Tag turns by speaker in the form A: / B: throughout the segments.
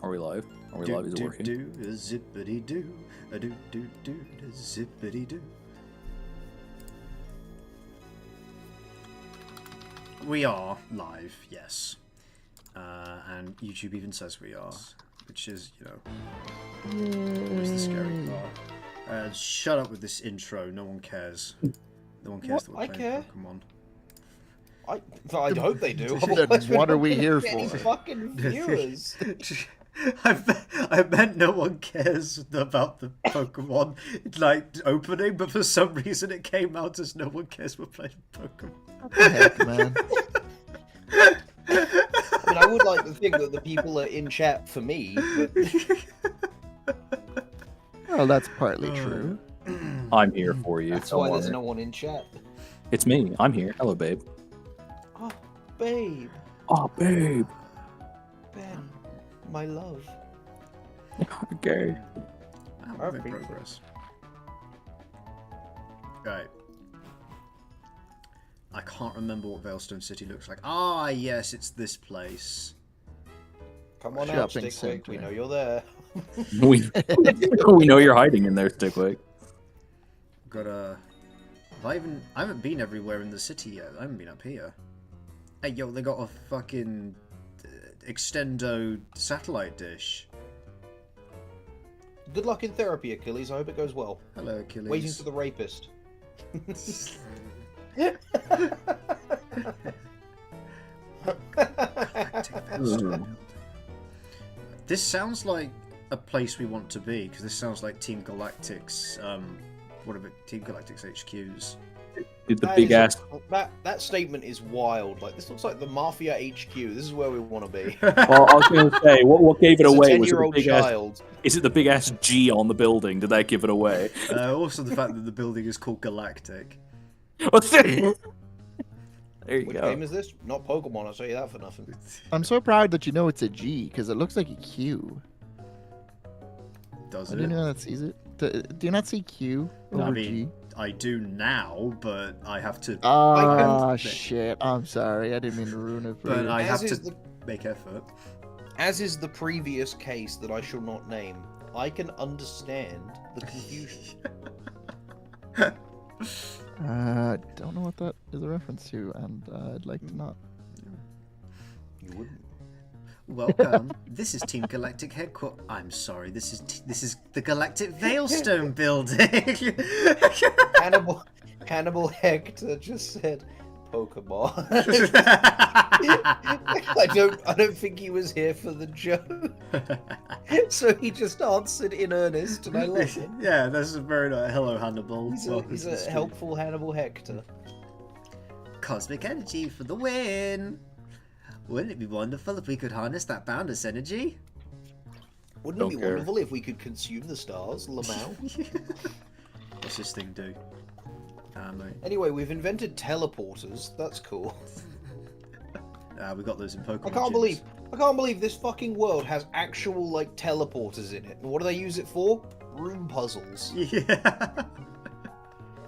A: Are we live? Are we live? Is it working?
B: Do a zippity do a do a zippity do. We are live, yes, and YouTube even says we are, which is, you know, always the scary part. Shut up with this intro. No one cares. No one cares that we're playing Pokemon.
C: I hope they do.
D: What are we here for?
C: Any fucking viewers.
B: I meant no one cares about the Pokemon like opening, but for some reason it came out as no one cares we're playing Pokemon.
D: What the heck, man?
C: I mean, I would like to think that the people are in chat for me, but...
D: Well, that's partly true.
A: I'm here for you.
C: That's
A: Don't
C: why
A: worry.
C: there's no one in chat.
A: It's me. I'm here. Hello, babe.
C: Oh, babe.
A: Oh, babe.
C: Ben, my love.
A: Okay.
B: Wow, we're in progress. Right. I can't remember what Veilstone City looks like. Ah, yes, it's this place.
C: Come on out,
D: Shopping
C: Stickwick.
D: center.
C: We know you're there.
A: we know you're hiding in there, Stickwick.
B: Got a... I haven't been everywhere in the city yet. I haven't been up here. Hey, yo, they got a fucking extendo satellite dish.
C: Good luck in therapy, Achilles. I hope it goes well.
B: Hello, Achilles.
C: Waiting for the rapist.
B: This sounds like a place we want to be, because this sounds like Team Galactic's, Team Galactic's HQs.
A: Did the big ass...
C: That statement is wild. Like, this looks like the Mafia HQ. This is where we want to be.
A: Well, I was going to say, what gave it
C: It's
A: away
C: a
A: was
C: 10-year-old child.
A: Is it the big ass G on the building? Did that give it away?
B: Also the fact that the building is called Galactic.
A: There you
C: Which
A: go.
C: game is this? Not Pokemon, I'll say that for nothing.
D: I'm so proud that you know it's a G, because it looks like a Q.
B: Does
D: Do
B: it?
D: you know that sees it? Do you not see Q over
B: I mean,
D: G?
B: I do now, but I have to.
D: Ah, shit. I'm sorry. I didn't mean to ruin it for
B: But
D: you.
B: I have
C: As
B: to make effort.
C: As is the previous case that I shall not name, I can understand the confusion.
D: Don't know what that is a reference to, and I'd like to not.
C: You wouldn't.
B: Welcome. This is Team Galactic headquarters. I'm sorry. This is the Galactic Veilstone building.
C: Hannibal Hector just said Pokemon. I don't think he was here for the joke. So he just answered in earnest, and I love it.
B: Yeah, that's a very nice. Hello, Hannibal.
C: He's a helpful Hannibal Hector.
B: Cosmic energy for the win. Wouldn't it be wonderful if we could harness that boundless energy?
C: Wouldn't it be wonderful if we could consume the stars, Lamau?
B: What's this thing do? Mate.
C: Anyway, we've invented teleporters. That's cool.
B: We got those in Pokemon.
C: I can't believe this fucking world has actual like teleporters in it. And what do they use it for? Room puzzles.
B: Yeah.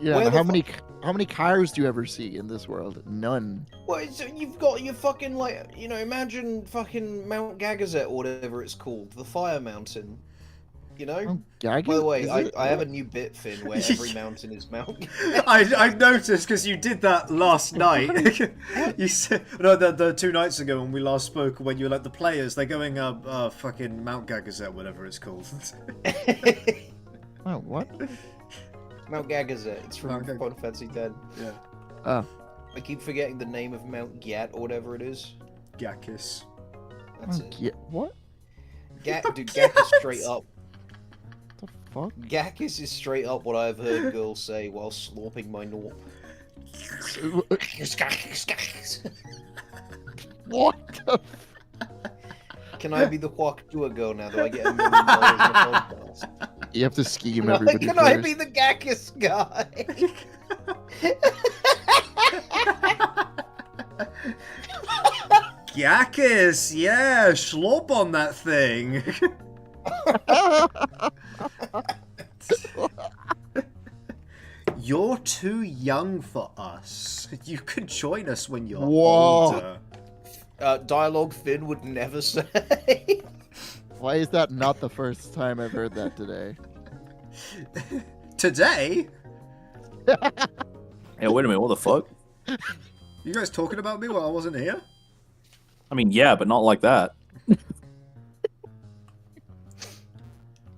D: Yeah, how many cars do you ever see in this world? None.
C: Well, so you've got your fucking like, you know, imagine fucking Mount Gagazet or whatever it's called, the Fire Mountain. You know?
D: Oh, Gagazet?
C: By the way, I have a new bit, Finn, where every mountain is Mount.
B: I noticed because you did that last night. You said no, the 2 nights ago when we last spoke, when you were like the players, they're going up fucking Mount Gagazet, whatever it's called.
D: Oh, what?
C: Mount Gagazet. It's from
B: Mount
C: Final Fantasy X.
B: Yeah.
D: Oh.
C: I keep forgetting the name of Mount Gyat or whatever it is.
B: Gakis.
C: That's it.
D: Yeah, what?
C: Dude, Gak is straight up.
D: The fuck?
C: Gakis is straight up what I've heard girls say while slurping my norp.
D: What the
C: Can I be the Huakdua girl now? Do I get $1 million in the podcast?
D: You have to scheme everybody
C: Can
D: first.
C: I be the Gakis guy?
B: Gakis, yeah, schlop on that thing. You're too young for us. You can join us when you're older.
C: Dialogue Finn would never say.
D: Why is that not the first time I've heard that today?
B: Today?
A: Hey, wait a minute, what the fuck?
B: You guys talking about me while I wasn't here?
A: I mean, yeah, but not like that.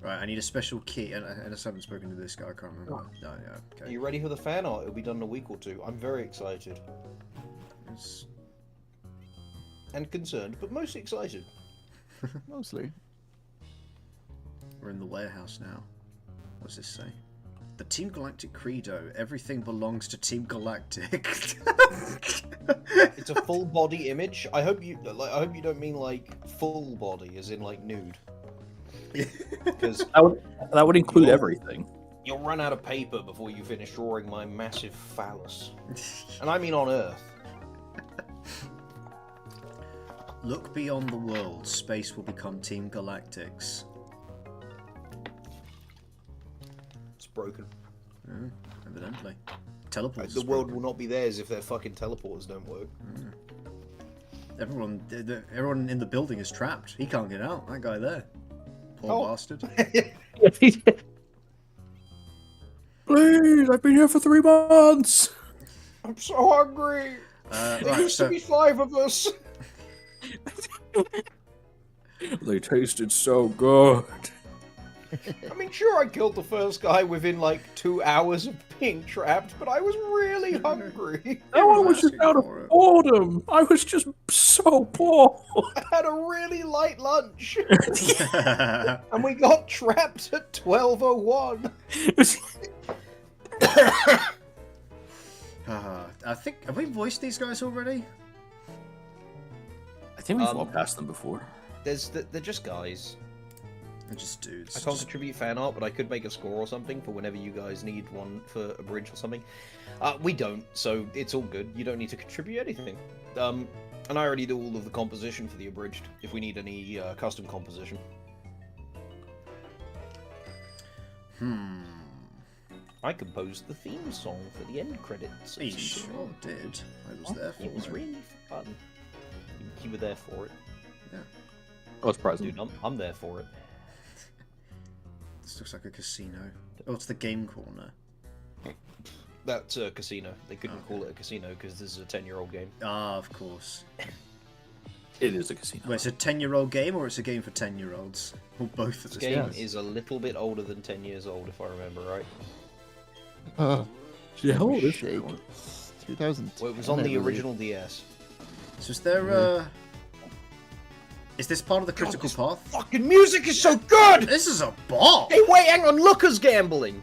B: Right, I need a special key, and I haven't spoken to this guy, I can't remember. No, yeah,
C: Are
B: okay.
C: you ready for the fan art? It'll be done in a week or two. I'm very excited.
B: It's-
C: And concerned, but mostly excited.
D: Mostly.
B: We're in the warehouse now. What does this say? The Team Galactic Credo. Everything belongs to Team Galactic.
C: It's a full body image. I hope you don't mean like full body, as in like nude. Because
A: That would include
C: You'll-
A: everything.
C: you'll run out of paper before you finish drawing my massive phallus. And I mean on Earth.
B: Look beyond the world. Space will become Team Galactic's.
C: It's broken.
B: Evidently. Teleports.
C: The world will not be theirs if their fucking teleporters don't work.
B: Everyone in the building is trapped. He can't get out. That guy there. Poor bastard.
A: Please, I've been here for 3 months.
C: I'm so hungry. There
B: Right,
C: used to
B: so
C: be 5 of us.
A: They tasted so good.
C: I mean, sure, I killed the first guy within like 2 hours of being trapped, but I was really hungry.
A: No one was just
B: asking
A: out of
B: for it.
A: boredom. I was just so bored.
C: I had a really light lunch, and we got trapped at 12:01.
B: I think, have we voiced these guys already?
A: I think we've walked past them before.
C: They're just guys.
B: They're just dudes.
C: I can't contribute fan art, but I could make a score or something for whenever you guys need one for a bridge or something. We don't, so it's all good. You don't need to contribute anything. And I already do all of the composition for the abridged, if we need any custom composition. I composed the theme song for the end credits. of
B: He
C: season
B: sure
C: 1.
B: did. I was there for
C: It was
B: it.
C: really fun. You were there for it.
A: Oh, it's present.
C: Dude, I'm there for it.
B: This looks like a casino. Oh, it's the game corner.
C: That's a casino. They couldn't call it a casino because this is a 10-year-old game.
B: Ah, of course.
A: It is a casino.
B: Wait, it's a 10-year-old game or it's a game for 10-year-olds? Or both at
C: This
B: this
C: game
B: point?
C: is a little bit older than 10 years old, if I remember right.
A: Yeah, how old is
D: Shake.
A: it?
D: 2000.
C: Well, it was on the original DS.
B: So is there, is this part of the critical
C: this
B: path?
C: Fucking music is so good!
B: This is a ball!
C: Hey, wait, hang on, Looker's gambling!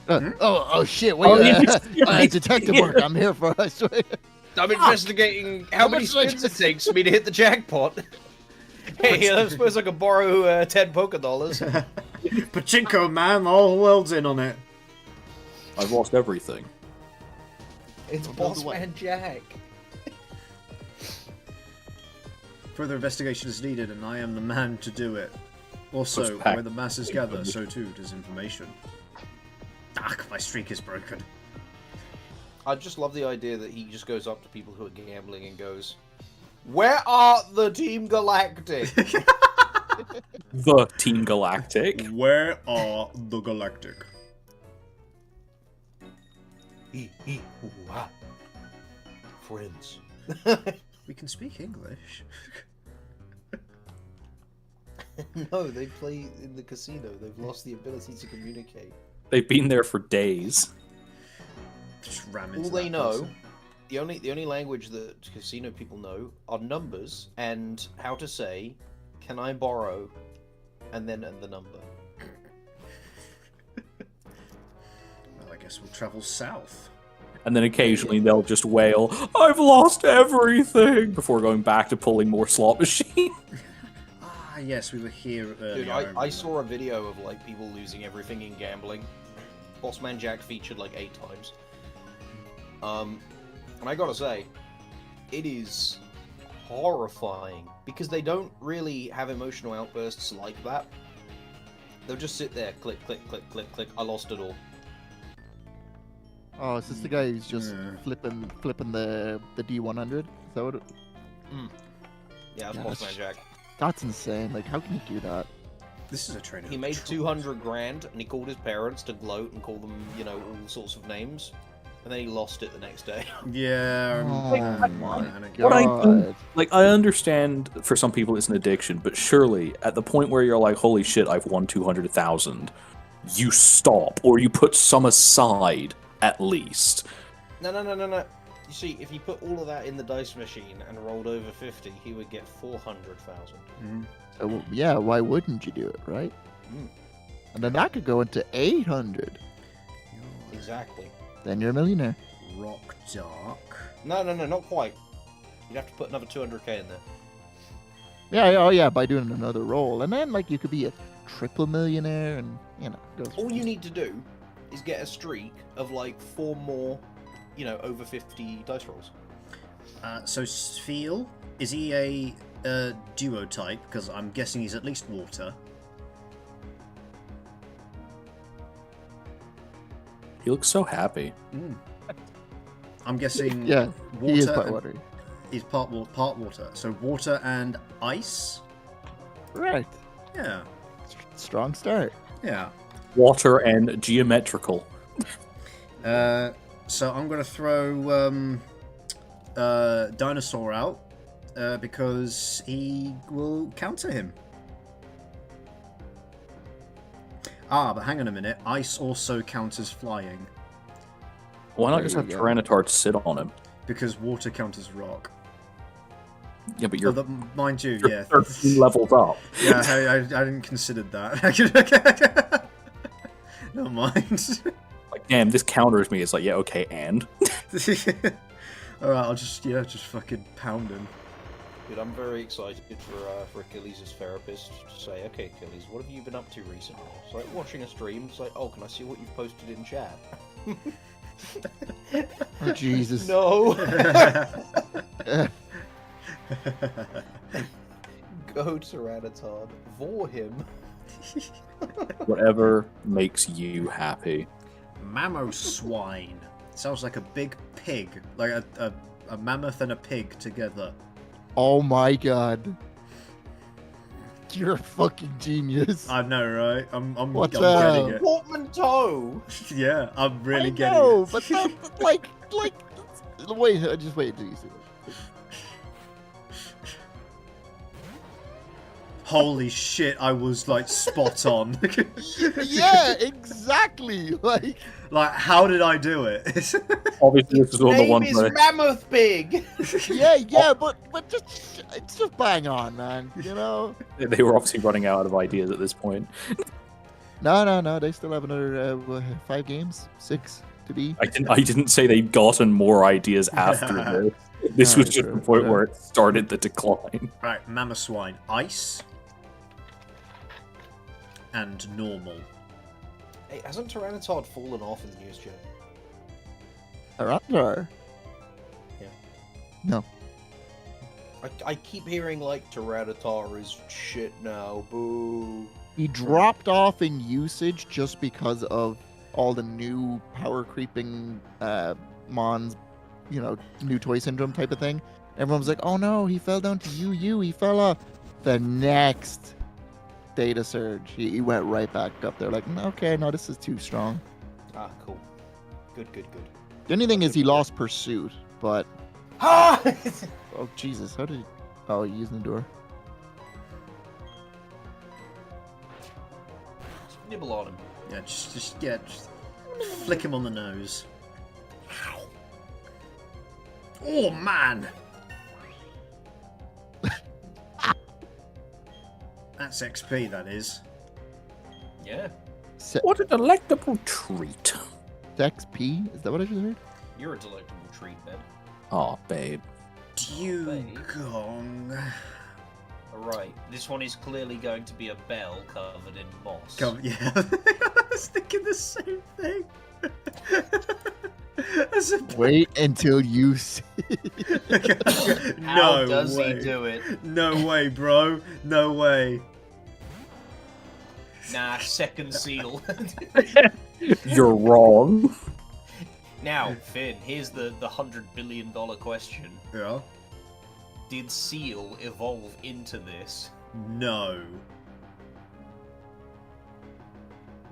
D: Oh shit! Wait,
A: Oh, yeah.
D: detective work. I'm here for. I swear.
C: I'm investigating how many
D: much did I
C: spins it takes for me to hit the jackpot. Hey, I suppose I could borrow 10 Poké Dollars.
B: Pachinko, man, the whole world's in on it.
A: I've lost everything.
C: It's Boss Man Jack.
B: Further investigation is needed, and I am the man to do it. Also,
A: Push back.
B: where the masses gather, so too does information. Ah, my streak is broken.
C: I just love the idea that he just goes up to people who are gambling and goes, "Where are the Team Galactic?"
A: The Team Galactic.
B: Where are the Galactic?
C: Friends.
B: We can speak English.
C: No, they play in the casino. They've lost the ability to communicate.
A: They've been there for days.
B: Just ram into
C: All they
B: that
C: know,
B: person.
C: the only language that casino people know are numbers and how to say, "Can I borrow?" and then the number.
B: Well, I guess we'll travel south.
A: And then occasionally they'll just wail, "I've lost everything," before going back to pulling more slot machine.
B: Ah, yes, we were here earlier.
C: Dude, I saw a video of like people losing everything in gambling. Bossman Jack featured like 8 times. And I gotta say, it is horrifying because they don't really have emotional outbursts like that. They'll just sit there, click, click, click, click, click. I lost it all.
D: Oh, is this the guy who's just
B: Yeah.
D: flipping the D100? Is that what?
C: Yeah, that's
D: Yeah,
C: Bossman Jack.
D: That's insane. Like, how can you do that?
B: This is a trainer.
C: He made 200 grand, and he called his parents to gloat and call them, you know, all sorts of names. And then he lost it the next day.
B: Yeah.
D: Oh my
A: What I
D: god.
A: like, I understand for some people it's an addiction, but surely at the point where you're like, holy shit, I've won 200,000, you stop or you put some aside at least.
C: No. You see, if he put all of that in the dice machine and rolled over 50, he would get 400,000.
D: So, yeah, why wouldn't you do it, right?
C: Mm.
D: And then that could go into 800.
C: Exactly.
D: Then you're a millionaire.
B: Rock Dark.
C: No, not quite. You'd have to put another 200k in there.
D: Yeah, oh yeah, by doing another roll. And then, like, you could be a triple millionaire and, you know, go
C: All you need to do is get a streak of, like, 4 more, you know, over 50 dice rolls.
B: So Sfeel, is he a duo type? Because I'm guessing he's at least water.
A: He looks so happy.
B: I'm guessing
D: Yeah,
B: water.
D: he is quite watery.
B: He's part water. So water and ice.
D: Right.
B: Yeah.
D: Strong start.
B: Yeah.
A: Water and geometrical.
B: So I'm gonna throw Dinosaur out because he will counter him. But hang on a minute. Ice also counters flying
A: Why not
D: There
A: just
D: you
A: have
D: go.
A: Tyranitar sit on him?
B: because water counters rock.
A: Yeah, but you're,
B: Mind you,
A: you're
B: yeah.
A: 13 levels up.
B: Yeah, I didn't consider that. Never mind.
A: Like, damn, this counters me. It's like, yeah, okay, and?
B: Alright, I'll just fucking pound him.
C: Dude, I'm very excited for Achilles' therapist to say, okay, Achilles, what have you been up to recently? It's like watching a stream. It's like, oh, can I see what you've posted in chat?
D: Oh, Jesus.
C: No. Go Tyranitar, vor him.
A: Whatever makes you happy.
B: Mamoswine. Sounds like a big pig. Like a mammoth and a pig together.
D: Oh my god. You're a fucking genius.
B: I know, right? I'm
D: What's
B: getting
D: up?
B: it.
C: Portmanteau!
B: Yeah, I'm really
D: I
B: getting
D: know,
B: it.
D: but that, like, wait, just wait until you see it.
B: Holy shit, I was like spot on.
D: Yeah, exactly. Like,
B: how did I do it?
A: Obviously, this is one of the
C: Name
A: ones
C: is
A: where...
C: Mammoth Pig!
D: yeah, but just it's just bang on, man. You know?
A: They were obviously running out of ideas at this point.
D: No. They still have another 5 games, 6 to be.
A: I didn't say they'd gotten more ideas after this. This was
D: Alright,
A: just
D: sure,
A: the point
D: sure.
B: Uh,
A: where it started the decline.
B: Right, Mamoswine. Ice. And normal.
C: Hey, hasn't Tyranitar fallen off in the news yet?
D: Tyranitar.
C: Yeah.
D: No.
C: I keep hearing, like, Tyranitar is shit now, boo.
D: He dropped off in usage just because of all the new power creeping Mons, you know, new toy syndrome type of thing. Everyone was like, oh no, he fell down to UU, he fell off. The next data surge, he went right back up there like, okay, no, this is too strong.
C: Ah, cool. Good.
D: The only thing is he lost pursuit, but...
C: Ah!
D: Oh, Jesus, how did he... Oh, he used the door.
C: Nibble on him.
B: Yeah, just flick him on the nose. Oh man! That's XP, that is.
C: Yeah.
A: What a delectable treat.
D: XP? Is that what I just heard?
C: You're a delectable treat, man.
A: Oh, babe.
B: Dugong.
C: Alright, this one is clearly going to be a bell covered in moss.
B: Yeah, I was thinking the same thing. That's a...
D: Wait until you see.
C: How
B: No
C: does
B: way.
C: he do it?
B: No way, bro. No way.
C: Nah, second seal.
A: You're wrong.
C: Now, Finn, here's the $100 billion question.
B: Yeah.
C: Did seal evolve into this
B: No.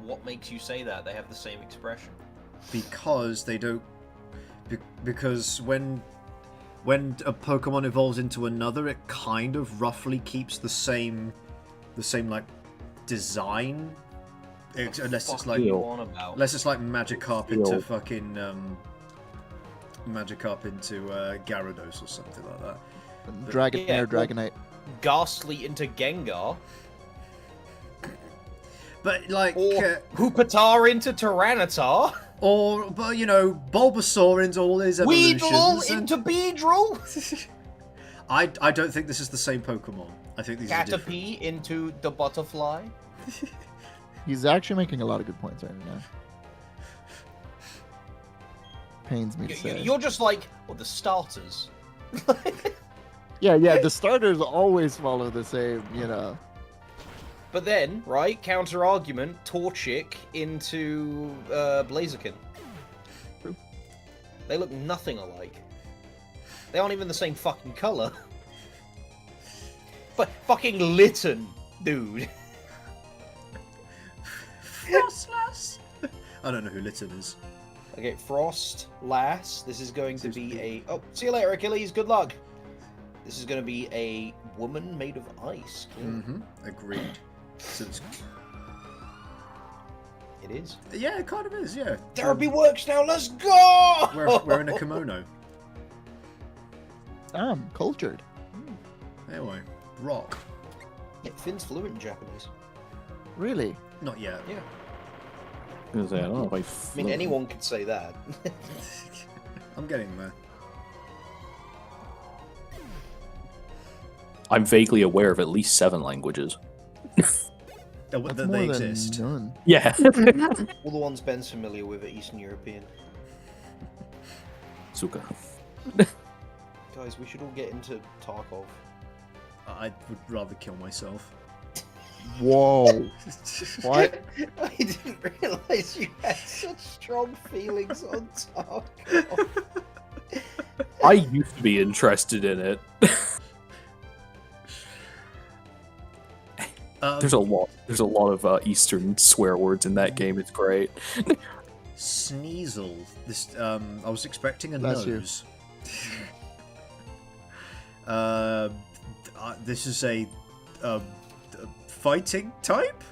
C: What makes you say that? They have the same expression.
B: Because they don't. Because when a Pokemon evolves into another, it kind of roughly keeps the same like design. Unless it's like Magikarp into fucking Magikarp into Gyarados or something like that.
D: Dragonair, Dragonite.
C: Ghastly into Gengar.
B: But like,
C: or Hoopatar into Tyranitar.
B: But you know, Bulbasaur into all his evolutions.
C: Weedle into Beedrill.
B: I don't think this is the same Pokemon. I think these are different.
C: Caterpie into the Butterfly.
D: He's actually making a lot of good points right now. Pains me to say.
C: You're just like, well, the starters.
D: Yeah, the starters always follow the same, you know.
C: But then, right, counter argument, Torchic into Blaziken.
D: True.
C: They look nothing alike. They aren't even the same fucking color. But fucking Litten, dude.
B: Frostlass. I don't know who Litten is.
C: Okay, Frost, Lass. This is going to be a... Oh, see you later, Achilles. Good luck. This is going to be a woman made of ice.
B: Mm-hmm. Agreed. So
C: it is.
B: Yeah, it kind of is, yeah.
C: Therapy works now, let's go!
B: We're in a kimono.
D: Cultured.
B: Anyway, rock.
C: Yeah, Finn's fluent in Japanese.
D: Really?
B: Not yet.
C: Yeah.
A: I don't know if
C: I mean, anyone could say that.
B: I'm getting there.
A: I'm vaguely aware of at least 7 languages.
D: That's
B: That
D: more
B: they
D: than
B: exist.
D: none.
A: Yeah.
C: All the ones Ben's familiar with are Eastern European.
A: Suka.
C: Guys, we should all get into Tarkov.
B: I would rather kill myself.
D: Whoa. What?
C: I didn't realise you had such strong feelings on Tarkov.
A: I used to be interested in it. There's a lot of Eastern swear words in that game. It's great.
B: Sneasel. This I was expecting a
D: Bless you.
B: nose. This is a fighting type?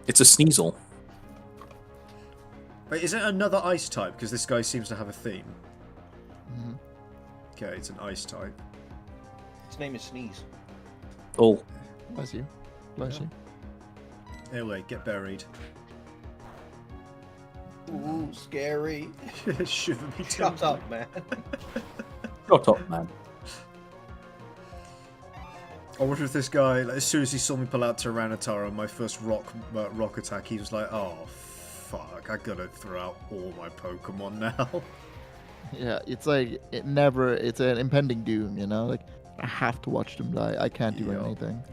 A: It's a Sneasel.
B: Wait, is it another ice type? Because this guy seems to have a theme.
D: Mhm.
B: Okay, it's an ice type.
C: His name is Sneeze.
A: Oh,
D: Bless you. Bless you.
B: Anyway, get buried.
C: Ooh, scary.
B: Shiver me
C: Shut
B: timbers.
C: up, man.
A: shut up, man.
B: I wonder if this guy, like, as soon as he saw me pull out Tyranitar on my first rock attack, he was like, "Oh, fuck! I gotta throw out all my Pokemon now."
D: Yeah, it's like it's an impending doom, you know? Like, I have to watch them die. I can't do
B: Yeah.
D: anything.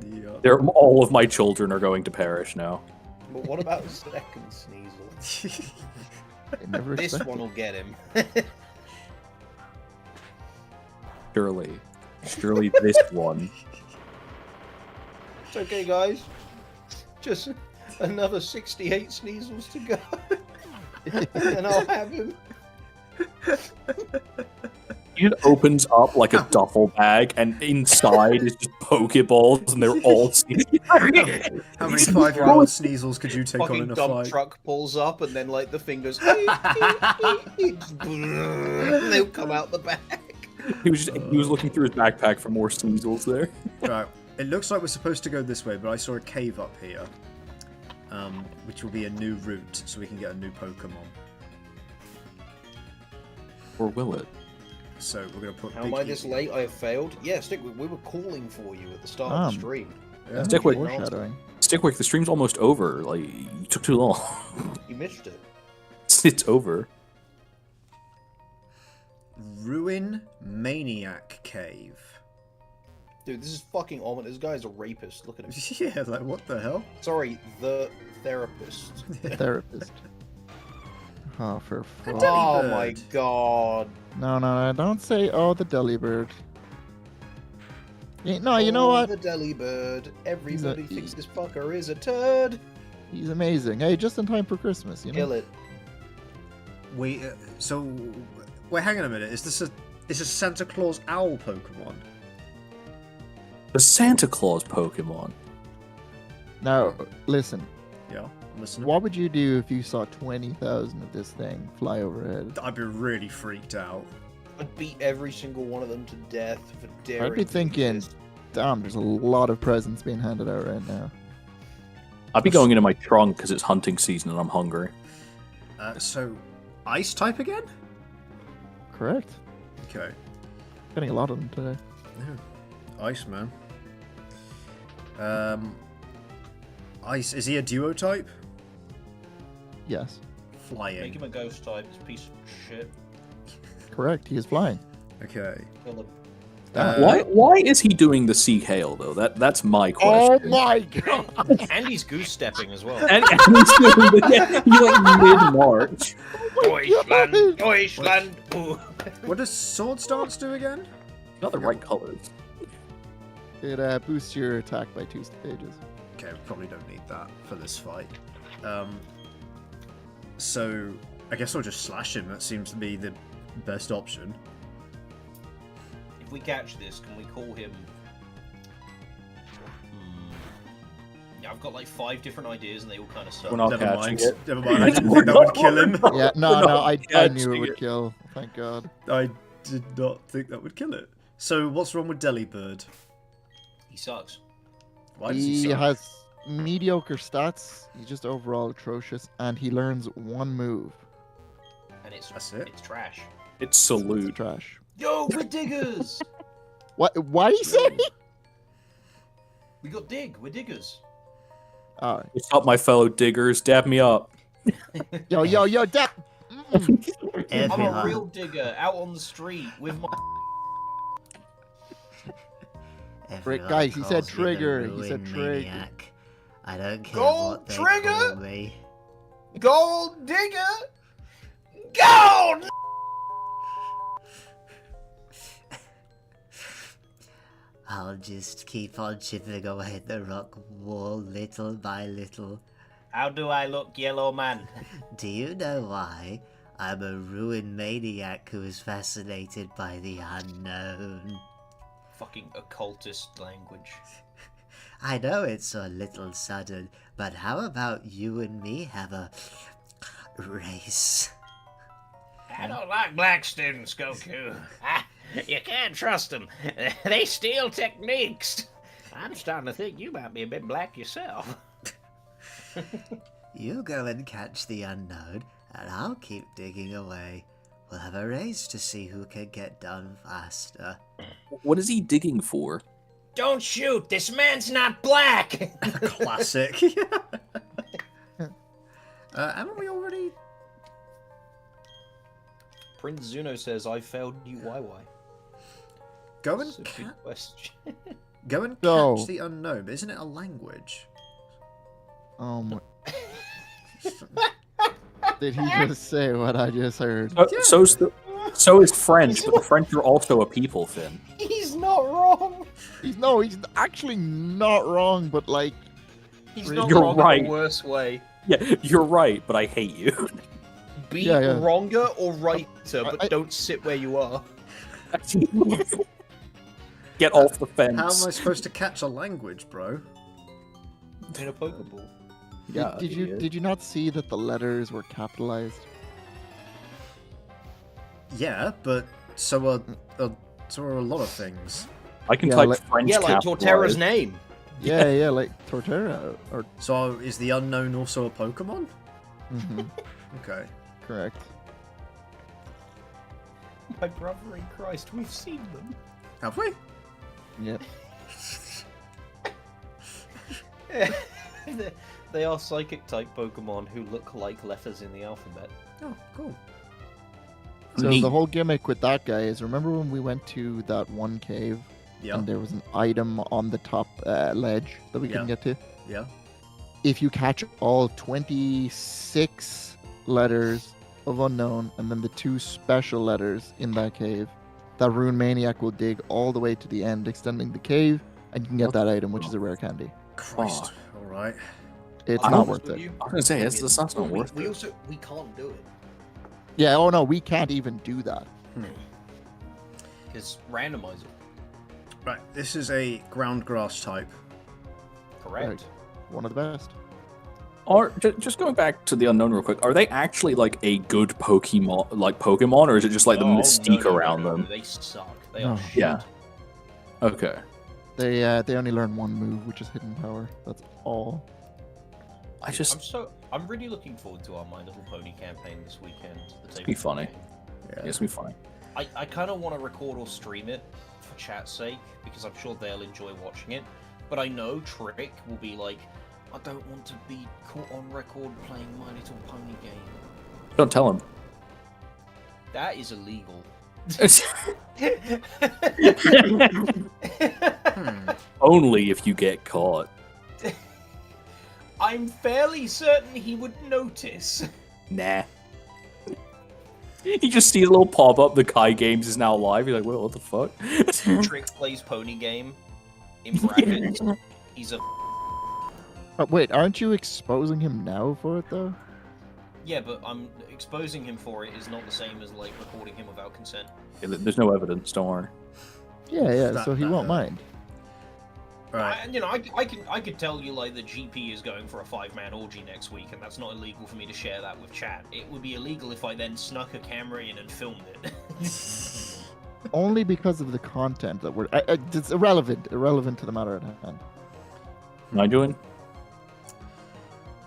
B: Yeah.
A: All of my children are going to perish now.
C: But what about the second Sneasel?
D: I never
C: This
D: expected.
C: one will get him.
A: Surely this one.
C: It's okay, guys. Just another 68 Sneasels to go. And I'll have him.
A: It opens up like a duffel bag, and inside is just Pokeballs, and they're all.
B: How many 5-year-old Sneasels could you take on
C: Fucking
B: in a
C: dump
B: fight?
C: truck pulls up, and then like the fingers, they'll come out the back.
A: He was looking through his backpack for more Sneasels there.
B: Right. It looks like we're supposed to go this way, but I saw a cave up here, which will be a new route, so we can get a new Pokemon.
A: Or will it?
B: So we're gonna put.
C: How
B: Big
C: am I this
B: E-
C: late? I have failed. Yeah, Stickwick, we were calling for you at the start of the stream.
B: Yeah.
A: Stickwick.
D: Foreshadowing.
A: Stickwick, the stream's almost over. Like, you took too long.
C: You missed it.
A: It's over.
B: Ruin Maniac Cave.
C: Dude, this is fucking ominous. This guy's a rapist. Look at him.
B: Yeah, like what the hell?
C: Sorry, the therapist.
D: Therapist. Oh, for fuck.
C: Oh my
B: Delibird.
C: god.
D: No, don't say, oh, the Delibird. No, you know what?
C: The Delibird. Everybody
D: He's a-
C: thinks this fucker is a turd.
D: He's amazing. Hey, just in time for Christmas, you know?
C: Kill it.
B: Wait, so wait, hang on a minute. Is this a Santa Claus owl Pokemon?
A: The Santa Claus Pokemon.
D: Now, listen.
B: Yeah, I'm listening.
D: What would you do if you saw 20,000 of this thing fly overhead?
B: I'd be really freaked out.
C: I'd beat every single one of them to death for daring.
D: I'd be
C: to
D: thinking,
C: exist.
D: damn, there's a lot of presents being handed out right now.
A: I'd be going into my trunk because it's hunting season and I'm hungry.
B: So, ice type again?
D: Correct.
B: Okay.
D: Getting a lot of them today.
B: Yeah. Ice, man. Ice. Is he a duo type?
D: Yes.
C: Make
B: Flying.
C: him a ghost type, this piece of shit.
D: Correct. He is flying.
B: Okay.
C: Kill him.
A: Why is he doing the Sea Hail though? That's my
D: Oh
A: question.
D: my god!
C: And he's goose stepping as well.
A: And he's doing he's like mid-March.
C: Deutschland, Deutschland. Ooh.
B: What does Swords Dance do again?
A: Not the right colors.
D: It boosts your attack by 2 stages.
B: Okay, we probably don't need that for this fight. So, I guess I'll just slash him. That seems to be the best option.
C: If we catch this, can we call him? Yeah, I've got like 5 different ideas, and they all kind of suck.
A: We're not
B: Never
A: catching
B: mind.
A: it.
B: Never mind. I didn't think that would kill him.
D: Yeah, no,
A: We're
D: no,
A: not
D: I knew it
A: catching
D: would
A: it.
D: kill. Thank god.
B: I did not think that would kill it. So, what's wrong with Delibird?
C: He sucks.
B: Why does he
D: He
B: suck?
D: has mediocre stats. He's just overall atrocious, and he learns 1 move.
C: And it's
B: That's it?
C: It's trash.
A: It's
D: It's
A: salute.
D: trash.
C: Yo, we're diggers.
D: What? Why do you say?
C: We got dig. We're diggers.
D: Oh,
A: What's up, my fellow diggers? Dab me up.
D: yo, that.
C: I'm a real digger out on the street with my.
D: Rick, guys, he said trigger. He said trigger.
E: I don't care
C: Gold
E: what they
C: trigger?
E: call me.
C: Gold digger. Gold.
E: I'll just keep on chipping away at the rock wall little by little.
C: How do I look, yellow man?
E: Do you know why? I'm a ruined maniac who is fascinated by the unknown.
C: Fucking occultist language.
E: I know it's a little sudden, but how about you and me have a race?
C: I don't like black students, Goku. You can't trust them. They steal techniques. I'm starting to think you might be a bit black yourself.
E: You go and catch the unknown, and I'll keep digging away. We'll have a race to see who can get done faster.
A: What is he digging for?
C: Don't shoot! This man's not black!
B: Classic. Haven't we already?
C: Prince Zuno says, I failed you, YY.
B: Go
C: That's
B: and
C: a good question.
B: go and
D: No.
B: catch the unknown. But isn't it a language?
D: My. Did he just say what I just heard?
A: So is French, but the French are also a people, Finn.
C: He's not wrong!
D: He's actually not wrong, but like,
C: He's
D: You're
C: not wrong in
A: right.
C: the worst way.
A: Yeah, you're right, but I hate you.
C: Be
D: Yeah, yeah.
C: wronger or righter, but
D: I-
C: don't sit where you are.
A: Get off the fence.
B: How am I supposed to catch a language, bro?
C: In a Pokeball.
A: Yeah,
D: did you
A: idiot.
D: not see that the letters were capitalized?
B: Yeah, but so are a lot of things.
A: I can
D: Yeah,
A: type
D: like-
A: French
C: Yeah, like
A: capitalized.
C: Torterra's name.
D: Yeah, like Torterra or.
B: So is the unknown also a Pokemon?
D: Mhm,
B: Okay.
D: correct.
C: My brother in Christ, we've seen them.
B: Have we?
D: Yep.
C: They are psychic type Pokemon who look like letters in the alphabet.
B: Oh, cool.
D: So
A: Neat.
D: the whole gimmick with that guy is, remember when we went to that one cave
B: Yeah.
D: and there was an item on the top ledge that we couldn't
B: Yeah.
D: get to?
B: Yeah.
D: If you catch all 26 letters of unknown and then the 2 special letters in that cave, that Rune Maniac will dig all the way to the end, extending the cave, and you can get that item, which is a rare candy.
B: Christ. All right.
D: It's
A: I
D: not
A: don't-
D: worth it.
A: I was gonna say it's not worth
C: we
A: it.
C: also we can't do it
D: Yeah, oh no, we can't even do that.
C: because randomizer.
B: Right. This is a ground grass type.
C: Correct.
D: Right. One of the best.
A: Just going back to the unknown real quick, are they actually like a good Pokemon, or is it just like the
C: Oh,
A: mystique
C: no,
A: around
C: no,
A: them?
C: They suck. They
D: No.
C: are shit.
A: Yeah. Okay.
D: They only learn one move, which is hidden power. That's all.
C: I'm really looking forward to our My Little Pony campaign this weekend.
A: It's gonna be funny.
B: Yeah.
A: It's gonna be funny.
C: I kind of want to record or stream it for chat's sake because I'm sure they'll enjoy watching it. But I know Trick will be like, I don't want to be caught on record playing My Little Pony game.
A: Don't tell him.
C: That is illegal.
A: Only if you get caught.
C: I'm fairly certain he would notice.
A: Nah. You just see a little pop up. The Kai Games is now live. You're like, well, what the fuck?
C: Trick plays pony game. In brackets, he's a
D: Wait, aren't you exposing him now for it though?
C: yeah, but I'm exposing him for it is not the same as like recording him without consent.
A: There's no evidence. Don't worry.
D: Yeah, so he won't mind.
B: Right.
C: I could tell you like the GP is going for a 5-man orgy next week, and that's not illegal for me to share that with chat. It would be illegal if I then snuck a camera in and filmed it.
D: Only because of the content that we're. It's irrelevant to the matter at hand.
A: Am I doing?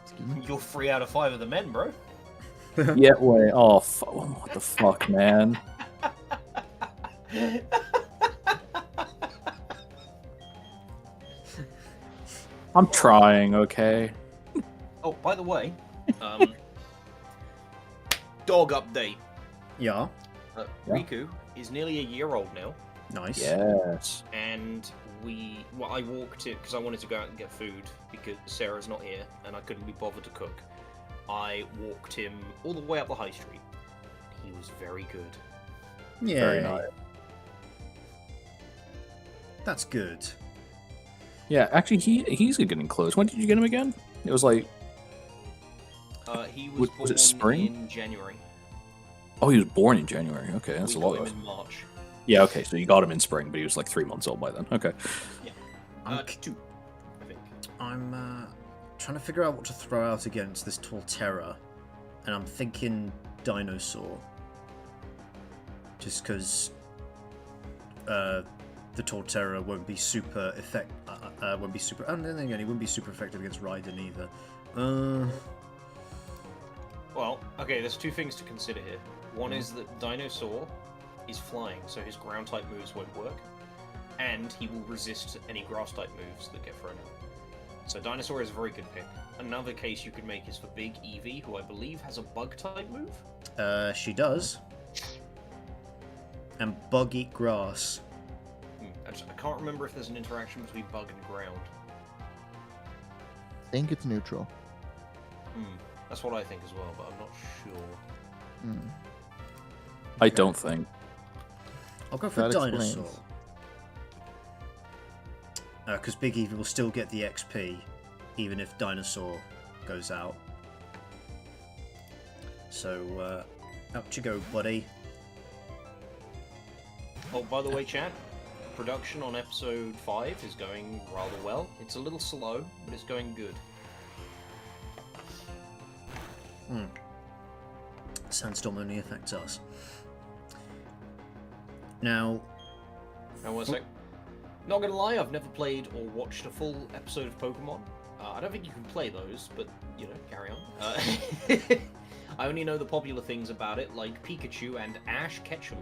D: Excuse me.
C: You're 3 out of 5 of the men, bro.
A: Yeah. Wait. Oh, what the fuck, man? I'm trying. Okay.
C: Oh, by the way, dog update.
B: Yeah.
A: Yeah.
C: Riku is nearly a year old now,
B: Nice.
A: Yes.
C: and I walked it because I wanted to go out and get food because Sarah's not here and I couldn't be bothered to cook. I walked him all the way up the high street. He was very good.
B: Yeah.
A: Very nice.
B: That's good.
A: Yeah. Actually, he's getting close. When did you get him again? It was like.
C: He was
A: Was it
C: born
A: spring?
C: in January.
A: Oh, he was born in January. Okay, that's
C: We
A: a lot.
C: got him in March.
A: Yeah. Okay. So you got him in spring, but he was like 3 months old by then. Okay.
B: Okay.
C: 2, I think.
B: I'm trying to figure out what to throw out against this Torterra, and I'm thinking Dinosaur. Just because the Torterra won't be super and then again, he wouldn't be super effective against Raiden either.
C: Well, okay, there's 2 things to consider here. One is that Dinosaur is flying, so his ground type moves won't work, and he will resist any grass type moves that get thrown out. So Dinosaur is a very good pick. Another case you could make is for Big Eevee, who I believe has a bug type move.
B: She does. And Bug Eat Grass.
C: I can't remember if there's an interaction between bug and ground.
D: I think it's neutral.
C: That's what I think as well, but I'm not sure.
A: I don't think.
B: I'll go for
D: That
B: Dinosaur.
D: explains.
B: Because Big Eevee will still get the XP, even if Dinosaur goes out. So, up you go, buddy.
C: Oh, by the way, chat, production on episode 5 is going rather well. It's a little slow, but it's going good.
B: Sandstorm only affects us. Now,
C: One sec. Not gonna lie, I've never played or watched a full episode of Pokemon. I don't think you can play those, but, you know, carry on. I only know the popular things about it, like Pikachu and Ash Ketchum.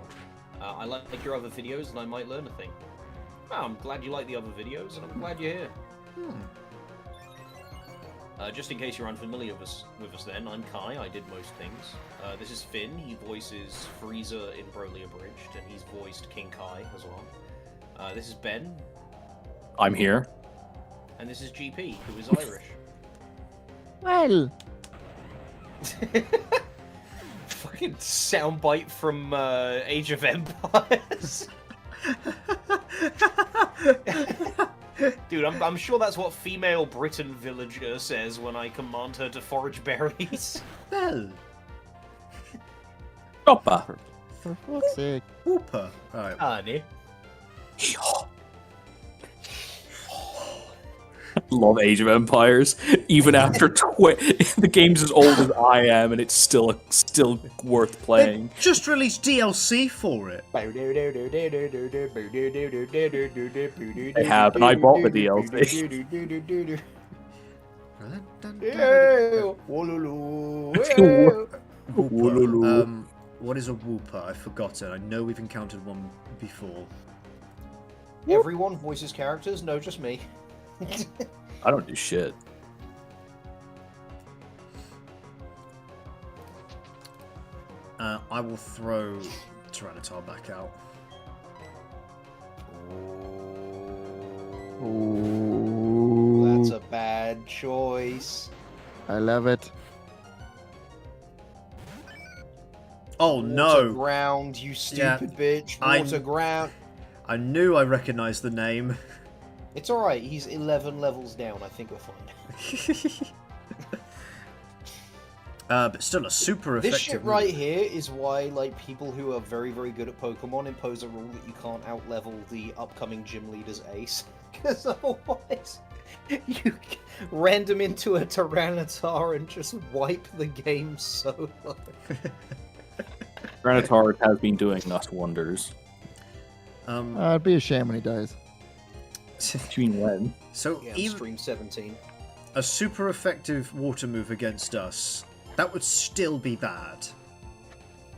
C: I like your other videos, and I might learn a thing. Well, I'm glad you like the other videos, and I'm glad you're here. Just in case you're unfamiliar with us then, I'm Kai, I did most things. This is Finn, he voices Frieza in Broly Abridged, and he's voiced King Kai as well. This is Ben,
A: I'm here.
C: and this is GP, who is Irish.
D: Well,
C: Fucking fucking soundbite from Age of Empires. Dude, I'm sure that's what female Britain villager says when I command her to forage berries.
B: Well,
A: Chopper.
D: For fuck's sake.
B: Whooper. Alright.
C: Honey.
A: Love Age of Empires. Even after the game's as old as I am, and it's still worth playing.
B: They just released DLC for it.
A: They have, and I bought the DLC.
B: Whooper. What is a whooper? I've forgotten. I know we've encountered one before.
C: Everyone voices characters? No, just me.
A: I don't do shit.
B: I will throw Tyranitar back out.
C: That's a bad choice.
D: I love it.
B: Oh
C: Water
B: no!
C: ground, you stupid bitch. Water ground.
B: I knew I recognised the name.
C: It's alright, he's 11 levels down. I think we're fine.
B: But still a super effective
C: This shit right here is why, like, people who are very, very good at Pokemon impose a rule that you can't outlevel the upcoming gym leader's ace. Because otherwise, you random into a Tyranitar and just wipe the game so low.
A: Tyranitar has been doing us wonders.
D: It'd be a shame when he dies.
A: What do you mean when?
B: So
C: Yeah,
B: even
C: stream 17.
B: a super effective water move against us, that would still be bad.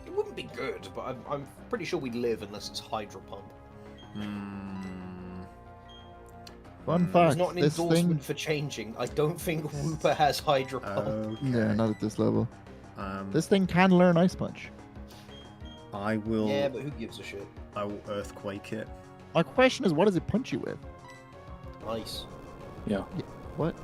C: It wouldn't be good, but I'm pretty sure we'd live unless it's Hydro Pump.
D: Fun
C: It's
D: fact,
C: not an
D: this
C: endorsement
D: thing...
C: for changing. I don't think Wooper has Hydro Pump.
B: Okay.
D: Yeah, not at this level.
B: Um,
D: This thing can learn Ice Punch.
B: I will.
C: Yeah, but who gives a shit?
B: I will earthquake it.
D: My question is, what does it punch you with?
C: Ice.
A: Yeah.
D: What?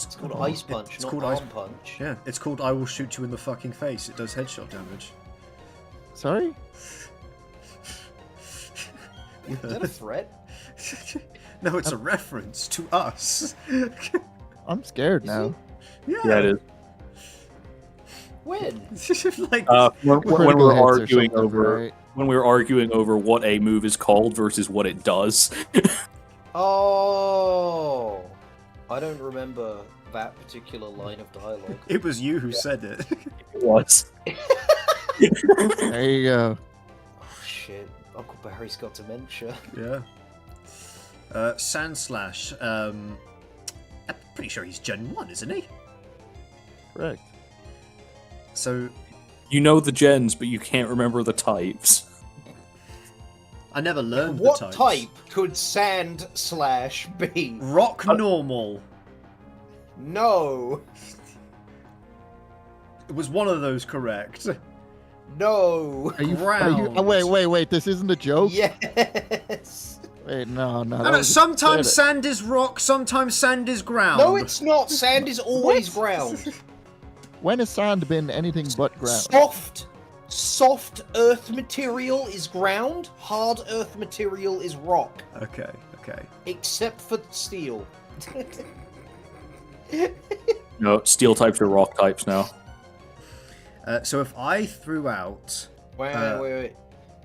C: It's called Ice Punch,
B: it's
C: not
B: called
C: Arm
B: Ice-
C: Punch.
B: Yeah, it's called I will shoot you in the fucking face. It does headshot damage.
D: Sorry?
C: Is that a threat?
B: No, it's a reference to us.
D: I'm scared
C: Is
D: now.
A: Yeah, it is.
C: When?
B: Like,
A: When
D: Critical
A: we're
D: hits or
A: arguing
D: something,
A: over
D: right?
A: when we were arguing over what a move is called versus what it does.
C: Oh, I don't remember that particular line of dialogue.
B: it was you who said it.
A: It was.
D: There you go.
C: Oh shit, Uncle Barry's got dementia.
B: Yeah. Sandslash. I'm pretty sure he's Gen 1, isn't he?
D: Correct.
B: So,
A: You know the gens, but you can't remember the types.
B: I never learned
C: What
B: the types.
C: type could Sandslash be?
B: Rock normal.
C: No,
B: It was one of those correct.
C: no,
D: Are you?
B: Ground.
D: Oh, wait. This isn't a joke.
C: yes.
D: Wait, no.
B: No, sometimes sand is rock, sometimes sand is ground.
C: No, it's not. Sand is always ground.
D: When has sand been anything but ground?
C: Soft earth material is ground. Hard earth material is rock.
B: Okay.
C: Except for steel.
A: No, steel types are rock types now.
B: So if I threw out...
C: Wait.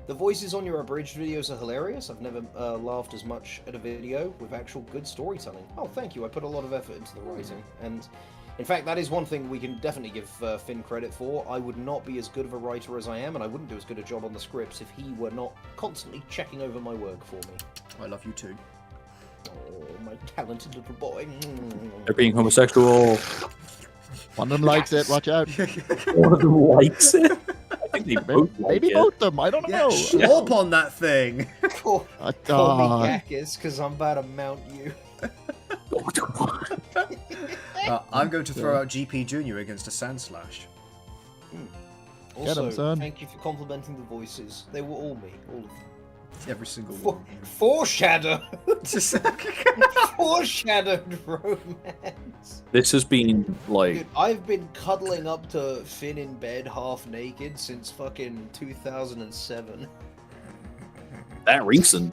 C: The voices on your abridged videos are hilarious. I've never laughed as much at a video with actual good storytelling. Oh, thank you. I put a lot of effort into the writing. And, in fact, that is one thing we can definitely give Finn credit for. I would not be as good of a writer as I am, and I wouldn't do as good a job on the scripts if he were not constantly checking over my work for me.
B: I love you too.
C: Oh, my talented little boy.
A: They're being homosexual.
D: One of them likes it. Watch out.
A: One of them likes it. I think they both like
D: Maybe
A: it.
D: both of them. I don't
B: Yeah,
D: know.
B: slop on that thing.
C: Call me Yakis, because I'm about to mount you.
B: I'm going to throw out GP Junior against a Sandslash.
C: Also,
D: son.
C: thank you for complimenting the voices. They were all me. All of them.
B: Every single one.
C: Foreshadow! Foreshadowed romance.
A: This has been like
C: Dude, I've been cuddling up to Finn in bed half naked since fucking 2007.
A: that recent.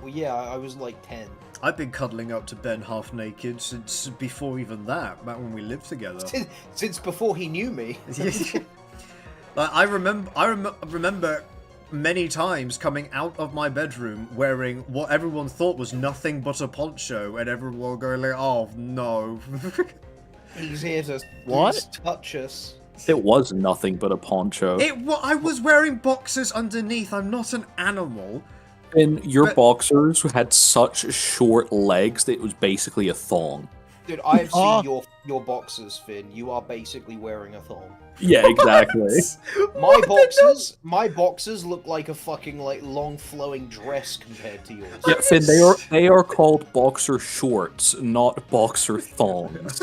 C: Well, yeah, I was like 10.
B: I've been cuddling up to Ben half naked since before even that, back when we lived together.
C: Since before he knew me.
B: Like, I remember many times coming out of my bedroom wearing what everyone thought was nothing but a poncho, and everyone going like, "Oh no!"
C: He's here to touch us.
A: It was nothing but a poncho.
B: I was wearing boxers underneath. I'm not an animal.
A: And your boxers had such short legs that it was basically a thong.
C: Dude, I've seen your boxers, Finn. You are basically wearing a thong.
A: Yeah, exactly.
C: My boxers look like a fucking like long flowing dress compared to yours.
A: Yeah, Finn, they are called boxer shorts, not boxer thongs.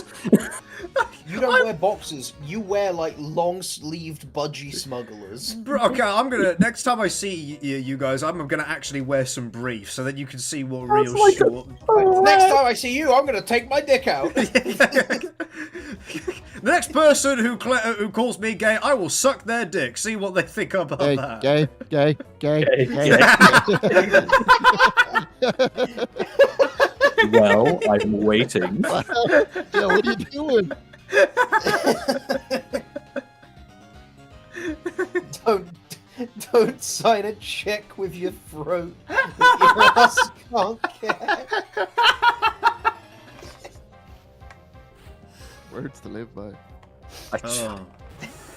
C: You don't wear boxers. You wear like long-sleeved budgie smugglers.
B: Bro, okay, next time I see you guys, I'm gonna actually wear some briefs so that you can see what real short.
C: Next time I see you, I'm gonna take my dick out.
B: The next person who calls me gay, I will suck their dick. See what they think about that.
D: Gay.
A: Well, I'm waiting.
D: Yeah, what are you doing?
C: Don't sign a check with your throat that your ass can't get.
D: Words to live by.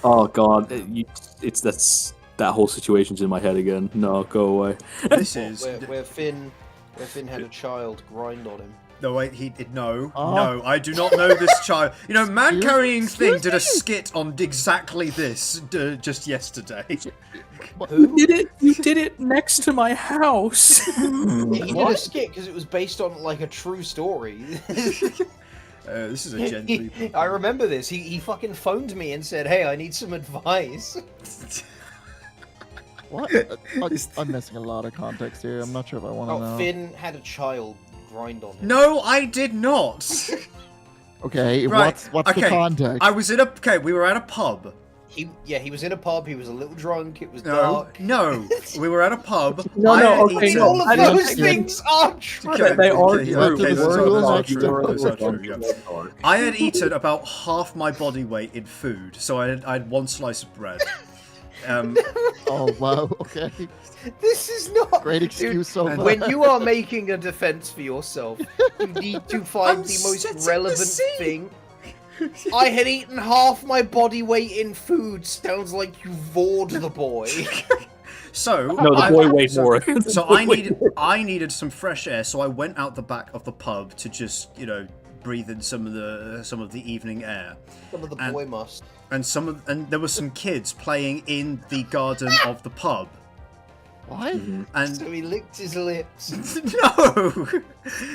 A: Oh god, that whole situation's in my head again. No, go away.
B: This is
C: where Finn had a child grind on him.
B: No, wait, no, I do not know this child. You know, Man Carrying Thing did a skit on exactly this just yesterday.
A: You did it next to my house.
C: He did a skit because it was based on like a true story.
B: This is a gently.
C: I remember this. He fucking phoned me and said, "Hey, I need some advice."
D: What? I'm missing a lot of context here. I'm not sure if I want to know.
C: Finn had a child grind on him.
B: No, I did not.
D: Okay,
B: right.
D: what's the context?
B: We were at a pub.
C: He was in a pub. He was a little drunk. It was
B: No,
C: dark.
B: no, we were at a pub.
A: Okay,
C: All of those things are true.
A: They are
B: true. I had eaten about half my body weight in food, so I had one slice of bread.
D: Oh wow, okay.
C: This is not
D: Great excuse so far.
C: When you are making a defense for yourself, you need to find the most relevant thing. I had eaten half my body weight in food. Sounds like you vored the boy.
B: So
A: no, the boy weighed more.
B: So I needed some fresh air, so I went out the back of the pub to just breathe in some of the evening air.
C: Some of the boy must.
B: And there were some kids playing in the garden of the pub.
D: What?
B: And
C: So he licked his lips.
B: no,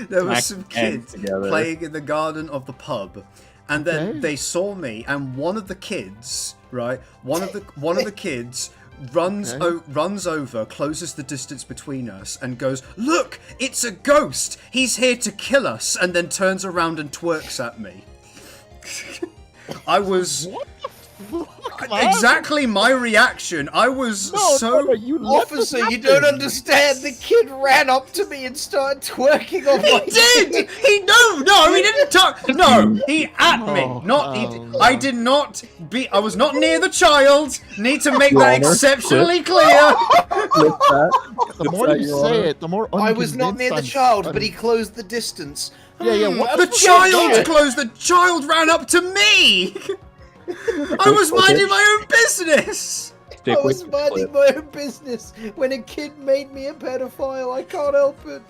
B: there were some kids playing in the garden of the pub, and then they saw me, and one of the kids, one of the kids runs over, closes the distance between us, and goes, "Look, it's a ghost! He's here to kill us!" And then turns around and twerks at me. I was.
D: What the fuck,
B: exactly my reaction. I was
C: Officer, you don't understand. The kid ran up to me and started twerking on my
B: did! He didn't talk. No, he at me. I did not be. I was not near the child. Need to make that exceptionally clear.
D: The more you say it, the more
C: I was not near the child, but he closed the distance.
D: Yeah. What
B: the child closed? The child ran up to me. I was minding my own business.
C: I was minding my own business when a kid made me a pedophile. I can't help it.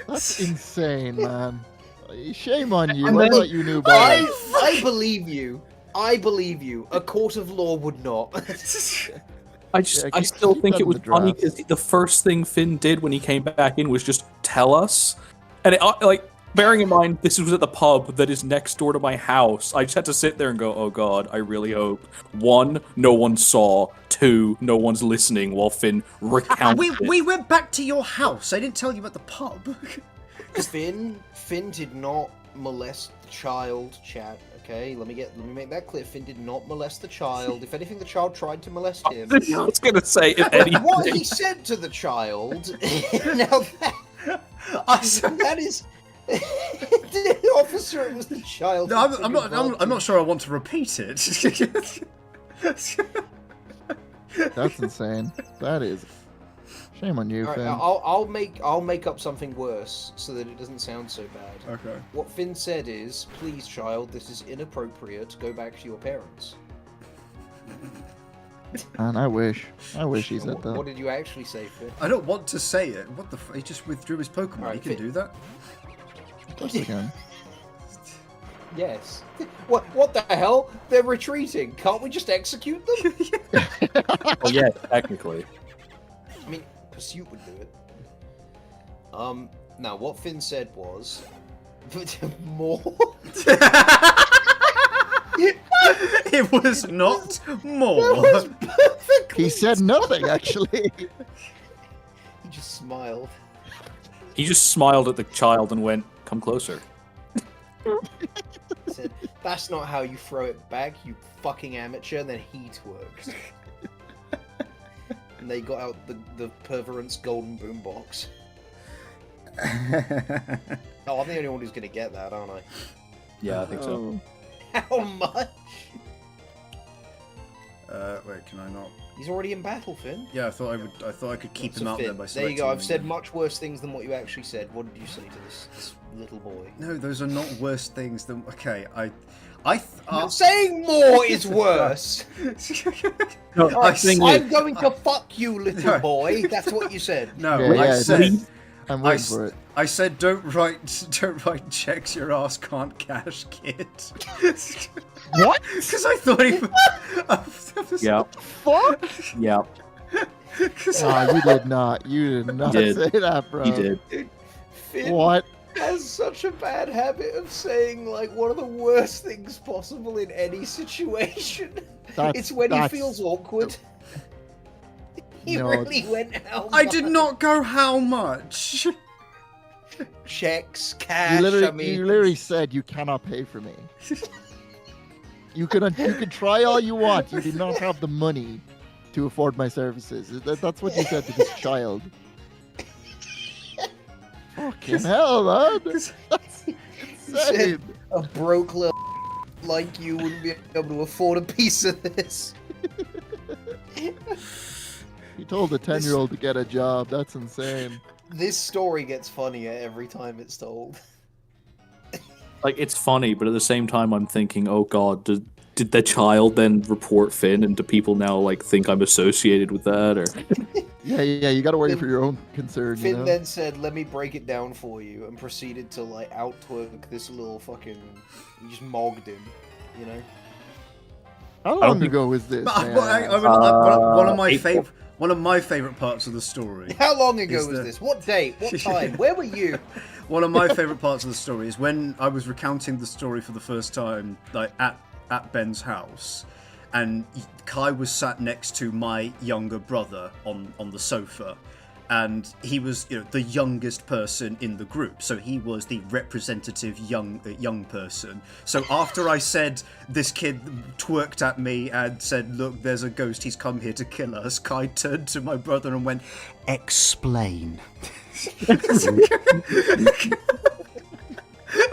D: That's insane, man. Shame on you. I thought you knew better.
C: I believe you. I believe you. A court of law would not.
A: I still think it was funny because the first thing Finn did when he came back in was just tell us, and Bearing in mind, this was at the pub that is next door to my house. I just had to sit there and go, oh god, I really hope. 1, no one saw. 2, no one's listening while Finn recounted
B: We went back to your house. I didn't tell you at the pub.
C: Finn did not molest the child, chat. Okay, let me make that clear. Finn did not molest the child. If anything, the child tried to molest him.
A: I was gonna say, if anything.
C: What he said to the child. Now that is. The officer, it was the child.
B: No, I'm not sure I want to repeat it.
D: That's insane. That is. Shame on you,
C: All right,
D: Finn.
C: I'll make up something worse so that it doesn't sound so bad.
B: Okay.
C: What Finn said is, "Please, child, this is inappropriate. Go back to your parents."
D: Man, I wish he said
C: What
D: that.
C: did you actually say, Finn?
B: I don't want to say it. What the? He just withdrew his Pokemon.
C: Alright,
B: He can
C: Finn.
B: do that.
D: Of course I can.
C: Yes. What the hell? They're retreating. Can't we just execute them?
A: Well, yeah, technically.
C: I mean, Pursuit would do it. Now what Finn said was, more.
B: It was not more.
C: That was perfectly.
D: He said nothing, actually.
C: He just smiled.
A: He just smiled at the child and went, come closer.
C: He said, "That's not how you throw it back, you fucking amateur." And then he twerked. And they got out the Perverance golden boombox. Oh, I'm the only one who's gonna get that, aren't I?
A: Yeah, I think so.
C: How much?
B: Wait, can I not?
C: He's already in battle, Finn.
B: Yeah, I thought I could keep him out there by
C: There
B: selecting
C: you go. I've
B: them.
C: said much worse things than what you actually said. What did you say to this little boy?
B: No, those are not worse things than. Okay,
C: Saying more is worse.
A: No,
C: I'm going to fuck you, little boy. That's what you said.
B: No,
D: Yeah, I'm
B: I,
D: waiting for it.
B: I said don't write checks your ass can't cash, kid.
D: What?
B: Because I thought he.
A: Yeah,
D: Fuck?
A: yeah,
D: Nah, you did not. You did not
A: did.
D: say that, bro.
A: he did.
C: Finn
D: What?
C: has such a bad habit of saying like one of the worst things possible in any situation. It's when he feels awkward. He
D: No.
C: really went out.
B: I did not go how much.
C: Checks,
D: You
C: cash.
D: literally said you cannot pay for me. You can try all you want. You do not have the money to afford my services. That's what you said to this child. Fucking hell, man. That's insane.
C: a broke little like you wouldn't be able to afford a piece of this.
D: He told a 10-year-old to get a job. That's insane.
C: This story gets funnier every time it's told.
A: Like, it's funny, but at the same time, I'm thinking, oh god, did the child then report Finn, and do people now, like, think I'm associated with that, or...
D: Yeah, you gotta worry for your own concern,
C: Finn
D: you know?
C: then said, "Let me break it down for you," and proceeded to like out-twerk this little fucking. He just mogged him, you know.
D: How long ago was this? man?
B: One of my
A: April.
B: one of my favorite parts of the story.
C: How long ago
B: Is
C: was
B: the-
C: this? What date? What time? Where were you?
B: One of my favorite parts of the story is when I was recounting the story for the first time, like at Ben's house, and Kai was sat next to my younger brother on the sofa, and he was, you know, the youngest person in the group, so he was the representative young person. So after I said this kid twerked at me and said, "Look, there's a ghost. He's come here to kill us," Kai turned to my brother and went, "Explain."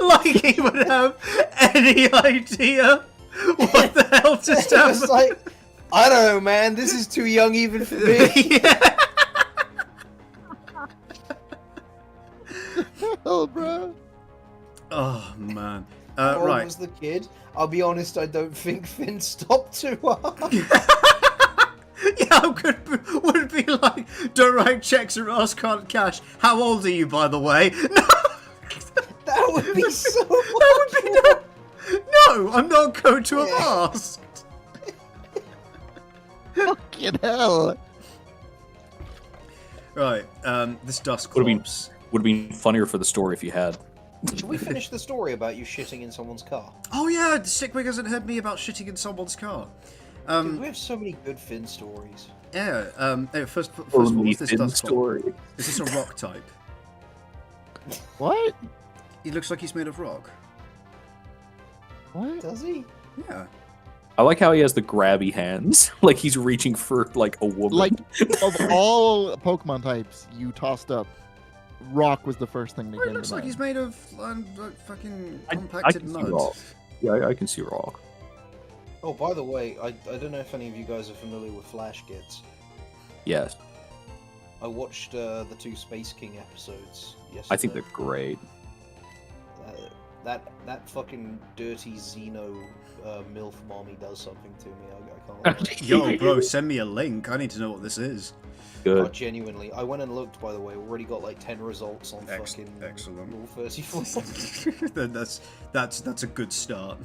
B: Like he would have any idea what the hell just
C: It was
B: happened.
C: like, I don't know, man. This is too young even for me.
B: Yeah.
D: Hell, bro.
B: Oh man.
C: How old
B: Right.
C: was the kid? I'll be honest. I don't think Finn stopped too hard.
B: Yeah, would it be like, don't write checks or ask can't cash. How old are you, by the way? No.
C: That would be so.
B: That would be no, I'm not going to have asked.
D: Fucking hell.
B: Right, this dust
A: Would've been-
B: corpse.
A: Would have been funnier for the story if you had.
C: Should we finish the story about you shitting in someone's car?
B: Oh yeah, Stickwig hasn't heard me about shitting in someone's car.
C: Dude, we have so many good Finn stories.
B: Yeah. First of all,
A: Only
B: what's this
A: Finn
B: dust
A: story.
B: Is this a rock type?
D: What?
B: He looks like he's made of rock.
D: What?
C: Does he?
B: Yeah.
A: I like how he has the grabby hands, like he's reaching for like a woman.
D: Like, of all Pokemon types you tossed up, rock was the first thing that
B: Well,
D: came
B: it looks
D: to
B: like
D: mind.
B: he's made of fucking
A: I
B: compacted
A: can see
B: mud.
A: rock. Yeah, I can see rock.
C: Oh, by the way, I don't know if any of you guys are familiar with Flash Kids.
A: Yes,
C: I watched the 2 Space King episodes yesterday.
A: I think they're great.
C: That fucking dirty Xeno MILF mommy does something to me. I can't.
B: Yo, bro, send me a link. I need to know what this is.
C: Oh,
A: Good.
C: genuinely, I went and looked. By the way, already got like 10 results on fucking
B: Excellent.
C: Rule 34.
B: Then that's a good start.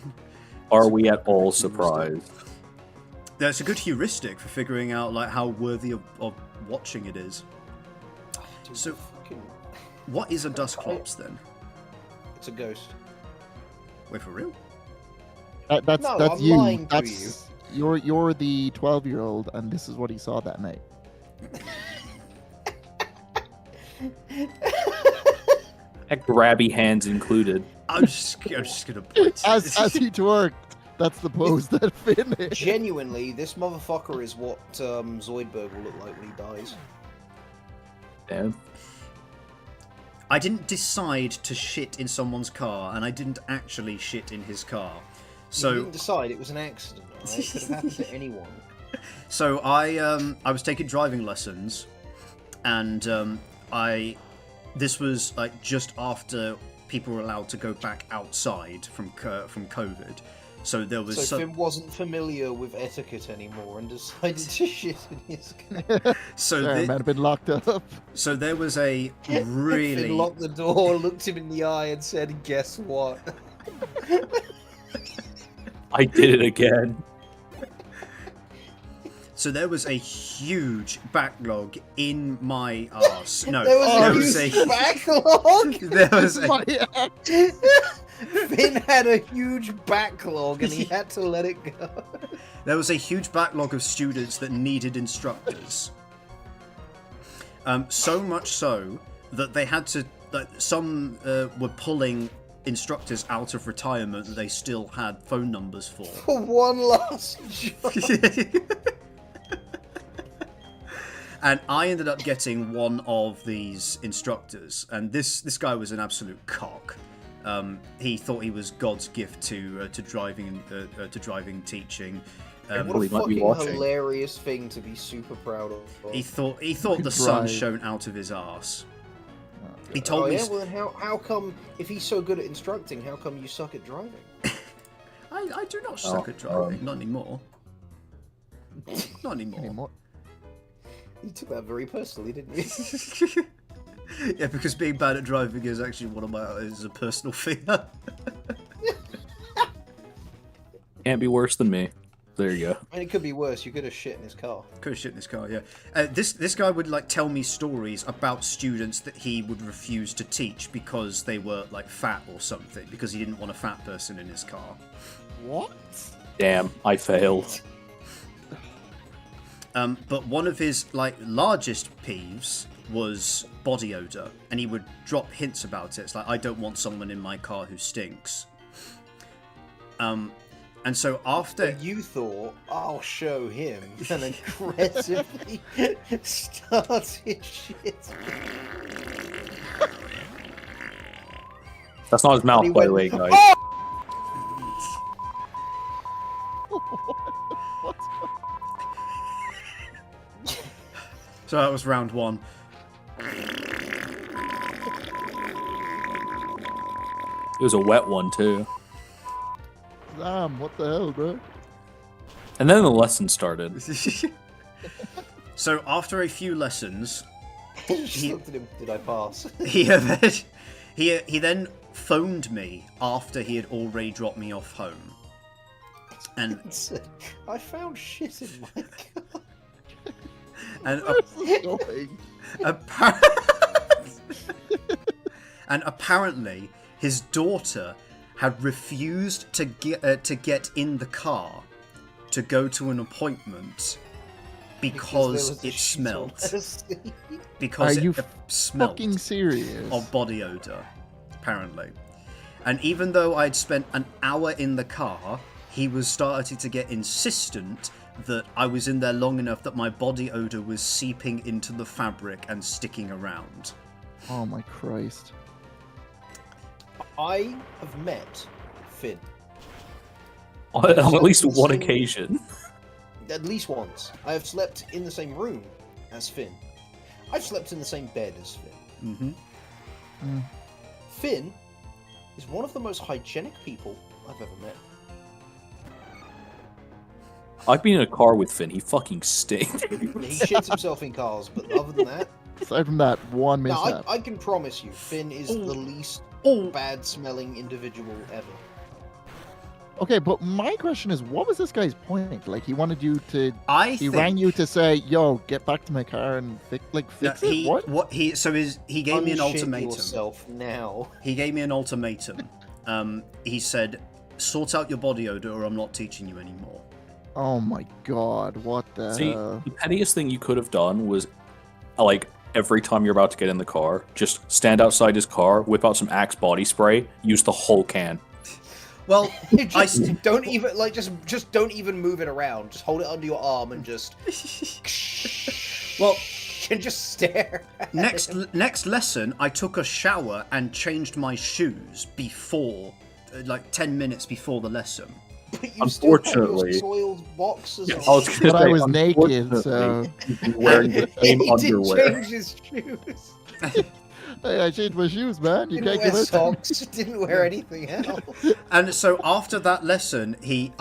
A: Are we at all surprised?
B: That's a good heuristic for figuring out like how worthy of watching it is.
C: Dude,
B: So-
C: fucking,
B: What is a Dusclops then?
C: it's a ghost.
B: Wait, for real?
D: That's
C: No,
D: that's
C: I'm
D: you.
C: lying to
D: That's you're the 12-year-old, and this is what he saw that night.
A: That grabby hands included.
B: I'm just gonna point.
D: As he twerked, that's the pose that finished.
C: Genuinely, this motherfucker is what Zoidberg will look like when he dies.
A: Damn.
B: I didn't decide to shit in someone's car, and I didn't actually shit in his car.
C: You
B: So,
C: didn't decide, it was an accident. Right? It could have happened to anyone.
B: so I was taking driving lessons, and this was like just after people were allowed to go back outside from COVID. So there was
C: So Finn wasn't familiar with etiquette anymore and decided to shit in his car.
B: so
D: Sorry,
B: thi-
D: might have been locked up.
B: so there was a really
C: Finn locked the door, looked him in the eye, and said, "Guess what?"
A: I did it again.
B: So there was a huge backlog in my arse. No,
C: There was
B: there
C: a
B: was
C: huge backlog.
B: there was a
D: My
C: Finn had a huge backlog and he had to let it go.
B: there was a huge backlog of students that needed instructors. So much so that they had to some were pulling instructors out of retirement that they still had phone numbers for.
C: For one last job.
B: And I ended up getting one of these instructors, and this guy was an absolute cock. He thought he was God's gift to driving teaching.
C: What a
A: He might be
C: fucking
A: watching.
C: hilarious thing to be super proud of.
B: He thought the
D: could
B: sun
D: drive.
B: shone out of his arse. He
C: Oh
B: told me.
C: yeah, well then how come, if he's so good at instructing, how come you suck at driving?
B: I do not suck at driving. Not anymore. Not anymore.
D: Anymore.
C: You took that very personally, didn't you?
B: Yeah, because being bad at driving is actually is a personal fear.
A: Can't be worse than me. There you go.
C: I mean, it could be worse. You could have shit in his car.
B: Could have shit in his car, yeah. This guy would like tell me stories about students that he would refuse to teach because they were like fat or something, because he didn't want a fat person in his car.
D: What?
A: Damn, I failed.
B: But one of his like largest peeves was body odor, and he would drop hints about it. It's like, I don't want someone in my car who stinks. And so after
C: You thought, I'll show him, and aggressively started shit.
A: That's not his
C: And
A: mouth,
C: he
A: by the
C: went,
A: way, guys.
C: "Oh!"
B: So that was round one.
A: It was a wet one, too.
D: Damn, what the hell, bro?
A: And then the lesson started.
B: So after a few lessons,
C: I just looked at him. Did I pass?
B: he then phoned me after he had already dropped me off home. And
C: Said, I found shit in my car.
B: and
D: Where's this going?
B: and apparently his daughter had refused to get in the car to go to an appointment because it smelled. Because
D: Are you
B: it smelled
D: fucking serious?
B: of body odor, apparently. And even though I'd spent an hour in the car, he was starting to get insistent that I was in there long enough that my body odor was seeping into the fabric and sticking around.
D: Oh my Christ.
C: I have met Finn.
A: On at least one occasion.
C: At least once. I have slept in the same room as Finn. I've slept in the same bed as Finn.
B: Mm-hmm.
C: Finn is one of the most hygienic people I've ever met.
A: I've been in a car with Finn. He fucking stinks.
C: He shits himself in cars, but other than that,
D: Aside from that, one
C: no,
D: mishap.
C: I can promise you, Finn is the least bad-smelling individual ever.
D: Okay, but my question is, what was this guy's point? Like, he wanted you to...
B: He
D: He rang you to say, yo, get back to my car and fix it? What?
B: He gave me an
C: Unshit
B: ultimatum.
C: yourself now.
B: He gave me an ultimatum. He said, sort out your body odor or I'm not teaching you anymore.
D: Oh my god, what the
A: See,
D: hell?
A: the pettiest thing you could have done was, like, every time you're about to get in the car, just stand outside his car, whip out some Axe body spray, use the whole can.
B: Well,
C: Just don't even just don't even move it around. Just hold it under your arm and just
B: well,
C: and just stare.
B: next lesson, I took a shower and changed my shoes before, like 10 minutes before the lesson.
C: But you
A: Unfortunately,
C: still have your soiled boxes.
A: I was gonna
D: But I
A: say,
D: was naked, so...
A: unfortunately, you'd be wearing the same
C: He didn't
A: underwear.
C: change his shoes.
D: Hey, I changed my shoes, man. You
C: Didn't
D: can't
C: wear
D: get out.
C: socks. Didn't wear anything else.
B: And so after that lesson, he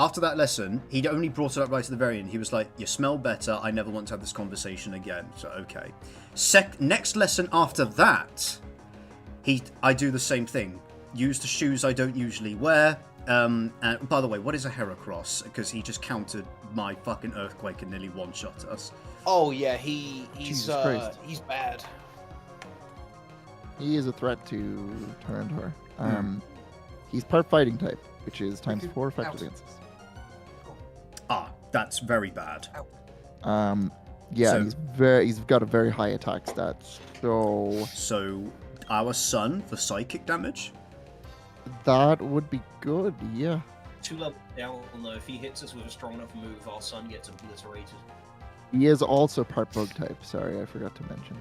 B: only brought it up right at the very end. He was like, "You smell better. I never want to have this conversation again." So okay. Next lesson after that, I do the same thing. Use the shoes I don't usually wear. And by the way, what is a Heracross? Because he just countered my fucking earthquake and nearly one-shot us.
C: Oh yeah, he's
D: Jesus Christ.
C: he's bad.
D: He is a threat to Tyranitar. He's part fighting type, which is times 4 effective against us.
B: Ah, that's very bad.
D: Yeah,
B: So-
D: he's got a very high attack stat. So
B: Our son for psychic damage.
D: that would be good. Yeah.
F: 2 levels down, though, if he hits us with a strong enough move, our son gets obliterated.
D: He is also part bug type. Sorry, I forgot to mention.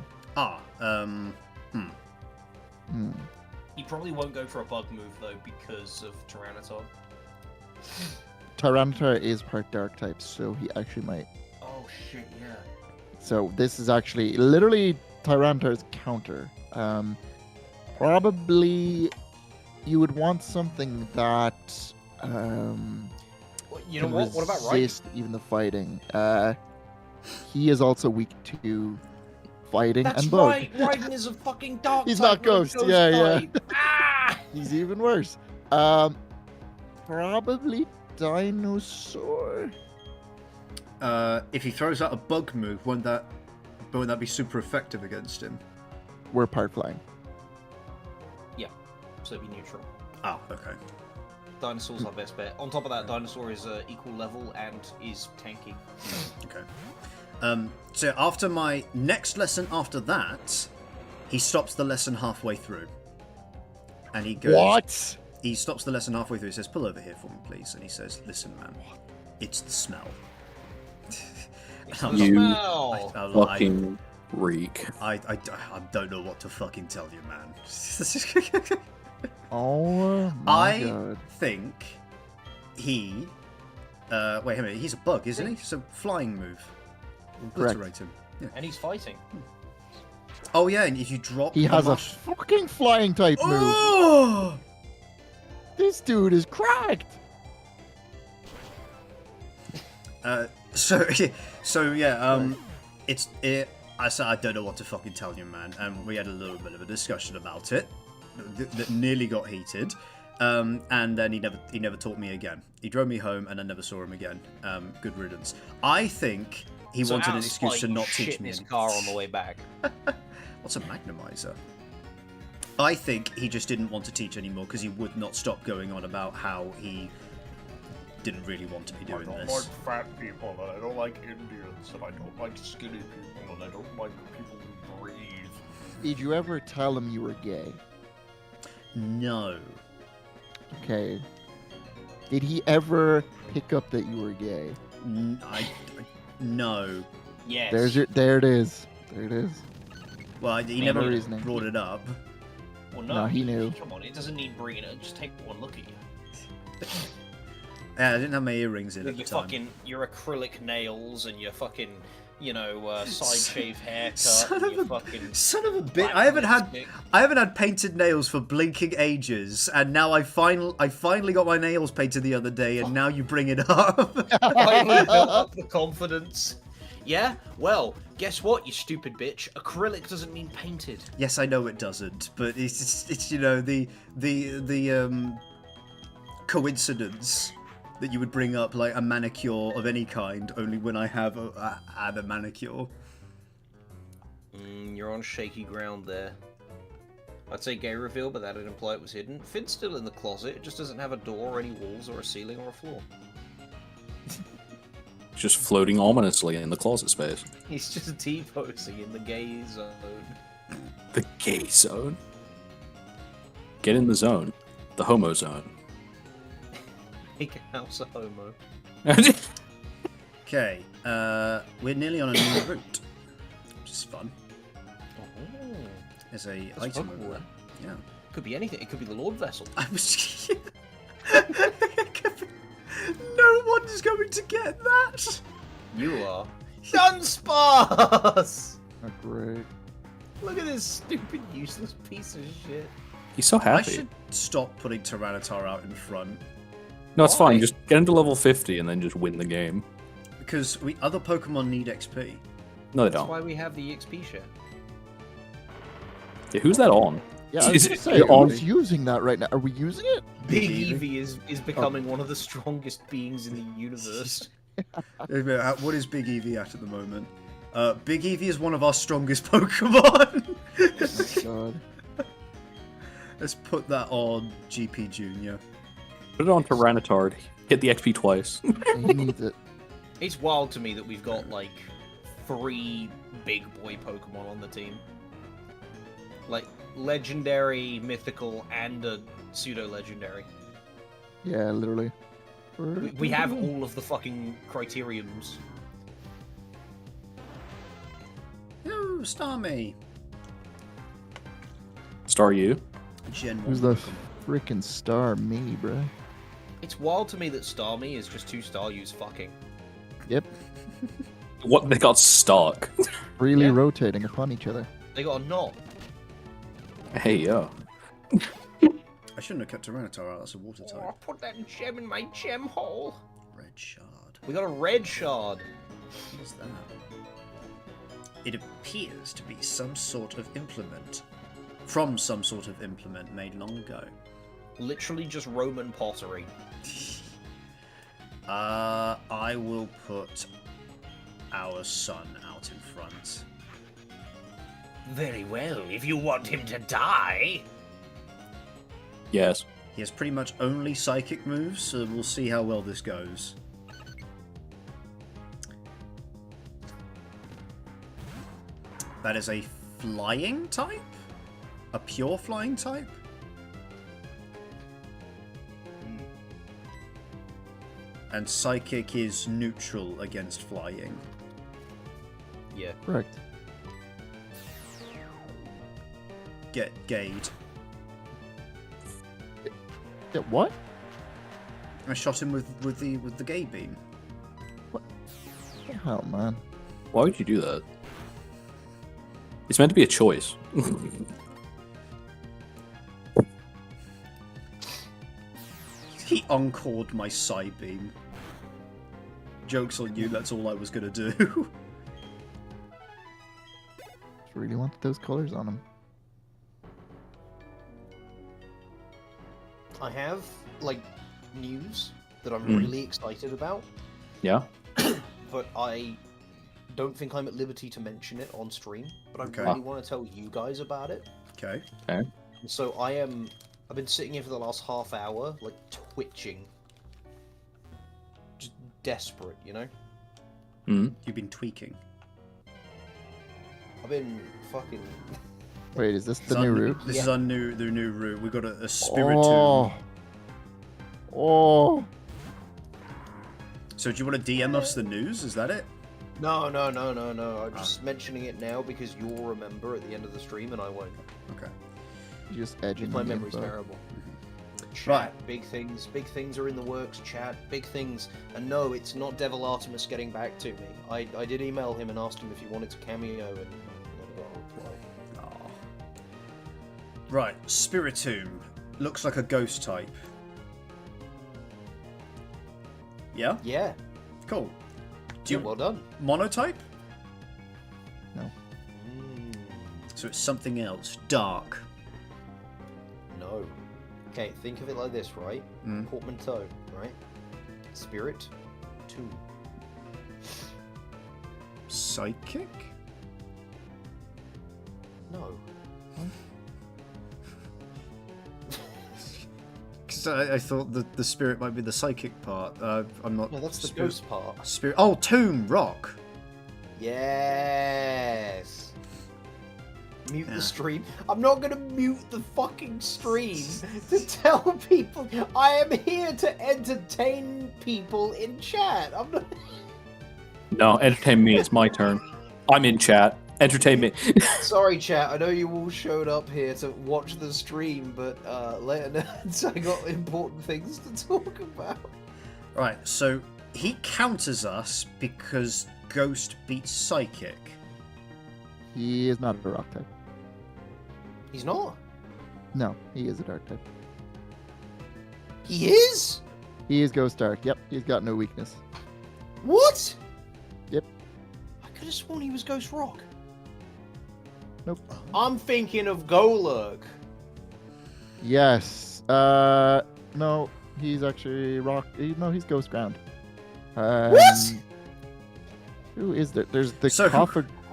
F: He probably won't go for a bug move, though, because of Tyranitar.
D: Tyranitar is part dark type, so he actually might.
F: Oh, shit, yeah.
D: So this is actually literally Tyranitar's counter. Probably you would want something that
C: You know
D: can
C: what? What about Raiden?
D: resist even the fighting. He is also weak to fighting
F: That's
D: and bug.
F: right! Raiden is a fucking dark
D: He's
F: type,
D: not ghost,
F: not
D: yeah,
F: type. Ah!
D: He's even worse. Probably dinosaur.
B: If he throws out a bug move, won't that be super effective against him?
D: We're part flying.
F: Yeah, so it'd be neutral.
B: Ah, okay.
F: Dinosaur's our best bet. On top of that, Dinosaur is equal level and is tanky.
B: Okay. So after my next lesson after that, he stops the lesson halfway through. And he goes...
D: What?
B: He stops the lesson halfway through. He says, "Pull over here for me, please." And he says, "Listen, man, it's the smell."
F: The
A: You
F: smell!
A: Fucking reek.
B: I don't know what to fucking tell you, man.
D: Oh my
B: I
D: god.
B: think he... wait a minute, he's a bug, isn't he? It's a flying move.
D: Correct.
B: Obliterate him. Yeah.
F: And he's fighting.
B: Oh yeah, and if you drop...
D: He
B: the
D: has a
B: mush-
D: fucking flying type move.
B: Oh!
D: This dude is cracked.
B: So yeah, I said I don't know what to fucking tell you, man, and we had a little bit of a discussion about it that nearly got heated, and then he never taught me again. He drove me home, and I never saw him again. Good riddance. I think he
F: So
B: wanted
F: out
B: an
F: of
B: excuse
F: spite,
B: to not
F: you shit
B: teach
F: in
B: me.
F: his car on the way back.
B: What's a magnemizer? I think he just didn't want to teach anymore because he would not stop going on about how he didn't really want to be doing
F: I don't
B: this.
F: like fat people, and I don't like Indians, and I don't like skinny people, and I don't like people who breathe.
D: Did you ever tell him you were gay?
B: No.
D: Okay. Did he ever pick up that you were gay?
B: No.
F: Yes.
D: There it is. There it is.
B: Well, he
D: Main
B: never
D: reasoning.
B: brought it up.
F: Well,
D: No, he knew.
F: Come on, it doesn't need bringing it. Just take one look at you.
B: Yeah, I didn't have my earrings in
F: With
B: at
F: your
B: the time.
F: fucking, your acrylic nails and your fucking, side shave haircut.
B: Son
F: and
B: of
F: your
B: a
F: fucking
B: son of a bitch!
F: black
B: I haven't
F: lipstick.
B: had painted nails for blinking ages, and now I finally got my nails painted the other day, and now you bring it up.
F: Finally built up the confidence. Yeah? Well, guess what, you stupid bitch? Acrylic doesn't mean painted.
B: Yes, I know it doesn't, but it's the coincidence that you would bring up like a manicure of any kind only when I have had a manicure.
F: You're on shaky ground there. I'd say gay reveal, but that'd imply it was hidden. Finn's still in the closet, it just doesn't have a door or any walls or a ceiling or a floor.
A: Just floating ominously in the closet space.
F: He's just T-posing in the gay zone.
A: The gay zone. Get in the zone. The homo zone.
F: Make a house a homo.
B: Okay, we're nearly on a new route, which is fun.
F: Oh,
B: There's a
F: that's
B: item
F: Pokemon.
B: over there. Yeah.
F: Could be anything. It could be the Lord Vessel.
B: I was. No one's going to get that.
F: You are. Dunsparce!
D: Oh, great.
F: Look at this stupid, useless piece of shit.
A: He's so
B: I
A: happy.
B: should stop putting Tyranitar out in front
A: No, it's
F: Why?
A: fine. Just get him to level 50 and then just win the game.
B: because other Pokemon need XP.
A: No, they
F: That's
A: don't.
F: why we have the XP share.
A: Yeah, who's that on?
D: Yeah, I
A: Is
D: was
A: it
D: gonna say,
A: on-
D: who's using that right now? Are we using it?
F: Big
B: Eevee.
F: Eevee is becoming one of the strongest beings in the universe.
B: What is Big Eevee at the moment? Big Eevee is one of our strongest Pokemon.
D: Oh, God.
B: Let's put that on GP Junior.
A: Put it on Tyranitar. Get the XP twice.
D: He needs it.
F: It's wild to me that we've got like 3 big boy Pokemon on the team. Like legendary, mythical, and a pseudo legendary.
D: Yeah, literally.
F: We have all of the fucking criteriums.
B: No, Starmie.
A: Star you.
B: Gen 1
D: Who's the
B: Pokemon.
D: freaking star? Me, bruh.
F: It's wild to me that Starmie is just 2 Staryus fucking.
D: Yep.
A: What? They got stuck.
D: Freely
F: Yeah.
D: rotating upon each other.
F: They got a knot.
A: Hey, yo.
B: I shouldn't have kept Tyranitar out. That's a water
F: Oh, I
B: type.
F: put that gem in my gem hole.
B: Red Shard.
F: We got a red shard.
B: What is that? It appears to be some sort of implement. From some sort of implement made long ago.
F: Literally just Roman pottery.
B: I will put our son out in front.
F: Very well, if you want him to die.
A: Yes.
B: He has pretty much only psychic moves, so we'll see how well this goes. That is a flying type? A pure flying type? And psychic is neutral against flying.
F: Yeah.
D: Correct.
B: Get Gade.
D: Yeah, what?
B: I shot him with the Gade beam.
D: Hell, man.
A: Why would you do that? It's meant to be a choice.
B: He encored my side beam. Joke's on you, that's all I was gonna do.
D: Just really wanted those colors on him.
F: I have, like, news that I'm
A: Mm.
F: really excited about,
A: Yeah?
F: but I don't think I'm at liberty to mention it on stream. But I
B: Okay.
F: really want to tell you guys about it.
B: Okay.
C: So I've been sitting here for the last half hour, like twitching. Just desperate, you know?
B: You've been tweaking.
C: I've been fucking...
D: Wait, is this the new route?
B: This is the new route. We got a spirit
D: Oh.
B: tomb.
D: Oh.
B: So do you want to DM us the news? Is that it?
C: No. I'm just mentioning it now because you'll remember at the end of the stream and I won't.
B: Okay.
D: You're just edging
C: My
D: the
C: memory's
D: info.
C: terrible. Chat,
B: Right.
C: big things are in the works, chat, big things. And no, it's not Devil Artemis getting back to me. I did email him and asked him if he wanted to cameo and never got a reply.
B: Oh. Right, Spiritomb. Looks like a ghost type. Yeah?
C: Yeah,
B: Cool. Do you
C: well done.
B: monotype?
D: No.
B: So it's something else. Dark.
C: No. Okay, think of it like this, right? Portmanteau, right? Spirit, tomb.
B: Psychic?
C: No.
B: Because I thought the spirit might be the psychic part. I'm not.
C: No, that's the
B: spirit.
C: ghost part.
B: Spirit. Oh, tomb, rock.
C: Yes. Mute
B: Yeah.
C: the stream. I'm not gonna mute the fucking stream to tell people I am here to entertain people in chat. I'm not.
A: No, entertain me. It's my turn. I'm in chat. Entertain me.
C: Sorry, chat. I know you all showed up here to watch the stream, but later nerds, I got important things to talk about.
B: Right. So he counters us because ghost beats psychic.
D: He is not a rock type.
C: He's not.
D: No, he is a dark type.
C: He is.
D: He is ghost dark. Yep, he's got no weakness.
C: What?
D: Yep.
C: I could have sworn he was Ghost Rock.
D: Nope.
C: I'm thinking of Golurk.
D: Yes. No, he's actually rock. No, he's ghost ground.
C: What?
D: Who is there? There's the
B: So-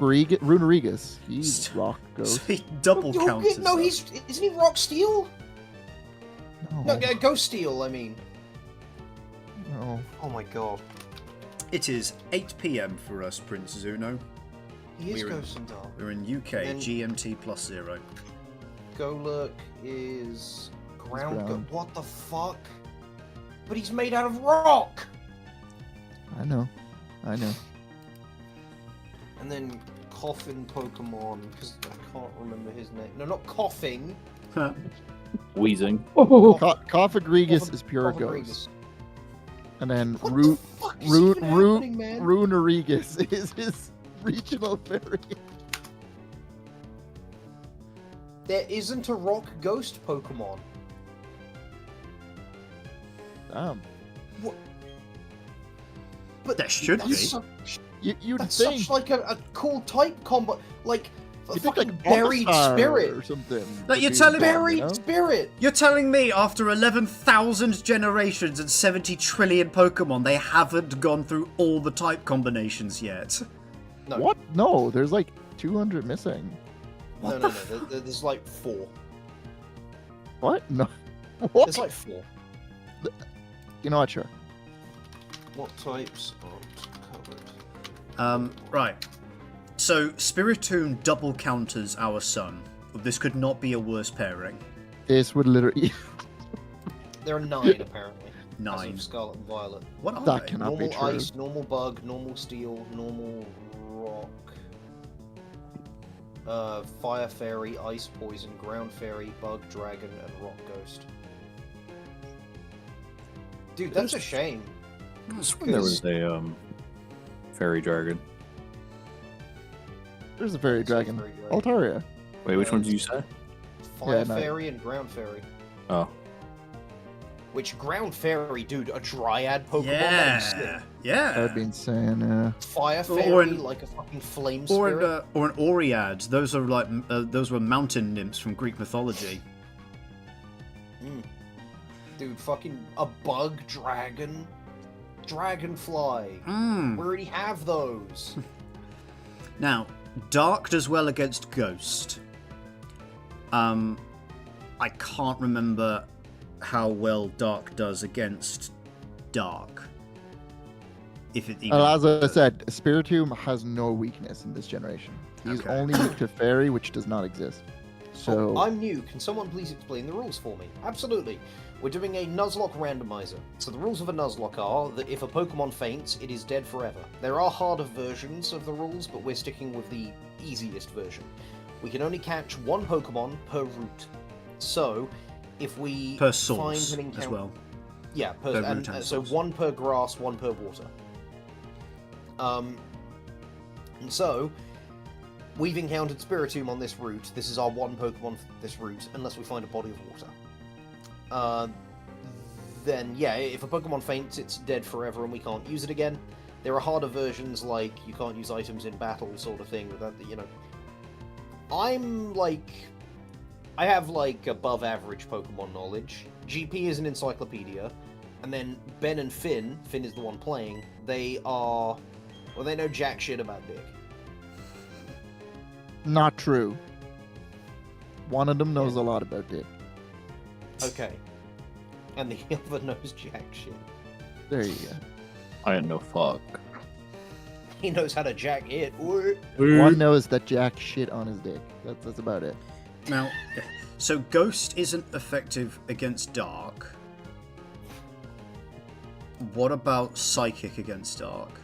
D: Runerigus. He's rock
B: So
D: ghost.
B: he double counters
C: No,
B: us.
C: isn't he Rock Steel?
D: No.
C: No, Ghost Steel. I mean.
D: No.
C: Oh my god.
B: It is 8 p.m. for us, Prince Zuno.
C: He is
B: We're-
C: Ghost and Dark.
B: We're in UK,
C: Then-
B: GMT +0.
C: Golurk is ground.
D: ground.
C: What the fuck? But he's made out of rock.
D: I know.
C: And then Coffin Pokemon, because I can't remember his name. No, not Coughing.
A: Wheezing.
D: Coffagrigus is pure
C: Coffagrigus.
D: ghost. And then
C: What the fuck is even happening, man?
D: Runerigus is his regional fairy.
C: There isn't a rock ghost Pokemon.
D: Damn.
C: But
B: There should be.
D: You'd
C: That's
D: think.
C: such like a cool type combo, like a
D: You'd think
C: fucking
D: like
C: buried
D: Bulbasaur
C: spirit.
D: or something.
B: Like,
D: would
B: you're
D: be
B: telling me-
D: fun,
C: Buried
D: you know?
C: spirit.
B: You're telling me after 11,000 generations and 70 trillion Pokemon, they haven't gone through all the type combinations yet?
C: No,
D: What? No, there's like 200 missing.
C: no. There's like 4.
D: What? No. What?
C: There's like 4.
D: You know what? Sure.
C: What types aren't covered?
B: Right. So, Spiritomb double counters our sun. This could not be a worse pairing.
D: This would literally.
C: There are 9 apparently. As
B: 9.
C: of Scarlet and Violet.
B: What are
D: That
B: they?
D: cannot be
C: Normal
D: true.
C: ice, normal bug, normal steel, normal rock. Fire fairy, ice poison, ground fairy, bug dragon, and rock ghost. Dude, that's a shame.
A: I swear there was a fairy dragon.
D: There's a fairy dragon.
C: Fairy dragon.
D: Altaria.
A: Wait, which one did you say?
C: Fire
D: Yeah, no.
C: fairy and ground fairy.
A: Oh.
C: Which ground fairy, dude, a dryad Pokemon? That'd be sick.
B: Yeah. Yeah.
D: I've been saying.
C: Fire
B: Or
C: fairy,
B: an-
C: like a fucking flame
B: Or
C: spirit.
B: an Oread. Those are like those were mountain nymphs from Greek mythology.
C: Dude, fucking a bug dragon. Dragonfly. We already have those.
B: Now, Dark does well against Ghost. I can't remember how well Dark does against Dark. If it even...
D: Well, as I said, Spiritomb has no weakness in this generation. He's
B: Okay.
D: only weak to Fairy, which does not exist. So
C: I'm new. Can someone please explain the rules for me? Absolutely. We're doing a Nuzlocke Randomizer. So the rules of a Nuzlocke are that if a Pokemon faints, it is dead forever. There are harder versions of the rules, but we're sticking with the easiest version. We can only catch one Pokemon per route. So, if we
B: Per source
C: find an encounter...
B: as well.
C: Yeah,
B: Per route and
C: so
B: source.
C: one per grass, one per water. And so, we've encountered Spiritomb on this route. This is our one Pokemon for this route, unless we find a body of water. Then, yeah, if a Pokemon faints, it's dead forever and we can't use it again. There are harder versions, like you can't use items in battle, sort of thing. That, you know, I have like above average Pokemon knowledge. GP is an encyclopedia, and then Ben and Finn is the one playing. They know jack shit about Dick.
D: not true. One of them knows a lot about Dick.
C: Okay. And the other knows jack shit.
D: There you go.
A: I ain't no fuck.
C: He knows how to jack it.
D: One knows that Jack shit on his dick. That's about it.
B: Now, so Ghost isn't effective against Dark. What about Psychic against Dark?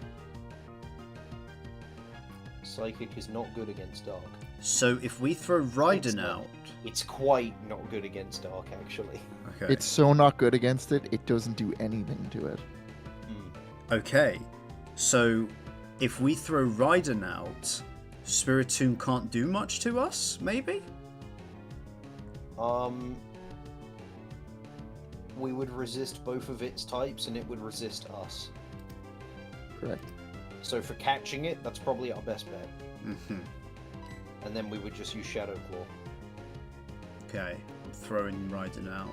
C: Psychic is not good against Dark.
B: So if we throw Raiden out...
C: It's quite not good against Dark, actually.
B: Okay.
D: It's so not good against it, it doesn't do anything to it.
B: Okay. So if we throw Raiden out, Spiritomb can't do much to us, maybe?
C: We would resist both of its types, and it would resist us.
D: Correct.
C: So for catching it, that's probably our best bet.
B: Mm-hmm.
C: And then we would just use Shadow Claw.
B: Okay. I'm throwing Raiden out.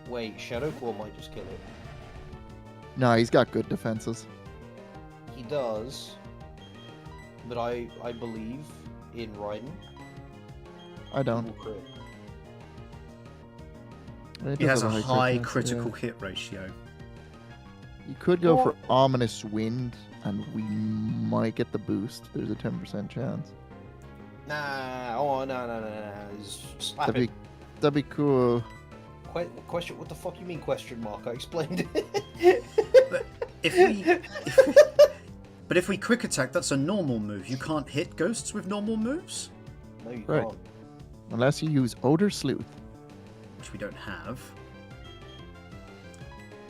C: Wait, Shadow Claw might just kill it.
D: No, he's got good defenses.
C: He does, but I believe in Raiden.
D: I
C: He
D: don't.
C: will crit.
D: It
B: He
D: does
B: has a
D: have
B: high
D: crit chance,
B: critical
D: yeah.
B: hit ratio.
D: You could go
C: Well-
D: for Ominous Wind, and we might get the boost. There's a 10% chance.
C: Nah, oh no. Just slap
D: That'd
C: it.
D: be cool.
C: Question? What the fuck you mean question mark? I explained it.
B: But if we quick attack, that's a normal move. You can't hit ghosts with normal moves,
C: No, you
D: Right.
C: can't.
D: Unless you use Odor Sleuth.
B: which we don't have.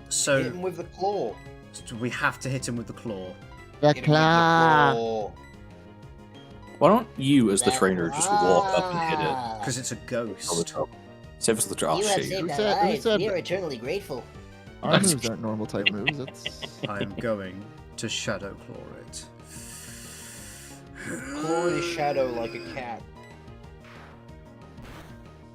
C: Hit
B: So
C: him with the claw.
B: we have to hit him with the claw.
D: The
C: Hit him with the
D: claw!
C: claw.
A: Why don't you, as the trainer, just walk up and hit it?
B: Because it's a
A: Tell the
B: ghost.
A: top. Save us the drop.
G: You have
A: Shit.
G: saved
D: Who
G: our
D: said- who
G: lives.
D: said
G: We are
D: that?
G: eternally grateful.
D: Our moves aren't normal type moves. It's...
B: I am going to Shadow Claw it.
C: Claw his shadow like a cat.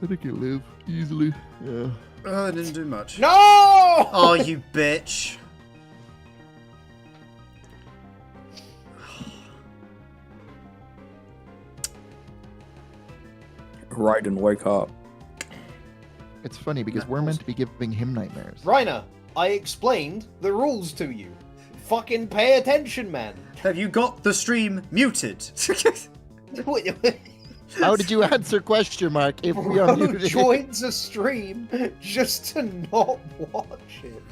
D: I think you live easily. Yeah.
B: Oh, I didn't do much.
C: No!
B: Oh, you bitch.
A: Raiden, wake up.
D: It's funny because we're meant to be giving him nightmares.
C: Reiner, I explained the rules to you. Fucking pay attention, man.
B: Have you got the stream muted?
D: How did you answer question mark if we are
C: Bro
D: muted?
C: joins a stream just to not watch it.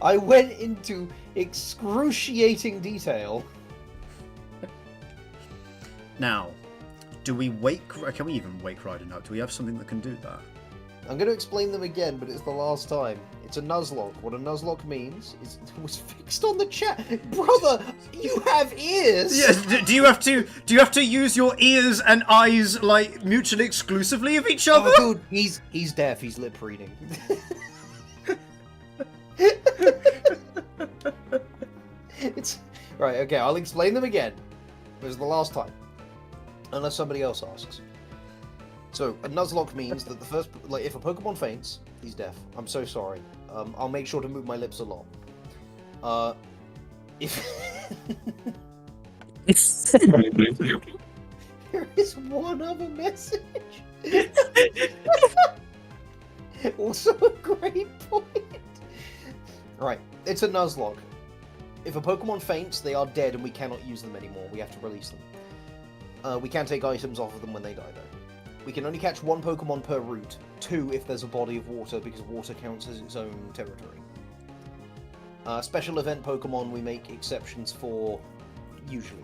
C: I went into excruciating detail.
B: Now, do we wake... Can we even wake Raiden out? Do we have something that can do that?
C: I'm going to explain them again, but it's the last time. It's a Nuzlocke. What a Nuzlocke means is it was fixed on the chat. Brother, you have ears.
B: Yeah, do you have to use your ears and eyes like mutually exclusively of each other?
C: Oh, dude, he's deaf. He's lip reading. It's right. Okay, I'll explain them again. It was the last time, unless somebody else asks. So a Nuzlocke means that the first, like, if a Pokemon faints, he's deaf. I'm so sorry. I'll make sure to move my lips a lot. If There is one other message. Also a great point. Right, it's a Nuzlocke. If a Pokemon faints, they are dead and we cannot use them anymore. We have to release them. We can't take items off of them when they die, though. We can only catch one Pokemon per route. 2 if there's a body of water, because water counts as its own territory. Special event Pokemon we make exceptions for, usually.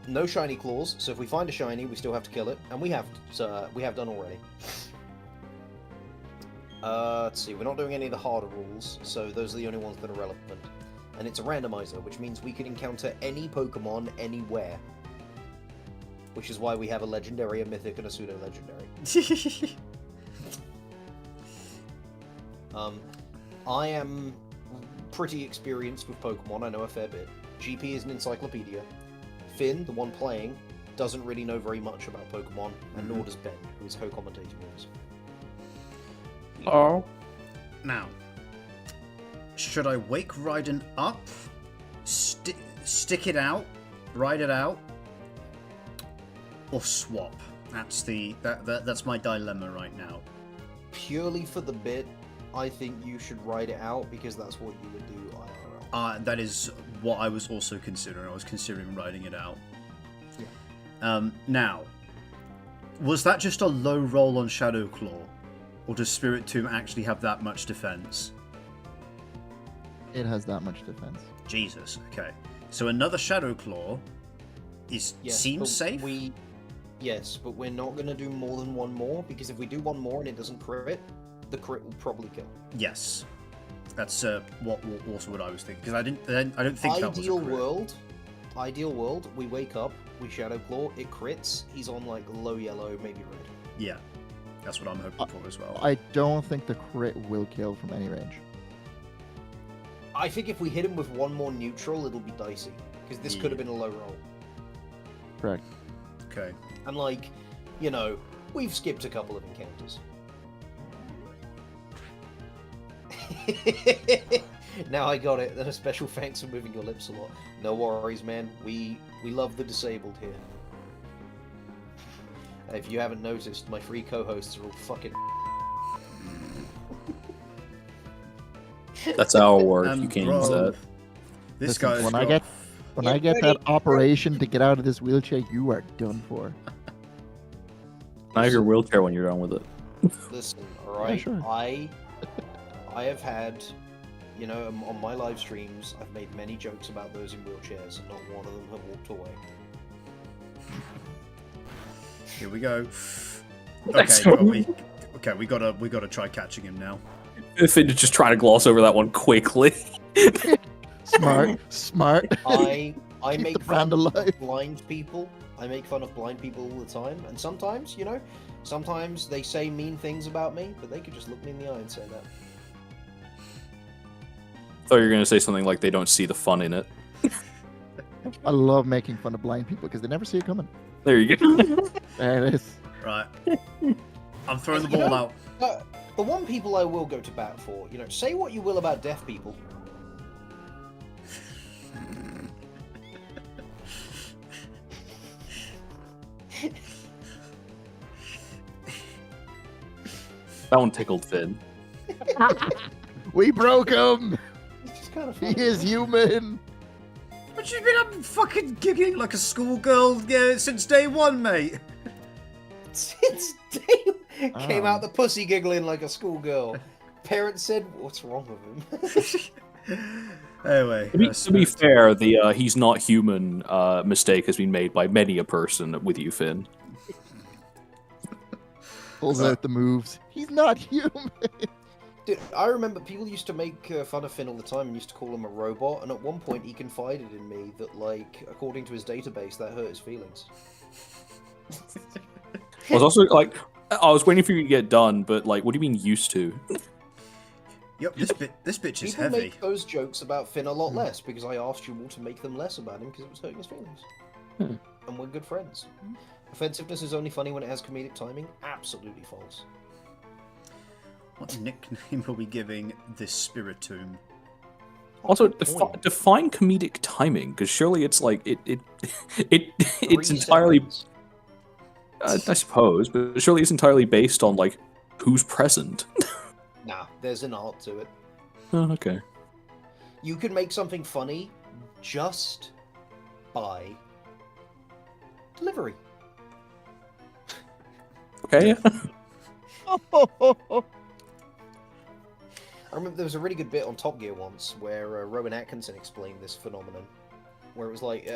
C: No shiny claws, so if we find a shiny, we still have to kill it, and we have done already. Let's see, we're not doing any of the harder rules, so those are the only ones that are relevant. And it's a randomizer, which means we can encounter any Pokemon anywhere. Which is why we have a legendary, a mythic, and a pseudo-legendary. I am pretty experienced with Pokemon, I know a fair bit. GP is an encyclopedia. Finn, the one playing, doesn't really know very much about Pokemon, and nor does Ben, who is co-commentating with us.
A: Oh.
B: Now, should I wake Raiden up, stick it out, ride it out, or swap? That's my dilemma right now.
C: Purely for the bit, I think you should ride it out, because that's what you would do IRL.
B: That is what I was also considering. I was considering riding it out.
C: Yeah.
B: Now, was that just a low roll on Shadow Claw? Or does Spirit Tomb actually have that much defense?
D: It has that much defense.
B: Jesus, okay. So another Shadow Claw seems safe?
C: Yes, but we're not going to do more than one more, because if we do one more and it doesn't crit, the crit will probably kill.
B: Yes. That's what I was thinking, because I don't think that was a crit.
C: Ideal world, we wake up, we Shadow Claw, it crits, he's on like low yellow, maybe red.
B: Yeah. That's what I'm hoping for as well.
D: I don't think the crit will kill from any range.
C: I think if we hit him with one more neutral, it'll be dicey. Because this could have been a low roll.
D: Correct.
B: Okay.
C: And like, you know, we've skipped a couple of encounters. Now I got it. Then a special thanks for moving your lips a lot. No worries, man. We love the disabled here. If you haven't noticed, my 3 co-hosts are all fucking.
A: That's our word. You can't use that.
B: This
D: Listen,
B: guy's
D: when I get that operation to get out of this wheelchair, you are done for.
A: I have your wheelchair when you're done with it.
C: Listen, alright?
D: Yeah, sure.
C: I have had, you know, on my live streams, I've made many jokes about those in wheelchairs, and not one of them have walked away.
B: Here we go.
A: Let's
B: Okay, we gotta try catching him now.
A: Finn is just trying to gloss over that one quickly.
D: Smart.
C: I
D: Keep
C: make
D: the brand
C: fun
D: alive.
C: of blind people. I make fun of blind people all the time, and sometimes, you know, sometimes they say mean things about me, but they could just look me in the eye and say that.
A: I thought you were going to say something like they don't see the fun in it.
D: I love making fun of blind people because they never see it coming.
A: There you go.
D: There it is.
B: Right. I'm throwing the ball out.
C: The one people I will go to bat for, you know, say what you will about deaf people.
A: That one tickled Finn.
D: We broke him.
C: It's just kind of
D: He
C: funny.
D: is human.
B: But you've been up fucking giggling like a schoolgirl since day one, mate.
C: Since day came
D: Oh.
C: out the pussy giggling like a schoolgirl. Parents said, "What's wrong with him?"
B: Anyway,
A: To be fair, the he's not human mistake has been made by many a person with you, Finn.
D: Pulls out the moves. He's not human.
C: Dude, I remember people used to make fun of Finn all the time and used to call him a robot, and at one point he confided in me that, like, according to his database, that hurt his feelings.
A: I was also like, I was waiting for you to get done, but like, what do you mean used to?
B: Yep, this bitch is
C: People
B: heavy.
C: make those jokes about Finn a lot less because I asked you all to make them less about him because it was hurting his feelings. And we're good friends. Offensiveness is only funny when it has comedic timing. Absolutely false.
B: What nickname are we giving this Spiritomb?
A: Also,
C: good point.
A: define comedic timing, because surely it's like it's
C: 3
A: entirely.
C: seconds.
A: I suppose, but surely it's entirely based on like who's present.
C: Nah, there's an art to it.
A: Oh, okay.
C: You can make something funny just by delivery.
A: Okay.
C: I remember there was a really good bit on Top Gear once where Rowan Atkinson explained this phenomenon, where it was like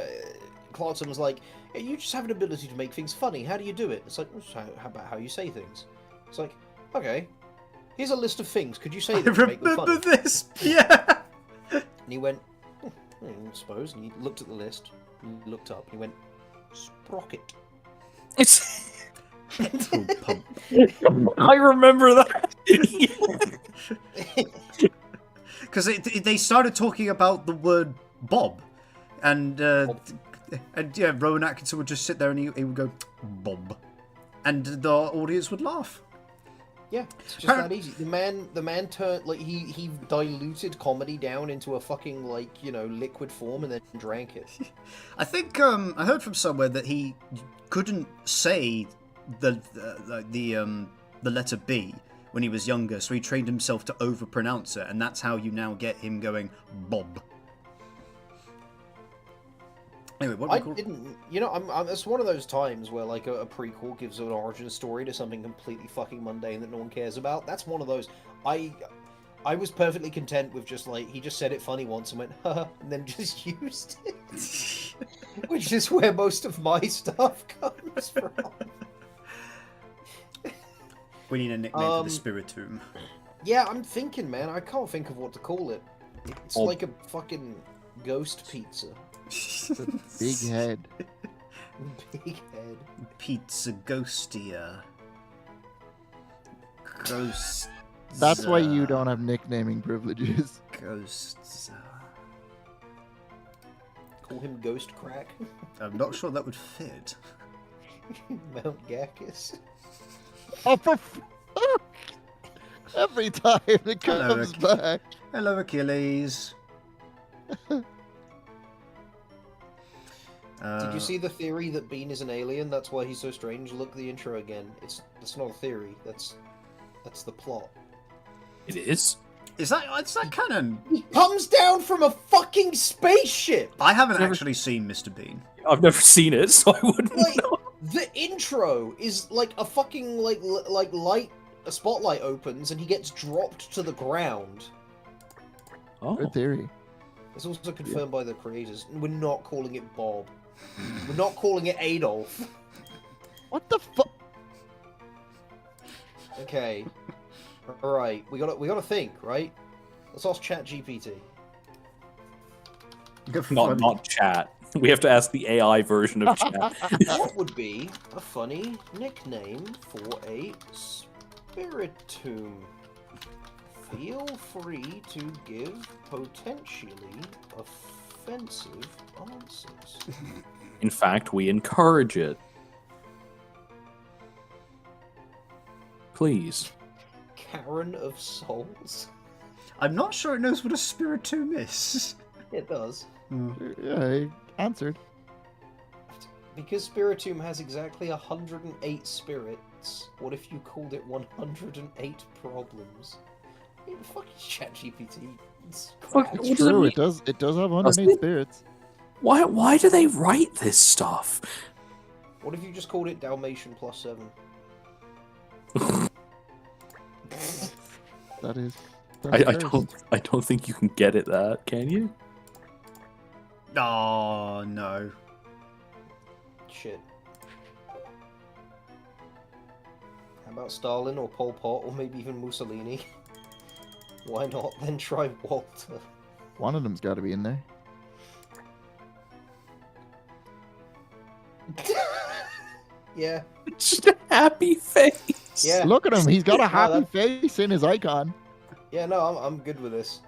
C: Clarkson was like, yeah, "You just have an ability to make things funny. How do you do it?" It's like, how about how you say things? It's like, okay, here's a list of things. Could you say
B: I
C: them to make them
B: remember
C: funny?
B: this. Yeah.
C: And he went, I suppose. And he looked at the list, and looked up, and he went, Sprocket.
A: It's.
B: Pump.
A: I remember that.
B: Because they started talking about the word Bob, and yeah, Rowan Atkinson would just sit there and he would go Bob, and the audience would laugh.
C: Yeah, it's just that easy. The man turned like he diluted comedy down into a fucking like liquid form and then drank it.
B: I think I heard from somewhere that he couldn't say the letter B when he was younger, so he trained himself to overpronounce it, and that's how you now get him going Bob. Anyway, what
C: I
B: we call...
C: didn't, I'm. It's one of those times where like a prequel gives an origin story to something completely fucking mundane that no one cares about. That's one of those. I was perfectly content with just like he just said it funny once and went haha, and then just used it, which is where most of my stuff comes from.
B: We need a nickname for the Spiritomb.
C: Yeah, I'm thinking, man. I can't think of what to call it. It's like a fucking ghost pizza.
D: Big head.
C: Big head.
B: Pizza Ghostia. Ghost.
D: That's why you don't have nicknaming privileges.
B: Ghosts.
C: Call him Ghost Crack.
B: I'm not sure that would fit.
C: Mount Gackus.
D: Oh, for fuck! Every time it
B: Hello,
D: comes back.
B: Hello, Achilles.
C: Did you see the theory that Bean is an alien? That's why he's so strange. Look the intro again. That's not a theory. That's the plot.
A: It is.
B: Is that canon?
C: He comes down from a fucking spaceship.
B: I haven't actually seen Mr. Bean.
A: I've never seen it, so I wouldn't
C: Like
A: know.
C: the intro is like a fucking like light. A spotlight opens and he gets dropped to the ground.
A: Oh.
D: Good theory.
C: It's also confirmed by the creators. We're not calling it Bob. We're not calling it Adolf.
D: What the fuck?
C: Okay. Alright, we gotta think, right? Let's ask ChatGPT.
A: Not chat. We have to ask the AI version of chat.
C: What would be a funny nickname for a Spiritomb? Feel free to give potentially offensive answers.
A: In fact, we encourage it. Please.
C: Karen of Souls?
B: I'm not sure it knows what a Spiritomb is.
C: It does.
D: Yeah, I answered.
C: Because Spiritomb has exactly 108 spirits, what if you called it 108 problems? Hey, the fuck is ChatGPT? It's crap.
A: What
D: It's
A: does it
D: true.
A: mean?
D: It does have
A: Does
D: 108
A: it?
D: spirits.
A: Why do they write this stuff?
C: What if you just called it Dalmatian plus 7?
D: That is.
A: I don't think you can get it that, can you?
B: Oh, no.
C: Shit. How about Stalin or Pol Pot or maybe even Mussolini? Why not? Then try Walter.
D: One of them's got to be in there.
C: Yeah.
A: Just a happy face.
C: Yeah.
D: Look at him. He's got a
C: No,
D: happy
C: that-
D: face in his icon.
C: Yeah, no, I'm good with this.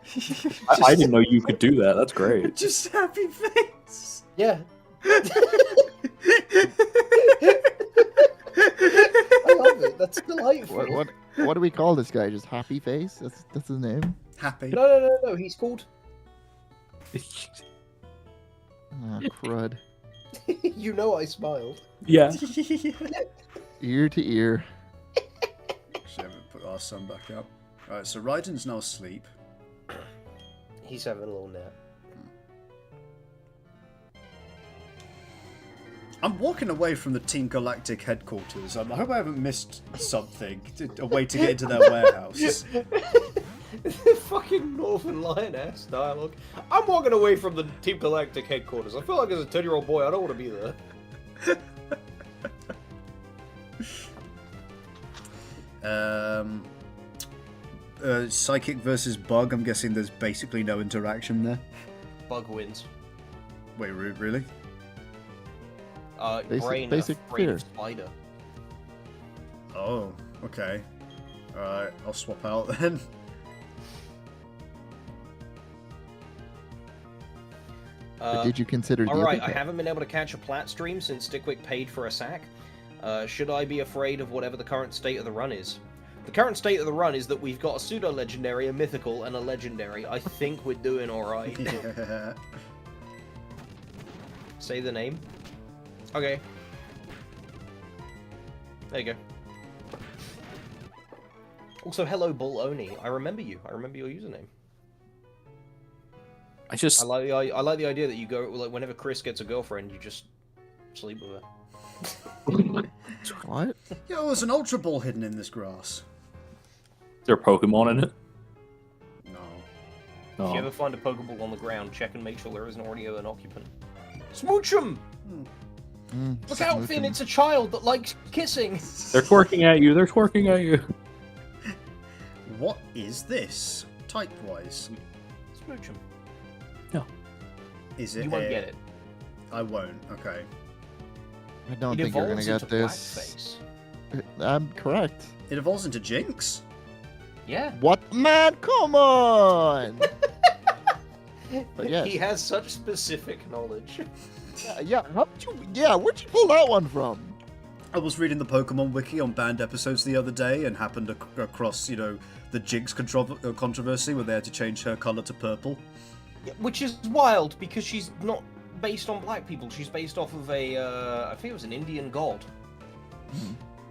A: I didn't know you could do that. That's great.
B: Just happy face.
C: Yeah. I love it. That's delightful.
D: What do we call this guy? Just happy face? That's his name.
B: Happy.
C: No. He's called
D: Ah, crud.
F: You know I smiled.
A: Yeah.
D: Ear to ear.
B: Actually, I haven't put our son back up. Alright, so Raiden's now asleep.
F: He's having a little nap.
B: I'm walking away from the Team Galactic headquarters. I hope I haven't missed something. A way to get into their warehouse.
F: Fucking Northern Lioness dialogue. I'm walking away from the Team Galactic headquarters. I feel like as a 10-year-old boy, I don't want to be
B: there. Psychic versus Bug. I'm guessing there's basically no interaction there.
F: Bug wins.
B: Wait, really?
F: Brain
D: basic
F: afraid
D: fear.
F: of spider.
B: Oh, okay. Alright, I'll swap out then.
D: But did you consider the
F: Alright,
D: other
F: I
D: guy?
F: haven't been able to catch a plat stream since Stickwick paid for a sack. Should I be afraid of whatever the current state of the run is? The current state of the run is that we've got a pseudo-legendary, a mythical, and a legendary. I think we're doing alright.
B: Yeah.
F: Say the name. Okay. There you go. Also, hello, Bull Oni. I remember you. I remember your username.
A: I just
F: I like the idea that you go like whenever Chris gets a girlfriend, you just sleep with her.
D: What?
B: Yo, there's an Ultra Ball hidden in this grass.
A: is there a Pokemon in it?
B: No.
F: If you ever find a Pokeball on the ground, check and make sure there isn't already an occupant. Smooch 'em! Look out, Finn! It's a child that likes kissing.
A: They're twerking at you. They're twerking at you.
B: What is this? Type-wise?
F: Smooch 'em.
B: Is it
F: You won't get it.
B: I won't. Okay.
D: I don't
F: It
D: think you're gonna
F: evolves
D: get
F: into
D: this.
F: blackface.
D: I'm correct.
B: It evolves into Jinx?
F: Yeah.
D: What? Man, come on! But yes.
F: He has such specific knowledge.
D: Yeah, where'd you pull that one from?
B: I was reading the Pokemon wiki on banned episodes the other day and happened across, the Jinx controversy where they had to change her colour to purple.
F: Which is wild because she's not based on black people. She's based off of I think it was an Indian god.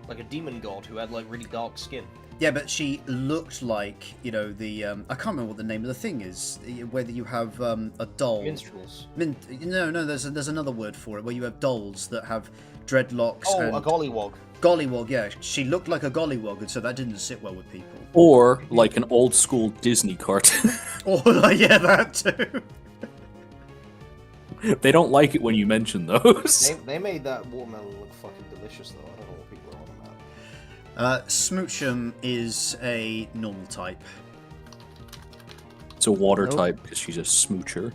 F: Like a demon god who had like really dark skin.
B: Yeah, but she looked like, I can't remember what the name of the thing is, whether you have a doll.
F: Minstrels.
B: No, there's another word for it, where you have dolls that have dreadlocks
F: Oh,
B: and...
F: a gollywog.
B: Gollywog, yeah. She looked like a gollywog, and so that didn't sit well with people.
A: Or like an old school Disney cartoon.
B: Or, yeah, that too.
A: They don't like it when you mention those.
F: They made that watermelon look fucking delicious though. I don't know what people are on about.
B: Smoochum is a normal type.
A: It's a water
D: Nope.
A: type because she's a smoocher.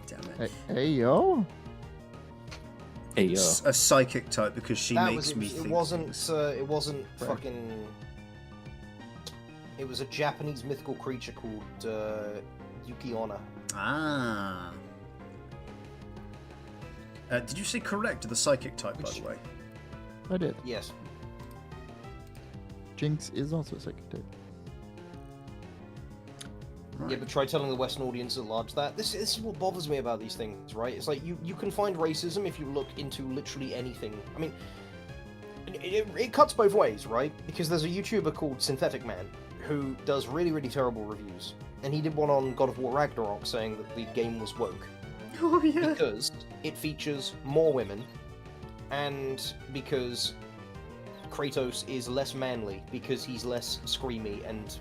B: Damn it.
D: Hey, yo.
A: Hey,
B: A psychic type because she
F: That
B: makes
F: was
B: me
F: it.
B: think.
F: It wasn't. It wasn't
D: Right.
F: fucking. It was a Japanese mythical creature called Yuki-onna.
B: Ah. Did you say correct? The psychic type, by
F: Which-
B: the way.
D: I did.
F: Yes.
D: Jinx is also a psychic type.
F: Yeah, but try telling the Western audience at large that. This is what bothers me about these things, right? It's like you can find racism if you look into literally anything. I mean, it cuts both ways, right? Because there's a YouTuber called Synthetic Man who does really, really terrible reviews. And he did one on God of War Ragnarok saying that the game was woke.
B: Oh, yeah.
F: Because it features more women, and because Kratos is less manly, because he's less screamy and,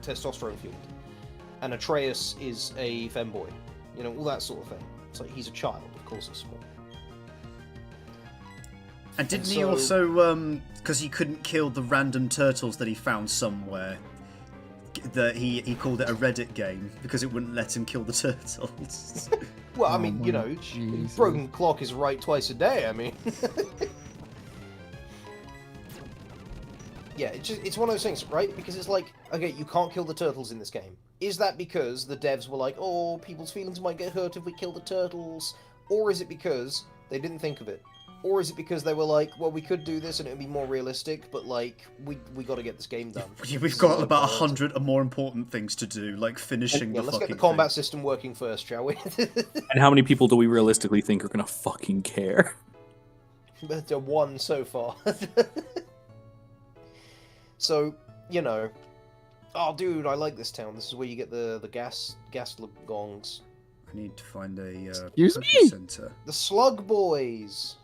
F: testosterone fueled. And Atreus is a femboy. All that sort of thing. It's like, he's a child, of course it's small.
B: And didn't he
F: so-
B: also, because he couldn't kill the random turtles that he found somewhere, that he called it a Reddit game because it wouldn't let him kill the turtles.
F: Well, I
D: Oh
F: mean,
D: my Jesus.
F: broken clock is right twice a day, I mean. Yeah, it's one of those things, right? Because it's like, okay, you can't kill the turtles in this game. Is that because the devs were like, oh, people's feelings might get hurt if we kill the turtles? Or is it because they didn't think of it? Or is it because they were like, well, we could do this and it would be more realistic, but like, we got to get this game done.
B: We've got about 100 more important things to do, like finishing
F: Yeah,
B: the
F: let's
B: fucking
F: get the combat
B: thing.
F: system working first, shall we?
A: And how many people do we realistically think are gonna fucking care?
F: One so far. So, you know. Oh, dude, I like this town. This is where you get the gas gongs.
B: I need to find a
D: Excuse
B: Poke
D: me?
B: Center.
F: The Slug Boys.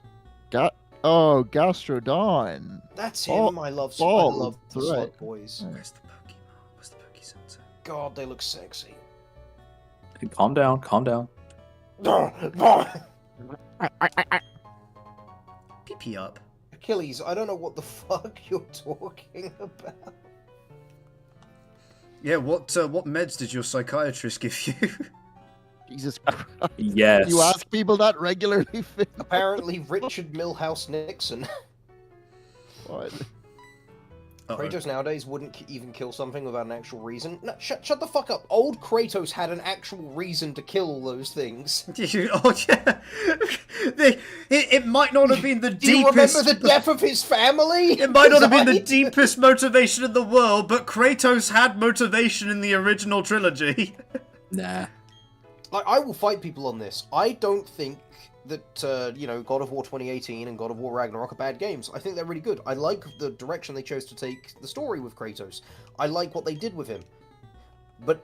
D: Gastrodon.
F: That's
D: Oh,
F: him. I love
D: balls,
F: the
D: right.
F: Slug Boys.
B: Where's the Pokemon? Where's the Poke Center?
F: God, they look sexy.
A: Calm down, calm down.
B: PP up.
F: Achilles, I don't know what the fuck you're talking about.
B: Yeah, what meds did your psychiatrist give you?
D: Jesus Christ.
A: Yes.
D: You ask people that regularly, Finn?
F: Apparently, Richard Milhouse Nixon.
D: What?
B: Uh-oh.
F: Kratos nowadays wouldn't even kill something without an actual reason. No, shut the fuck up. Old Kratos had an actual reason to kill all those things.
B: Oh yeah, it might not have been the
F: Do you
B: deepest.
F: remember the death of his family?
B: It might not have been the
F: Right?
B: deepest motivation in the world, but Kratos had motivation in the original trilogy.
A: Nah.
F: Like, I will fight people on this. I don't think that, you know, God of War 2018 and God of War Ragnarok are bad games. I think they're really good. I like the direction they chose to take the story with Kratos. I like what they did with him. But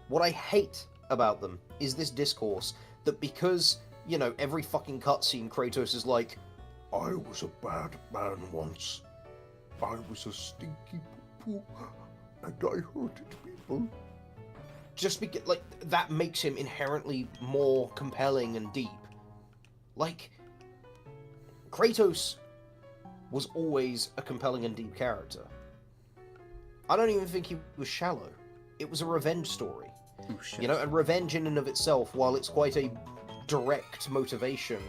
F: what I hate about them is this discourse that because, you know, every fucking cutscene Kratos is like, I was a bad man once. I was a stinky poo and I hurted people. Just because, like, that makes him inherently more compelling and deep. Like, Kratos was always a compelling and deep character. I don't even think he was shallow. It was a revenge story.
B: Oh shit.
F: You know, and revenge in and of itself, while it's quite a direct motivation,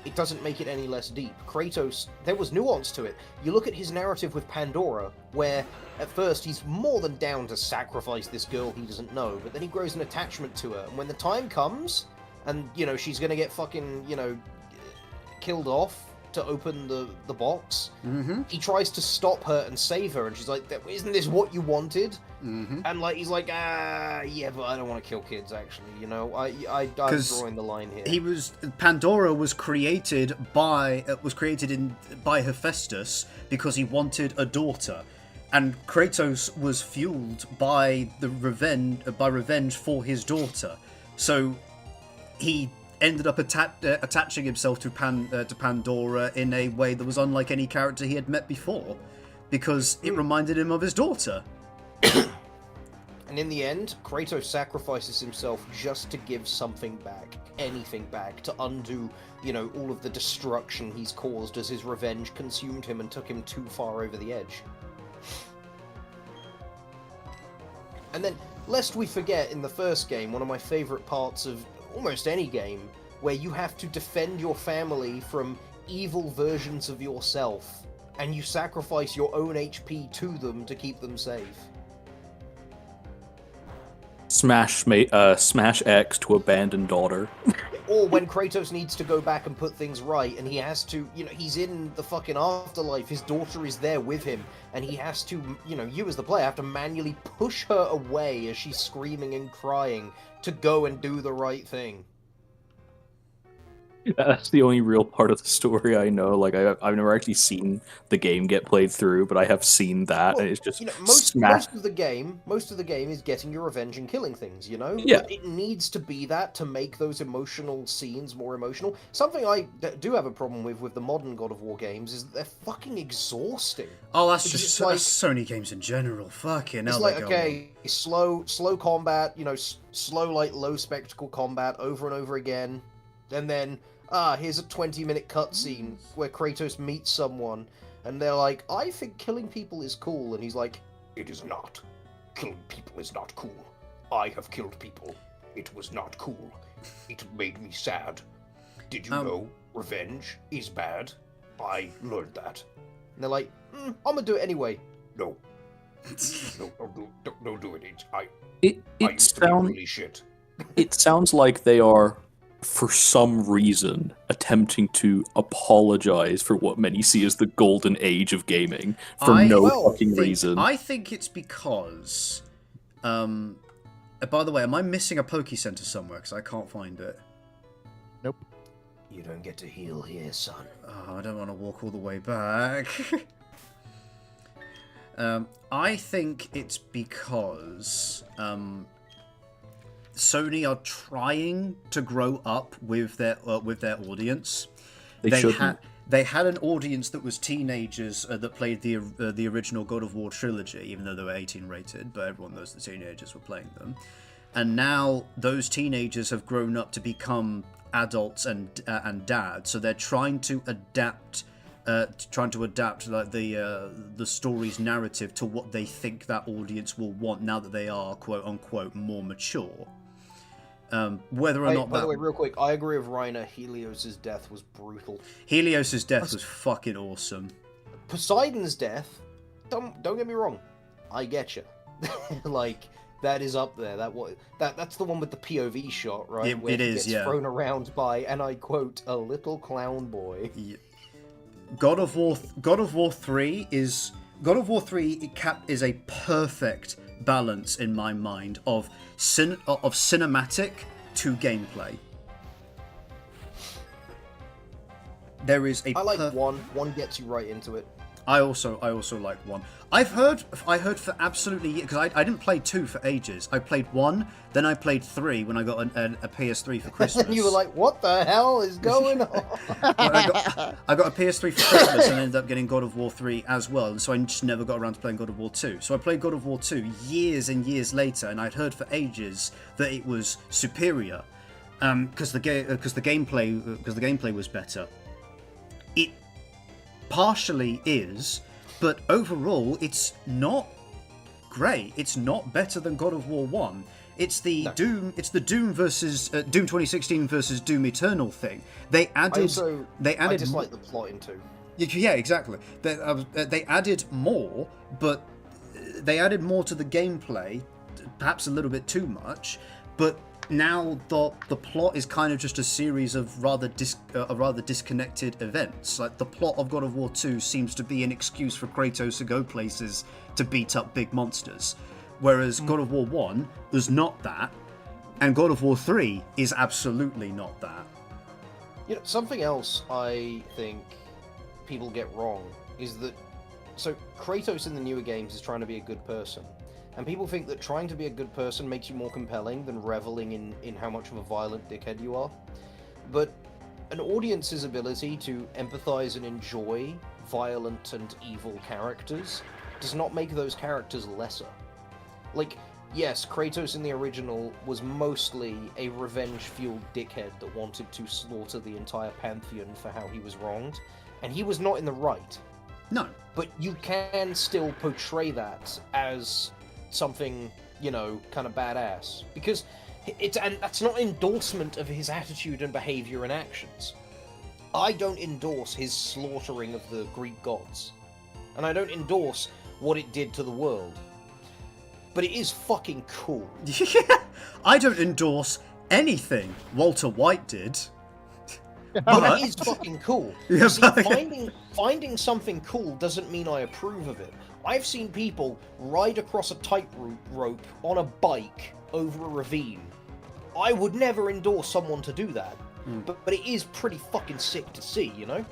F: it doesn't make it any less deep. Kratos, there was nuance to it. You look at his narrative with Pandora, where at first he's more than down to sacrifice this girl he doesn't know, but then he grows an attachment to her, and when the time comes, and, you know, she's gonna get fucking, you know, killed off to open the box, he tries to stop her and save her, and she's like, isn't this what you wanted? And like, he's like, yeah, but I don't want to kill kids, actually, you know, I'm drawing the line here.
B: Pandora was created by Hephaestus because he wanted a daughter, and Kratos was fueled by revenge for his daughter. So he ended up attaching himself to Pandora in a way that was unlike any character he had met before, because it reminded him of his daughter.
F: And in the end, Kratos sacrifices himself just to give something back, anything back, to undo, you know, all of the destruction he's caused as his revenge consumed him and took him too far over the edge. And then, lest we forget, in the first game, one of my favourite parts of almost any game, where you have to defend your family from evil versions of yourself, and you sacrifice your own HP to them to keep them safe.
A: Smash X to abandon daughter.
F: Or when Kratos needs to go back and put things right, and he has to, you know, he's in the fucking afterlife, his daughter is there with him, and he has to, you know, you as the player have to manually push her away as she's screaming and crying to go and do the right thing.
A: That's the only real part of the story I know. Like, I've never actually seen the game get played through, but I have seen that,
F: Well,
A: and it's just
F: you know,
A: smash.
F: most of the game is getting your revenge and killing things, you know?
A: Yeah.
F: But it needs to be that to make those emotional scenes more emotional. Something I do have a problem with the modern God of War games is that they're fucking exhausting.
B: Oh, that's
F: Because
B: just
F: it's like-
B: Sony games in general. Fucking hell,
F: It's like,
B: they go
F: okay, slow combat, you know, slow, like, low spectacle combat over and over again, and then, here's a 20-minute cutscene where Kratos meets someone, and they're like, I think killing people is cool, and he's like, it is not. Killing people is not cool. I have killed people. It was not cool. It made me sad. Did you know revenge is bad? I learned that. And they're like, I'm gonna do it anyway. No. No, don't do it. I
A: It
F: used to be
A: sounds
F: really shit.
A: it sounds like they are for some reason, attempting to apologize for what many see as the golden age of gaming for fucking reason.
B: I think it's because... by the way, am I missing a Poke Center somewhere? Because I can't find it.
D: Nope.
F: You don't get to heal here, son.
B: Oh, I don't want to walk all the way back. I think it's because Sony are trying to grow up with their audience. They had an audience that was teenagers that played the original God of War trilogy, even though they were 18 rated, but everyone knows the teenagers were playing them. And now those teenagers have grown up to become adults and dads, so they're trying to adapt like the story's narrative to what they think that audience will want now that they are quote unquote more mature. Whether or not
F: by the way, real quick, I agree with Reiner. Helios's death was brutal.
B: Helios's death was fucking awesome.
F: Poseidon's death, don't get me wrong, I get you. Like, that is up there. That's the one with the POV shot, right?
B: It is, yeah.
F: Thrown around by, and I quote, a little clown boy.
B: Yeah. God of War 3 is a perfect balance in my mind of cinematic to gameplay. There is a
F: I like one. One gets you right into it.
B: I also like 1. I heard for absolutely, because I didn't play 2 for ages. I played 1, then I played 3 when I got a PS3 for Christmas.
F: You were like, what the hell is going on?
B: I got a PS3 for Christmas and ended up getting God of War 3 as well, and so I just never got around to playing God of War 2. So I played God of War 2 years and years later, and I'd heard for ages that it was superior because the gameplay was better. It partially is, but overall it's not great. It's not better than God of War 1. It's the Doom versus Doom 2016 versus Doom Eternal thing. I dislike
F: the plot in 2.
B: Yeah, exactly. They added more, but they added more to the gameplay, perhaps a little bit too much, but now the plot is kind of just a series of rather disconnected events. Like, the plot of God of War 2 seems to be an excuse for Kratos to go places to beat up big monsters, whereas God of War 1 was not that, and God of War 3 is absolutely not that.
F: You know, something else I think people get wrong is that, so Kratos in the newer games is trying to be a good person. And people think that trying to be a good person makes you more compelling than reveling in how much of a violent dickhead you are. But an audience's ability to empathize and enjoy violent and evil characters does not make those characters lesser. Like, yes, Kratos in the original was mostly a revenge-fueled dickhead that wanted to slaughter the entire pantheon for how he was wronged, and he was not in the right.
B: No.
F: But you can still portray that as something, you know, kind of badass, because and that's not endorsement of his attitude and behavior and actions. I don't endorse his slaughtering of the Greek gods, and I don't endorse what it did to the world, but it is fucking cool.
B: I don't endorse anything Walter White did.
F: But it is fucking cool.
B: Yeah,
F: see, finding something cool doesn't mean I approve of it. I've seen people ride across a tightrope on a bike over a ravine. I would never endorse someone to do that, but it is pretty fucking sick to see, you know?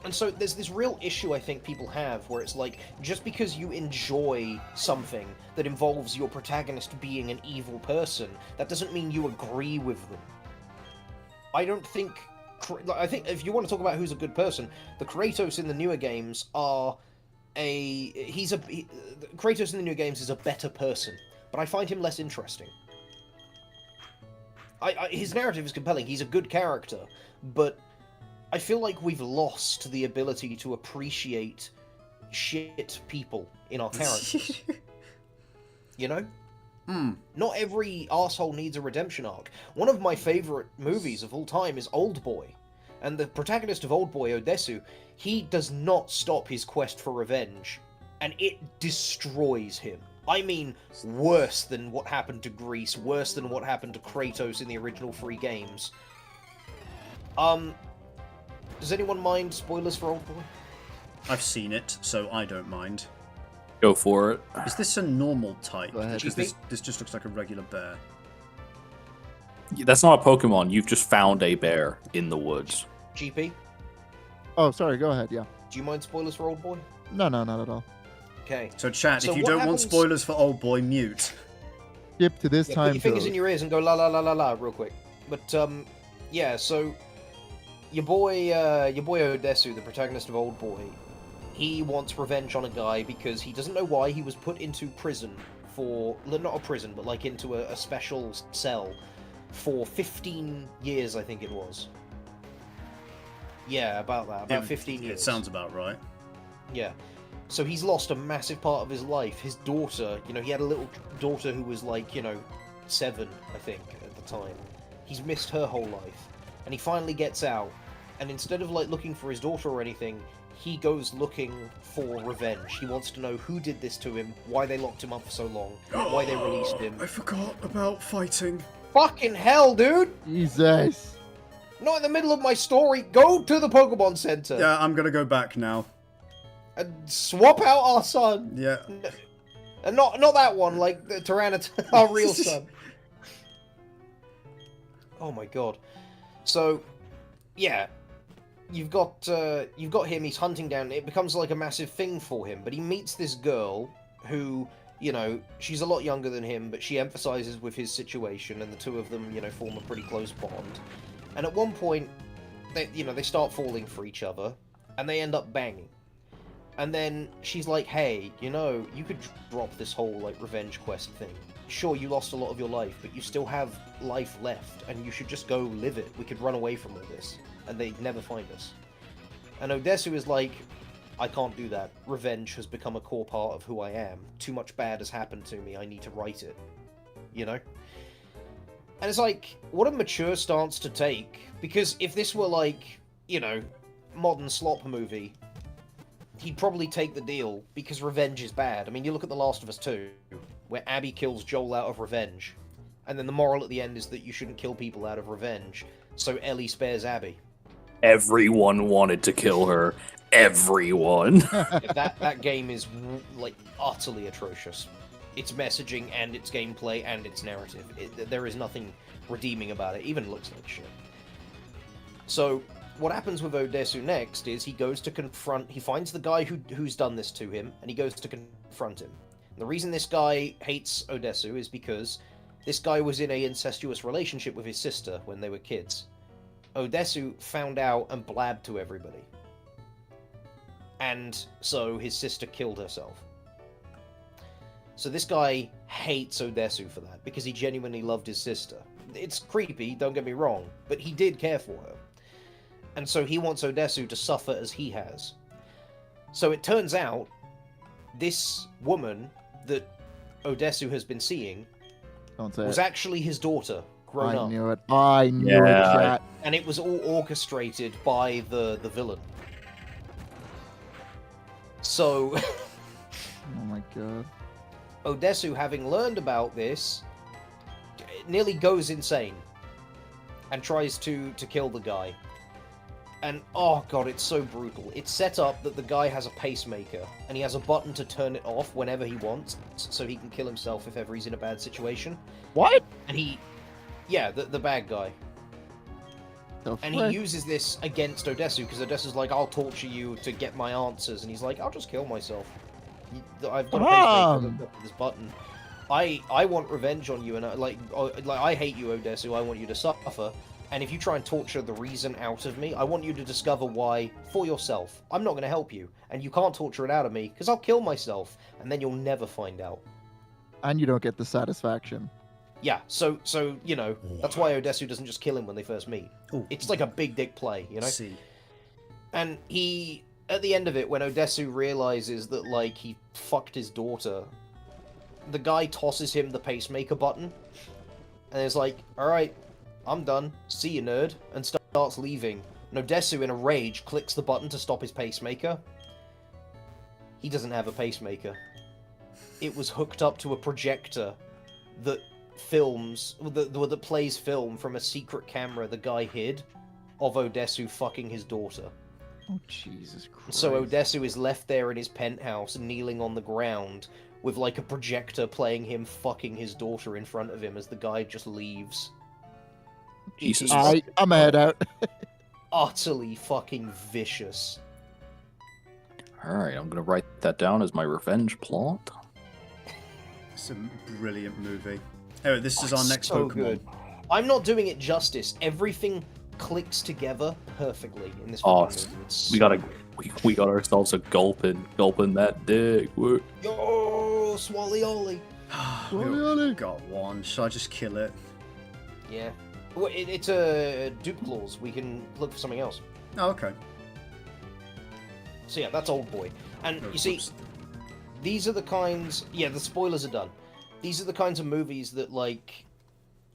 F: And so there's this real issue I think people have where it's like, just because you enjoy something that involves your protagonist being an evil person, that doesn't mean you agree with them. I think if you want to talk about who's a good person, the Kratos in the newer games are Kratos in the newer games is a better person, but I find him less interesting. His narrative is compelling, he's a good character, but I feel like we've lost the ability to appreciate shit people in our characters. You know? Not every arsehole needs a redemption arc. One of my favourite movies of all time is Oldboy. And the protagonist of Oldboy, Odessu, he does not stop his quest for revenge. And it destroys him. I mean, worse than what happened to Greece, worse than what happened to Kratos in the original 3 games. Does anyone mind spoilers for Old Boy?
B: I've seen it, so I don't mind.
A: Go for it.
B: Is this a normal type?
D: Go ahead.
B: Because this just looks like a regular bear.
A: That's not a Pokemon. You've just found a bear in the woods.
F: GP,
D: Oh, sorry. Go ahead. Yeah.
F: do you mind spoilers for Old Boy?
D: No, not at all.
F: Okay.
B: So chat,
F: So
B: if you
F: what
B: don't want
F: happens-
B: spoilers for Old Boy, mute.
D: Skip to this
F: Yeah,
D: time
F: put your fingers
D: code.
F: in your ears and go la la la la la real quick. But yeah. So your boy Odesu, the protagonist of Old Boy, he wants revenge on a guy because he doesn't know why he was put into prison for not a prison, but like into a special cell for 15 years, I think it was. Yeah, about that. About 15 years.
B: It sounds about right.
F: Yeah. So he's lost a massive part of his life. His daughter, he had a little daughter who was like, 7, I think, at the time. He's missed her whole life. And he finally gets out. And instead of like looking for his daughter or anything, he goes looking for revenge. He wants to know who did this to him, why they locked him up for so long, why they released him.
B: I forgot about fighting.
F: Fucking hell, dude!
D: Jesus.
F: Not in the middle of my story. Go to the Pokemon Center
B: Yeah, I'm gonna go back now.
F: and swap out our son.
B: Yeah.
F: And not that one, like the Tyranitar, our real son. Oh my god. So, yeah, you've got him. He's hunting down. It becomes like a massive thing for him. But he meets this girl who, she's a lot younger than him, but she emphasizes with his situation, and the two of them, form a pretty close bond. And at one point, they start falling for each other, and they end up banging. And then she's like, hey, you could drop this whole, like, revenge quest thing. Sure, you lost a lot of your life, but you still have life left, and you should just go live it. We could run away from all this, and they'd never find us. And Odesu is like, I can't do that. Revenge has become a core part of who I am. Too much bad has happened to me, I need to right it. And it's like, what a mature stance to take. Because if this were like, modern slop movie, he'd probably take the deal because revenge is bad. I mean, you look at The Last of Us 2, where Abby kills Joel out of revenge. And then the moral at the end is that you shouldn't kill people out of revenge. So Ellie spares Abby.
A: Everyone wanted to kill her. Everyone.
F: That game is, like, utterly atrocious. Its messaging and its gameplay and its narrative. There is nothing redeeming about it. It even looks like shit. So, what happens with Odesu next is he goes to confront... He finds the guy who's done this to him, and he goes to confront him. And the reason this guy hates Odesu is because this guy was in an incestuous relationship with his sister when they were kids. Odesu found out and blabbed to everybody. And so his sister killed herself. So this guy hates Odesu for that, because he genuinely loved his sister. It's creepy, don't get me wrong, but he did care for her. And so he wants Odesu to suffer as he has. So it turns out, this woman that Odesu has been seeing
D: Don't say
F: was
D: it.
F: actually his daughter, grown
D: I
F: up.
D: knew it. I knew it,
A: Yeah.
D: chat.
F: And it was all orchestrated by the villain. So...
D: Oh my god.
F: Odesu, having learned about this, nearly goes insane and tries to kill the guy. And oh god, it's so brutal. It's set up that the guy has a pacemaker, and he has a button to turn it off whenever he wants, so he can kill himself if ever he's in a bad situation.
D: What?
F: And yeah, the bad guy.
D: The
F: And he
D: frick?
F: uses this against Odesu, because Odesu's like, I'll torture you to get my answers, and he's like, I'll just kill myself. I've got a pacemaker hooked up to this button. I want revenge on you, and I hate you, Odesu. I want you to suffer. And if you try and torture the reason out of me, I want you to discover why for yourself. I'm not going to help you, and you can't torture it out of me because I'll kill myself, and then you'll never find out.
D: And you don't get the satisfaction.
F: Yeah, so that's why Odesu doesn't just kill him when they first meet.
B: Ooh.
F: It's like a big dick play,
B: See.
F: And he, at the end of it, when Odesu realizes that, like, he fucked his daughter, the guy tosses him the pacemaker button, and is like, alright, I'm done, see you, nerd, and starts leaving. And Odesu, in a rage, clicks the button to stop his pacemaker. He doesn't have a pacemaker. It was hooked up to a projector that plays film from a secret camera the guy hid of Odessu fucking his daughter.
D: Oh, Jesus Christ.
F: So Odessu is left there in his penthouse, kneeling on the ground, with like a projector playing him fucking his daughter in front of him as the guy just leaves.
A: Jesus.
D: I'm head out.
F: Utterly fucking vicious.
A: Alright, I'm gonna write that down as my revenge plot.
B: It's a brilliant movie. Anyway, this is our next
F: So
B: Pokemon.
F: good. I'm not doing it justice. Everything clicks together perfectly in this
A: Oh,
F: fucking movie. It's
A: we got ourselves a gulping that dick.
F: Yo, Swally
B: We got one. Should I just kill it?
F: Yeah. Well, it's a dupe clause. We can look for something else.
B: Oh, okay.
F: So yeah, that's Old Boy. And
B: Oh,
F: you see,
B: whoops.
F: these are the kinds... Yeah, the spoilers are done. These are the kinds of movies that, like...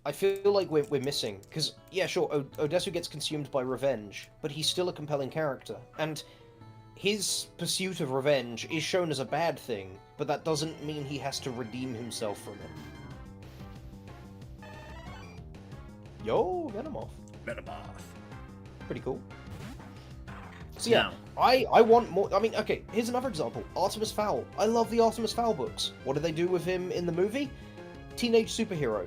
F: I feel like we're missing. Because, yeah, sure, Odessu gets consumed by revenge, but he's still a compelling character. And his pursuit of revenge is shown as a bad thing, but that doesn't mean he has to redeem himself from it. Yo, Venomoth.
B: Metamoth.
F: Pretty cool. So yeah,
B: Now,
F: I want more. I mean, okay, here's another example. Artemis Fowl. I love the Artemis Fowl books. What do they do with him in the movie? Teenage superhero.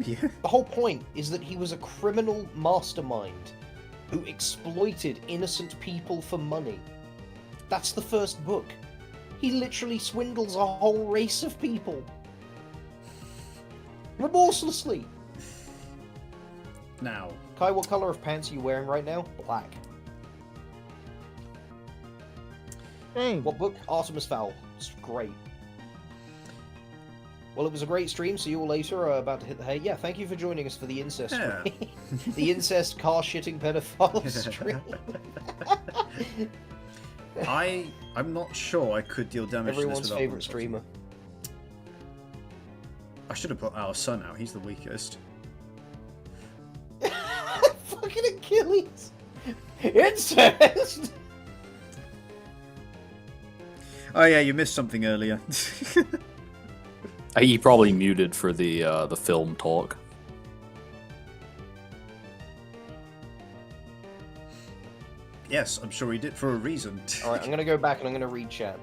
B: yeah.
F: The whole point is that he was a criminal mastermind who exploited innocent people for money. That's the first book. He literally swindles a whole race of people. Remorselessly.
B: Now,
F: Kai, what color of pants are you wearing right now? Black.
D: Hey,
F: What book? Artemis Fowl. It's great. Well, it was a great stream. See you all later. About to hit the hay. Yeah, thank you for joining us for the incest
B: Yeah.
F: stream. The incest car-shitting pedophile stream.
B: I'm not sure I could deal damage
F: Everyone's
B: to this without
F: favorite
B: one
F: streamer.
B: Pokemon. I should have put our son out. He's the weakest.
F: Fucking Achilles. Incest.
B: Oh yeah, you missed something earlier.
A: He probably muted for the film talk.
B: Yes, I'm sure he did for a reason.
F: Alright, I'm gonna go back and I'm gonna read chat.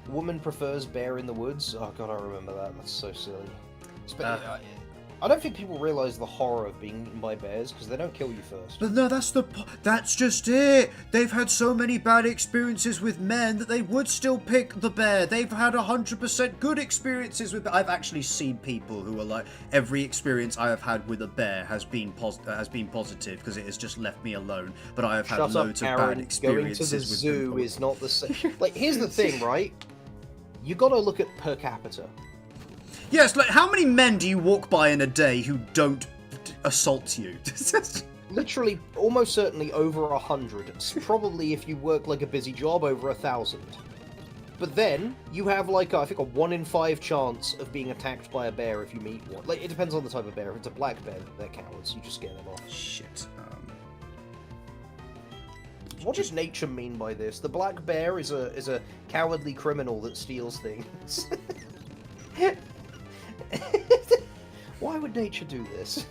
F: Woman prefers bear in the woods. Oh god, I remember that. That's so silly. I don't think people realize the horror of being eaten by bears because they don't kill you first.
B: But no, that's just it. They've had so many bad experiences with men that they would still pick the bear. They've had 100% good experiences with. I've actually seen people who are like, every experience I have had with a bear has been positive because it has just left me alone. But I have had
F: Shut
B: loads
F: up,
B: of
F: Aaron.
B: bad
F: Going
B: experiences
F: to the
B: with
F: zoo
B: them.
F: is not the same. Like, here's the thing, right? You gotta look at per capita.
B: Yes, like how many men do you walk by in a day who don't assault you?
F: Literally, almost certainly over 100. It's probably, if you work like a busy job, over 1,000. But then, you have like, I think, a 1 in 5 chance of being attacked by a bear if you meet one. Like, it depends on the type of bear. If it's a black bear, they're cowards. You just scare them off.
B: Shit.
F: What does nature mean by this? The black bear is a cowardly criminal that steals things. Why would nature do this?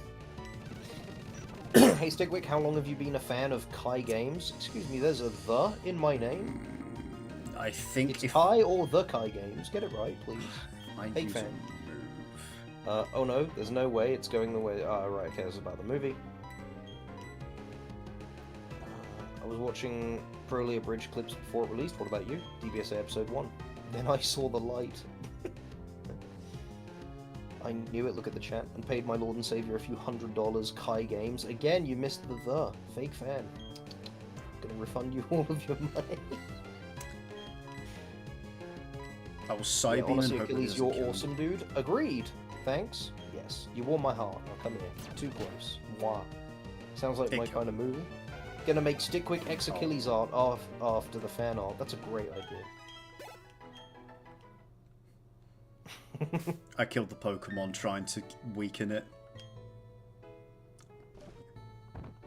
F: Hey Stigwick, how long have you been a fan of Kai games? Excuse me, there's a "the" in my name.
B: I think
F: It's
B: if
F: Kai or the Kai games. Get it right, please.
B: I
F: Hey,
B: use
F: fan.
B: a move.
F: Oh no, there's no way it's going the way. Oh, right, okay, this is about the movie. I was watching Pro Abridged clips before it released. What about you? DBSA episode 1. Then I saw the light. I knew it, look at the chat, and paid my lord and savior a few $100 Kai games. Again, you missed the. Fake fan. Gonna refund you all of your money.
B: I will side
F: Yeah,
B: beam
F: honestly,
B: and hope it
F: Achilles,
B: doesn't
F: you're
B: kill me.
F: awesome, dude. Agreed. Thanks. Yes, you warm my heart. Now come here. Too close. Mwah. Sounds like my
B: Ick.
F: kind of movie. Gonna make Stickwick X Achilles art after the fan art. That's a great idea.
B: I killed the Pokemon trying to weaken it.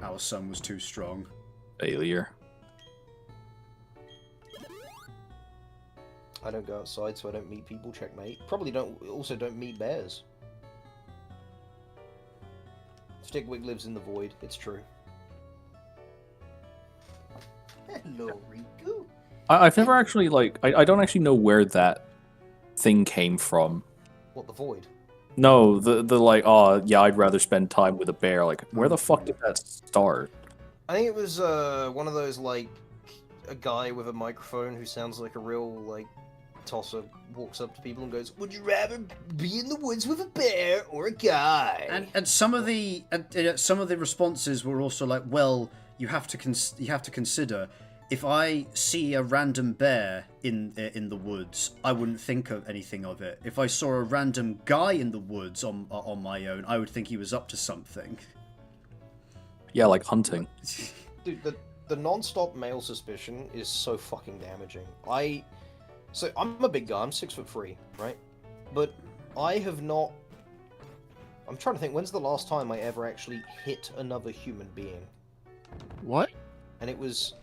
B: Our son was too strong.
A: Failure.
F: I don't go outside, so I don't meet people. Checkmate. Probably don't. Also, don't meet bears. Stickwick lives in the void. It's true. Hello, Riku.
A: I've never actually, like, I don't actually know where that thing came from.
F: What, the void?
A: No, the like, oh, yeah, I'd rather spend time with a bear. Like, where the fuck did that start?
F: I think it was one of those, like, a guy with a microphone who sounds like a real, like, tosser walks up to people and goes, "Would you rather be in the woods with a bear or a guy?"
B: And some of the responses were also like, well, you have to consider, if I see a random bear in the woods, I wouldn't think of anything of it. If I saw a random guy in the woods on my own, I would think he was up to something.
A: Yeah, like hunting.
F: Dude, the non-stop male suspicion is so fucking damaging. So I'm a big guy, I'm 6'3", right? But I have not... I'm trying to think, when's the last time I ever actually hit another human being?
D: What?
F: And it was...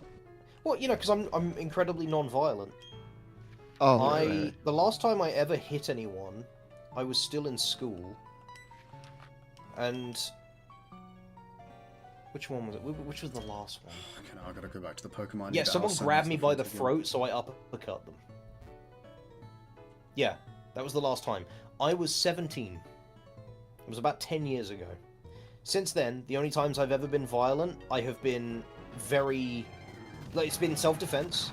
F: Well, you know, because I'm incredibly non-violent.
D: Oh, right.
F: The last time I ever hit anyone, I was still in school. And... Which one was it? Which was the last one?
B: Okay, now I gotta go back to the Pokemon.
F: Yeah, someone grabbed me by the throat, so I uppercut them. Yeah, that was the last time. I was 17. It was about 10 years ago. Since then, the only times I've ever been violent, I have been very... Like, it's been self-defense,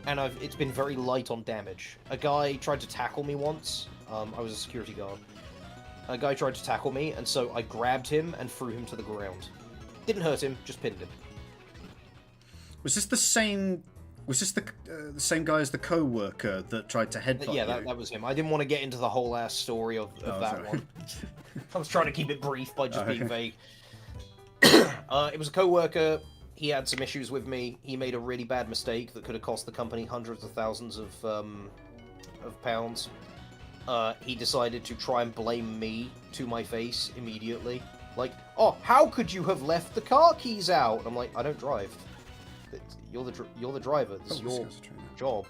F: and it's been very light on damage. A guy tried to tackle me once. I was a security guard. A guy tried to tackle me, and so I grabbed him and threw him to the ground. Didn't hurt him, just pinned him.
B: Was this the same... Was this the same guy as the co-worker that tried to headbutt you?
F: Yeah, that was him. I didn't want to get into the whole ass story of that one. I was trying to keep it brief by just being vague. It was a co-worker. He had some issues with me. He made a really bad mistake that could have cost the company hundreds of thousands of pounds. He decided to try and blame me to my face immediately. Like, oh, how could you have left the car keys out? And I'm like, I don't drive. You're the driver. This is your job.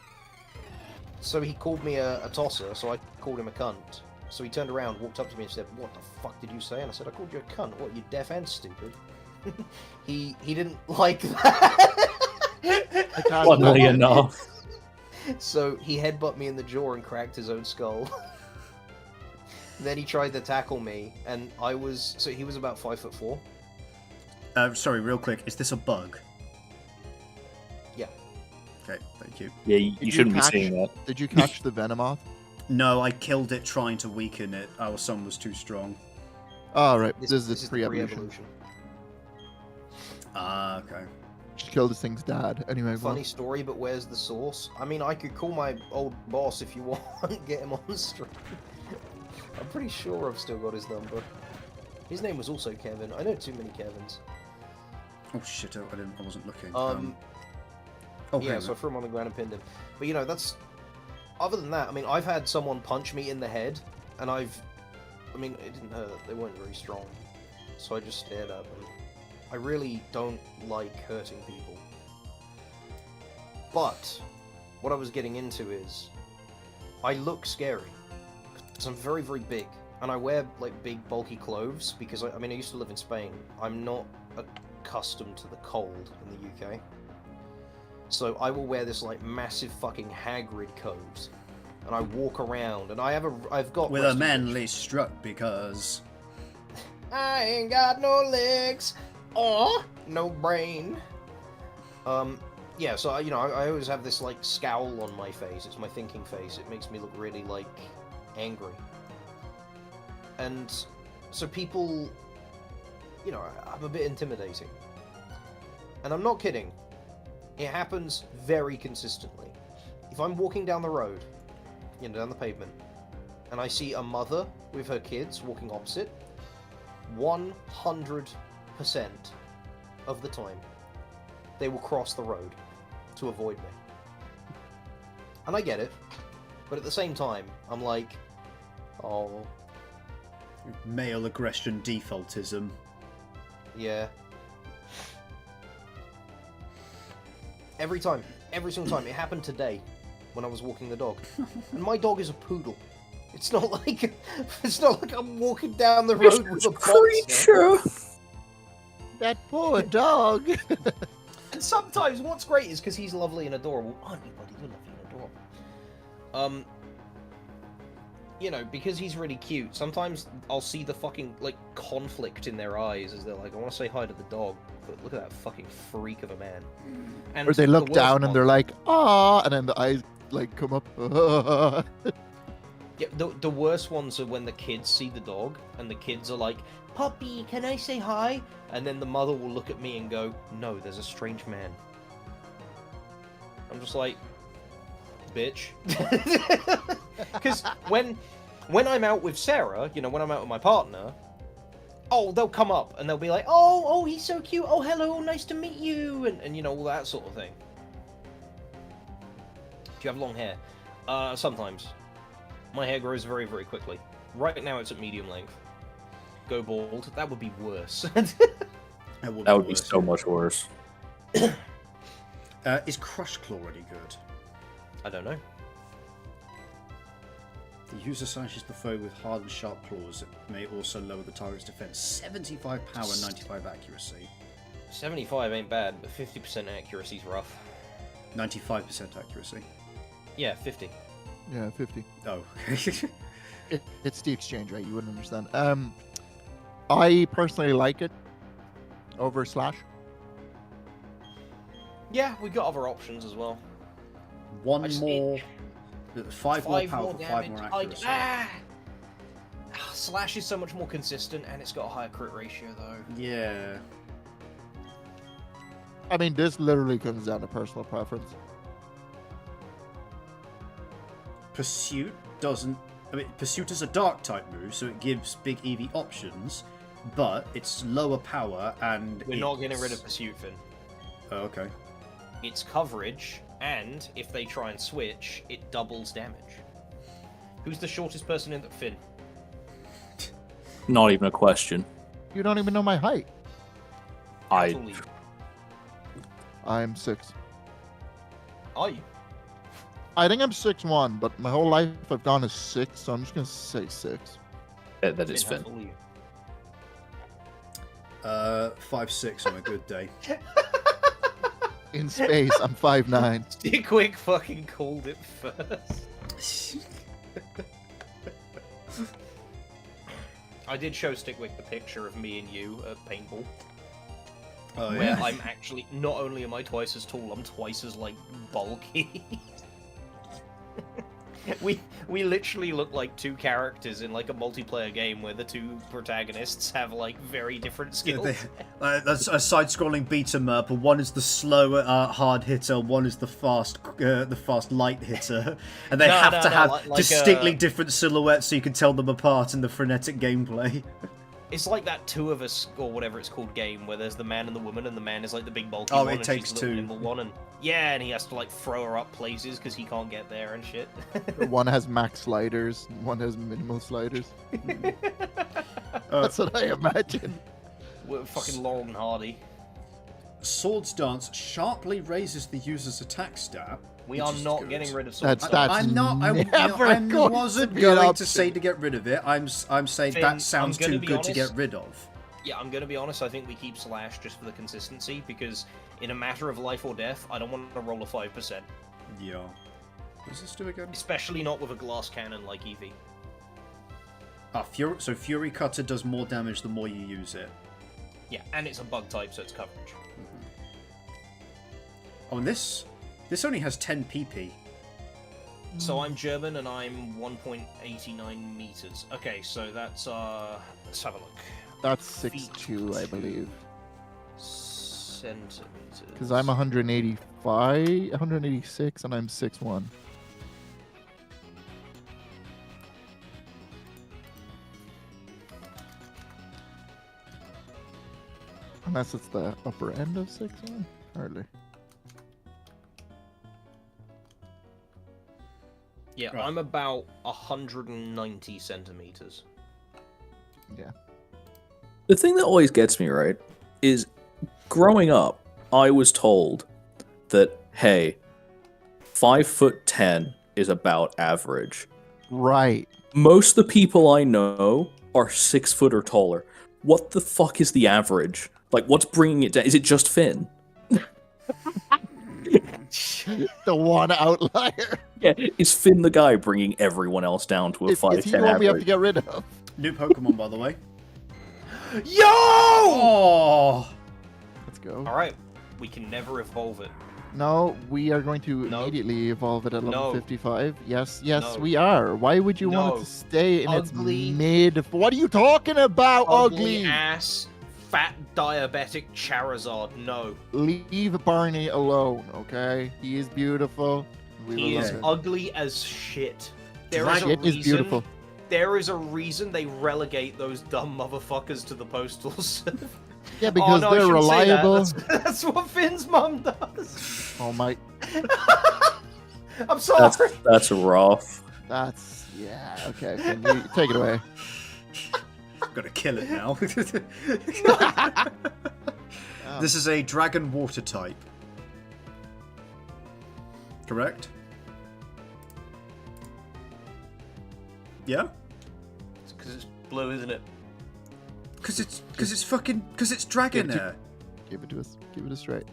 F: So he called me a tosser, so I called him a cunt. So he turned around, walked up to me and said, "What the fuck did you say?" And I said, "I called you a cunt. What, you deaf and stupid?" He didn't like that.
A: Funnily enough.
F: So he headbutted me in the jaw and cracked his own skull. Then he tried to tackle me, and he was about 5'4".
B: Sorry, real quick, is this a bug?
F: Yeah.
B: Okay, thank you.
A: Yeah, you shouldn't be seeing that.
D: Did you catch the Venomoth?
B: No, I killed it trying to weaken it. Our son was too strong.
D: Oh, right.
F: This
D: is
F: is
D: pre-evolution.
B: Ah, okay.
D: Just killed this thing's dad. Anyway,
F: Funny story, but where's the source? I mean, I could call my old boss if you want, get him on the stream. I'm pretty sure I've still got his number. His name was also Kevin. I know too many Kevins.
B: Oh shit! I wasn't looking.
F: Yeah, so I threw him on the ground and pinned him. But you know, that's... Other than that, I mean, I've had someone punch me in the head, and I mean, it didn't hurt. They weren't very strong. So I just stared at them. I really don't like hurting people. But, what I was getting into is, I look scary. Because I'm very, very big. And I wear, like, big, bulky clothes, because, I mean, I used to live in Spain. I'm not accustomed to the cold in the UK. So I will wear this, like, massive fucking Hagrid coat. And I walk around, and I've got...
B: With a manly strut, because...
F: I ain't got no legs, or no brain. Yeah, so, you know, I always have this, like, scowl on my face. It's my thinking face. It makes me look really, like, angry. And so people, you know, I'm a bit intimidating. And I'm not kidding. It happens very consistently. If I'm walking down the road, you know, down the pavement, and I see a mother with her kids walking opposite, 100% of the time, they will cross the road to avoid me. And I get it, but at the same time, I'm like, oh...
B: Male aggression defaultism.
F: Yeah. Every time. Every single time. It happened today when I was walking the dog. And my dog is a poodle. It's not like I'm walking down the road with a
A: creature.
D: That poor dog.
F: And sometimes what's great is because he's lovely and adorable. Aren't you, buddy? You're lovely and adorable. You know, because he's really cute, sometimes I'll see the fucking, like, conflict in their eyes as they're like, I want to say hi to the dog, but look at that fucking freak of a man. And
D: Or they look
F: the worst
D: down and
F: one-
D: they're like, ah, and then the eyes like come up.
F: Yeah, the worst ones are when the kids see the dog, and the kids are like, Puppy, can I say hi? And then the mother will look at me and go, no, there's a strange man. I'm just like, bitch. Because when I'm out with Sarah, you know, when I'm out with my partner, oh, they'll come up and they'll be like, oh, he's so cute. Oh, hello, nice to meet you. And you know, all that sort of thing. Do you have long hair? Sometimes. My hair grows very, very quickly. Right now it's at medium length. Go bald. That would be worse.
A: That would be so much worse.
B: Is Crush Claw any good?
F: I don't know.
B: The user slashes the foe with hard and sharp claws. It may also lower the target's defense. 75 power, 95 accuracy.
F: 75 ain't bad, but 50% accuracy's rough.
B: 95% accuracy.
F: Yeah, 50.
D: Yeah, 50.
B: Oh.
D: It's the exchange rate. You wouldn't understand. I personally like it over Slash.
F: Yeah, we got other options as well.
B: One
F: I just
B: more. 5 more power for 5
F: damage.
B: more accuracy.
F: Slash is so much more consistent, and it's got a higher crit ratio, though.
B: Yeah.
D: I mean, this literally comes down to personal preference.
B: Pursuit doesn't. I mean, Pursuit is a dark type move, so it gives big EV options, but it's lower power and.
F: We're not getting rid of Pursuit, Finn.
B: Oh, okay.
F: It's coverage, and if they try and switch, it doubles damage. Who's the shortest person in the Finn?
A: Not even a question.
D: You don't even know my height.
A: I
F: Totally.
D: I'm 6.
F: Are you?
D: I think I'm 6'1", but my whole life I've gone as 6, so I'm just gonna say 6.
A: that is
F: Finn, how
A: Finn.
F: tall are you?
B: 5'6" on a good day.
D: In space, I'm 5'9".
F: Stickwick fucking called it first. I did show Stickwick the picture of me and you at paintball.
B: Oh
F: Where
B: yeah.
F: I'm actually, not only am I twice as tall, I'm twice as, like, bulky. we literally look like two characters in, like, a multiplayer game where the two protagonists have, like, very different skills.
B: That's a side-scrolling beat 'em up. One is the slow, hard hitter. One is the fast light hitter, and they have to have
F: like
B: distinctly different silhouettes so you can tell them apart in the frenetic gameplay.
F: It's like that Two of Us, or whatever it's called, game where there's the man and the woman, and the man is like the big bulky
B: Oh,
F: one,
B: It
F: and
B: Takes
F: she's the little
B: Two.
F: nimble one, and yeah, and he has to like throw her up places because he can't get there and shit.
D: One has max sliders, one has minimal sliders. That's what I imagine.
F: We're fucking Laurel and Hardy.
B: Swords Dance sharply raises the user's attack stat.
F: We
B: which
F: are
B: is
F: not
B: good.
F: getting rid of
D: That's
F: Sword
D: that-
F: Dance.
B: I'm not. I
D: never going
B: wasn't
D: to be an
B: going to
D: option.
B: say to get rid of it. I'm saying
F: Finn,
B: that sounds
F: I'm gonna
B: too
F: be
B: good to get
F: honest.
B: rid of.
F: Yeah, I'm gonna be honest, I think we keep Slash just for the consistency, because in a matter of life or death, I don't want to roll a 5%.
B: Yeah. What does this do again?
F: Especially not with a glass cannon like Eevee.
B: So Fury Cutter does more damage the more you use it.
F: Yeah, and it's a bug type, so it's coverage.
B: Oh, and this only has 10 PP.
F: So I'm German and I'm 1.89 meters. Okay, so that's let's have a look.
D: That's 6'2", I believe.
F: Centimeters.
D: Because I'm 185, 186, and I'm 6'1". Unless it's the upper end of 6'1", hardly.
F: Yeah,
B: Right.
F: I'm about 190 centimeters.
D: Yeah.
A: The thing that always gets me, right, is growing up, I was told that, hey, 5'10" is about average.
D: Right.
A: Most of the people I know are 6 foot or taller. What the fuck is the average? Like, what's bringing it down? Is it just Finn?
D: The one outlier.
A: Yeah, is Finn the guy bringing everyone else down to a
D: Is he
A: 5'10"
D: the one we have to
A: average?
D: get rid of?
B: New Pokemon, by the way.
F: Yo!
B: Oh!
D: Let's go.
F: All right, we can never evolve it.
D: No, we are going to
F: No.
D: immediately evolve it at level
F: No.
D: 55. Yes,
F: No.
D: we are. Why would you want it
F: No.
D: to stay in
F: Ugly.
D: its mid? What are you talking about, ugly?
F: ass, fat diabetic Charizard. No,
D: Leave Barney alone, okay? He is beautiful. We
F: he
D: will
F: is
D: love him.
F: ugly as shit. There is a
D: Shit
F: reason.
D: is beautiful.
F: There is a reason they relegate those dumb motherfuckers to the postal service.
D: Yeah, because
F: oh, no, I
D: they're
F: shouldn't say that.
D: reliable.
F: That's what Finn's mum does.
D: Oh my,
F: I'm sorry.
A: That's rough.
D: that's yeah. Okay, Finn, you take it away.
B: Gotta kill it now.
D: Oh,
B: This is a dragon water type. Correct? Yeah?
F: It's because it's blue, isn't it?
B: Because it's Dragonair.
D: give it to us. Give it us straight.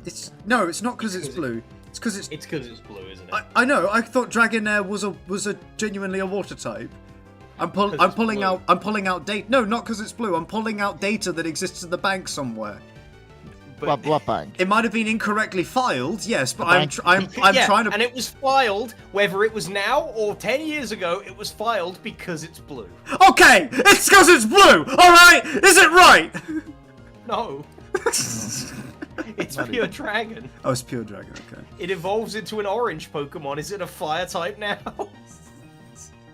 B: It's no, it's not because it's blue. It's because it's.
F: It's because it's blue, isn't it?
B: I know. I thought Dragonair was a genuinely a water type. I'm pulling out data. No, not because it's blue. I'm pulling out data that exists in the bank somewhere.
F: But
D: What bank?
B: It might have been incorrectly filed, yes, but
D: The
B: I'm
D: bank.
F: yeah,
B: trying to.
F: and it was filed, whether it was now or 10 years ago, it was filed because it's blue.
B: Okay, it's because it's blue. All right, is it right?
F: No. It's
D: Not
F: pure
D: even.
F: dragon.
B: Oh, it's pure dragon. Okay.
F: It evolves into an orange Pokemon. Is it a fire type now?
A: Can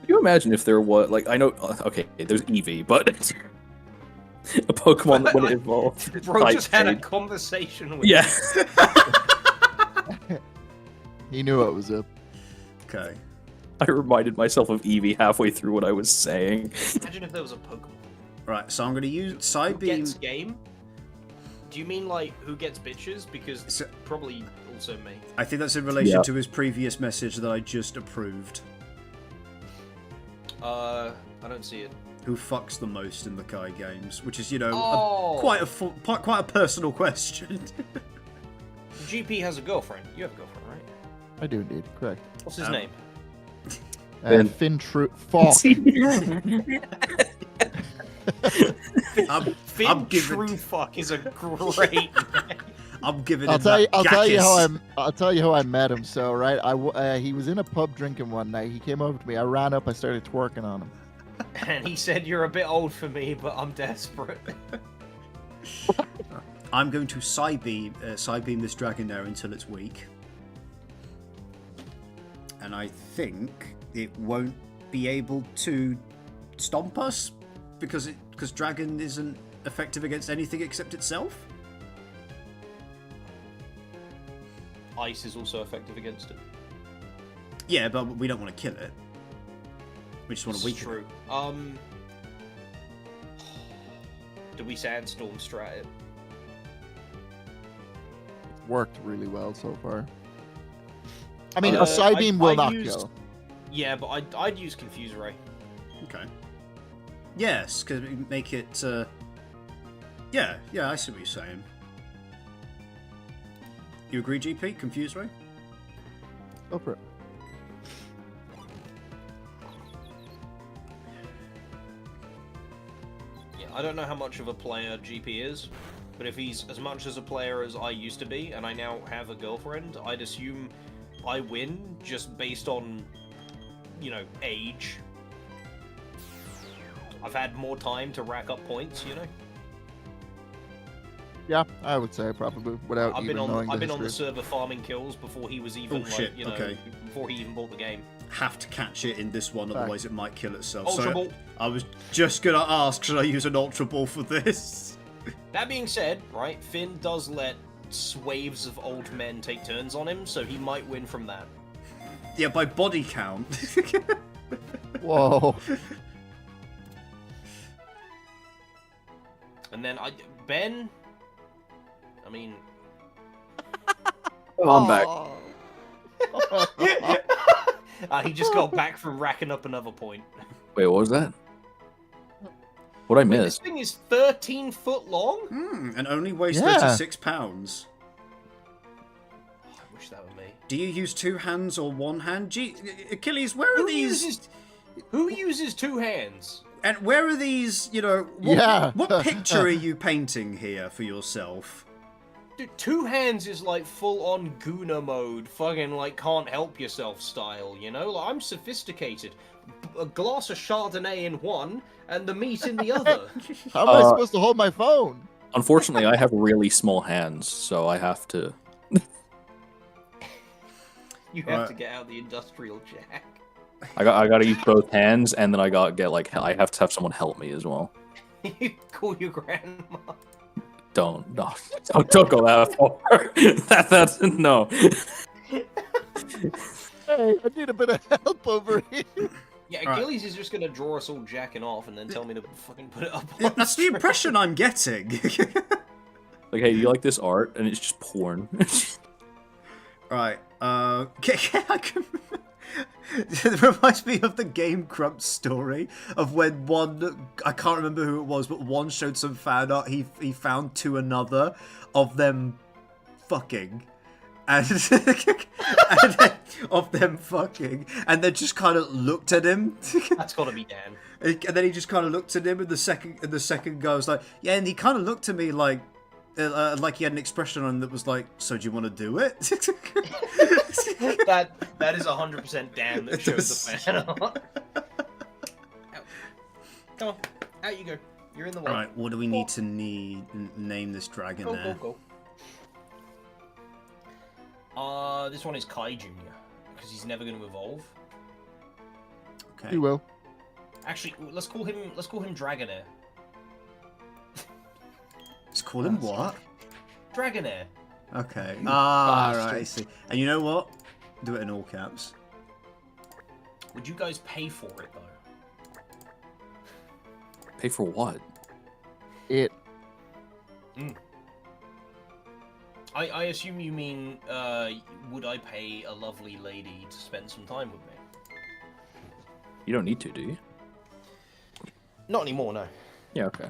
A: you imagine if there was, like, I know, okay, there's Eevee, but a Pokemon that when it evolved.
F: Bro
A: type
F: just had a
A: change.
F: conversation with
A: Yeah.
D: He knew what was up.
B: Okay.
A: I reminded myself of Eevee halfway through what I was saying.
F: Imagine if there was a Pokemon.
B: Right. So I'm going to use
F: Who
B: Psybeam.
F: gets game? Do you mean like who gets bitches? Because
B: So-
F: probably also me.
B: I think that's in relation
A: Yeah.
B: to his previous message that I just approved.
F: I don't see it.
B: Who fucks the most in the Kai games? Which is, you know,
F: Oh.
B: quite a personal question.
F: GP has a girlfriend. You have a girlfriend, right?
D: I do indeed. Correct.
F: What's his
B: Um,
F: name?
A: Finn.
D: Finn True. Fuck.
B: I'm
F: Finn
B: giving-
F: Truefuck is a great name.
B: I'm giving
D: I'll
B: him
D: tell you.
B: that
D: I'll tell you how
B: gackis.
D: I'll tell you how I met him. So right, he was in a pub drinking one night. He came over to me. I ran up. I started twerking on him.
F: And he said, "You're a bit old for me, but I'm desperate."
B: I'm going to Psybeam this Dragonair until it's weak. And I think it won't be able to stomp us because Dragon isn't effective against anything except itself.
F: Ice is also effective against it.
B: Yeah, but we don't want to kill it. We just want to
F: It's
B: weaken
F: true. Do we sandstorm strat it?
D: It's worked really well so far. I mean, a
F: Uh,
D: Psybeam will
F: I'd
D: not
F: use-
D: kill.
F: Yeah, but I'd use Confuse Ray.
B: it. Okay. Yes, because we make it. Yeah, I see what you're saying. You agree, GP? Confused, right?
D: Go for it.
F: Yeah, I don't know how much of a player GP is, but if he's as much as a player as I used to be, and I now have a girlfriend, I'd assume I win just based on, you know, age. I've had more time to rack up points, you know.
D: Yeah, I would say probably without
F: I've
D: even
F: been
D: knowing
F: on the
D: history.
F: server farming kills before he was even
B: Oh, shit,
F: you know,
B: okay.
F: before he even bought the game.
B: Have to catch it in this one,
D: Back.
B: otherwise it might kill itself.
F: Ultra
B: So
F: Ball.
B: I was just gonna ask, should I use an Ultra Ball for this?
F: That being said, right, Finn does let swaves of old men take turns on him, so he might win from that.
B: Yeah, by body count.
D: Whoa.
F: And then Ben. I mean,
A: Oh, I'm back.
F: he just got back from racking up another point.
A: Wait, what was that? What I
F: This
A: missed?
F: thing is 13 foot long?
B: And only weighs
D: Yeah.
B: 36 pounds.
F: I wish that were me.
B: Do you use 2 hands or 1 hand? Gee, Achilles, where are these?
F: Who uses 2 hands?
B: And where are these, what picture are you painting here for yourself?
F: Dude, 2 hands is like full-on Guna mode, fucking like can't help yourself style, you know? Like, I'm sophisticated. A glass of Chardonnay in one, and the meat in the other.
D: How am I supposed to hold my phone?
A: Unfortunately, I have really small hands, so I have to.
F: You have to get out the industrial jack.
A: I got to use both hands, and then I got to get like I have to have someone help me as well.
F: You call your grandma.
A: Don't go that far. That's no.
D: Hey, I need a bit of help over here.
F: Yeah, Achilles is just gonna draw us all jacking off and then tell me to fucking put it up.
B: Yeah,
F: On
B: that's the
F: stream.
B: impression I'm getting.
A: Like, hey, do you like this art? And it's just porn.
B: Right. It reminds me of the Game Grumps story of when one, I can't remember who it was, but one showed some fan art he found to another of them fucking. And, and then, of them fucking, and then just kind of looked at him.
F: That's gotta be Dan.
B: And then he just kind of looked at him, and the second guy was like, yeah, and he kind of looked at me like he had an expression on him that was like, so do you want to do it?
F: That is 100% Dan that shows the fan art. Come on, out you go. You're in the way.
B: Alright, what do we need to name this dragon there?
F: Go. This one is Kai Jr. because he's never going to evolve.
B: Okay.
D: You will.
F: Actually, let's call him Dragonair.
B: Let's call him what?
F: Dragonair.
B: Okay. Right, I see. And you know what? Do it in all caps.
F: Would you guys pay for it though?
A: Pay for what?
D: It.
F: I assume you mean, would I pay a lovely lady to spend some time with me?
A: You don't need to, do you?
F: Not anymore, no.
A: Yeah, okay.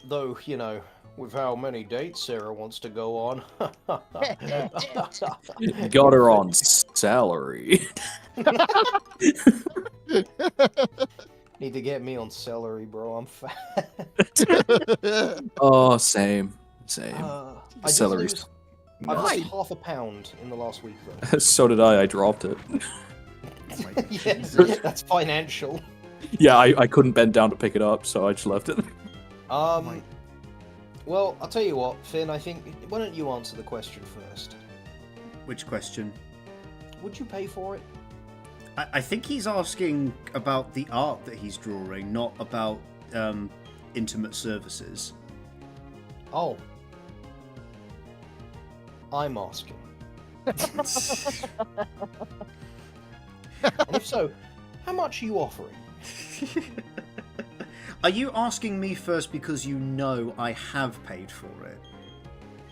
F: Though, you know, with how many dates Sarah wants to go on.
A: Got her on salary.
F: Need to get me on celery, bro. I'm fat.
A: Oh, same.
F: I
A: Celery's.
F: I lost half a pound in the last week, though.
A: So did I. I dropped it.
F: Yes, that's financial.
A: Yeah, I couldn't bend down to pick it up, so I just left it.
F: Well, I'll tell you what, Finn, I think, why don't you answer the question first?
B: Which question?
F: Would you pay for it?
B: I think he's asking about the art that he's drawing, not about intimate services.
F: Oh. I'm asking. And if so, how much are you offering?
B: Are you asking me first because you know I have paid for it?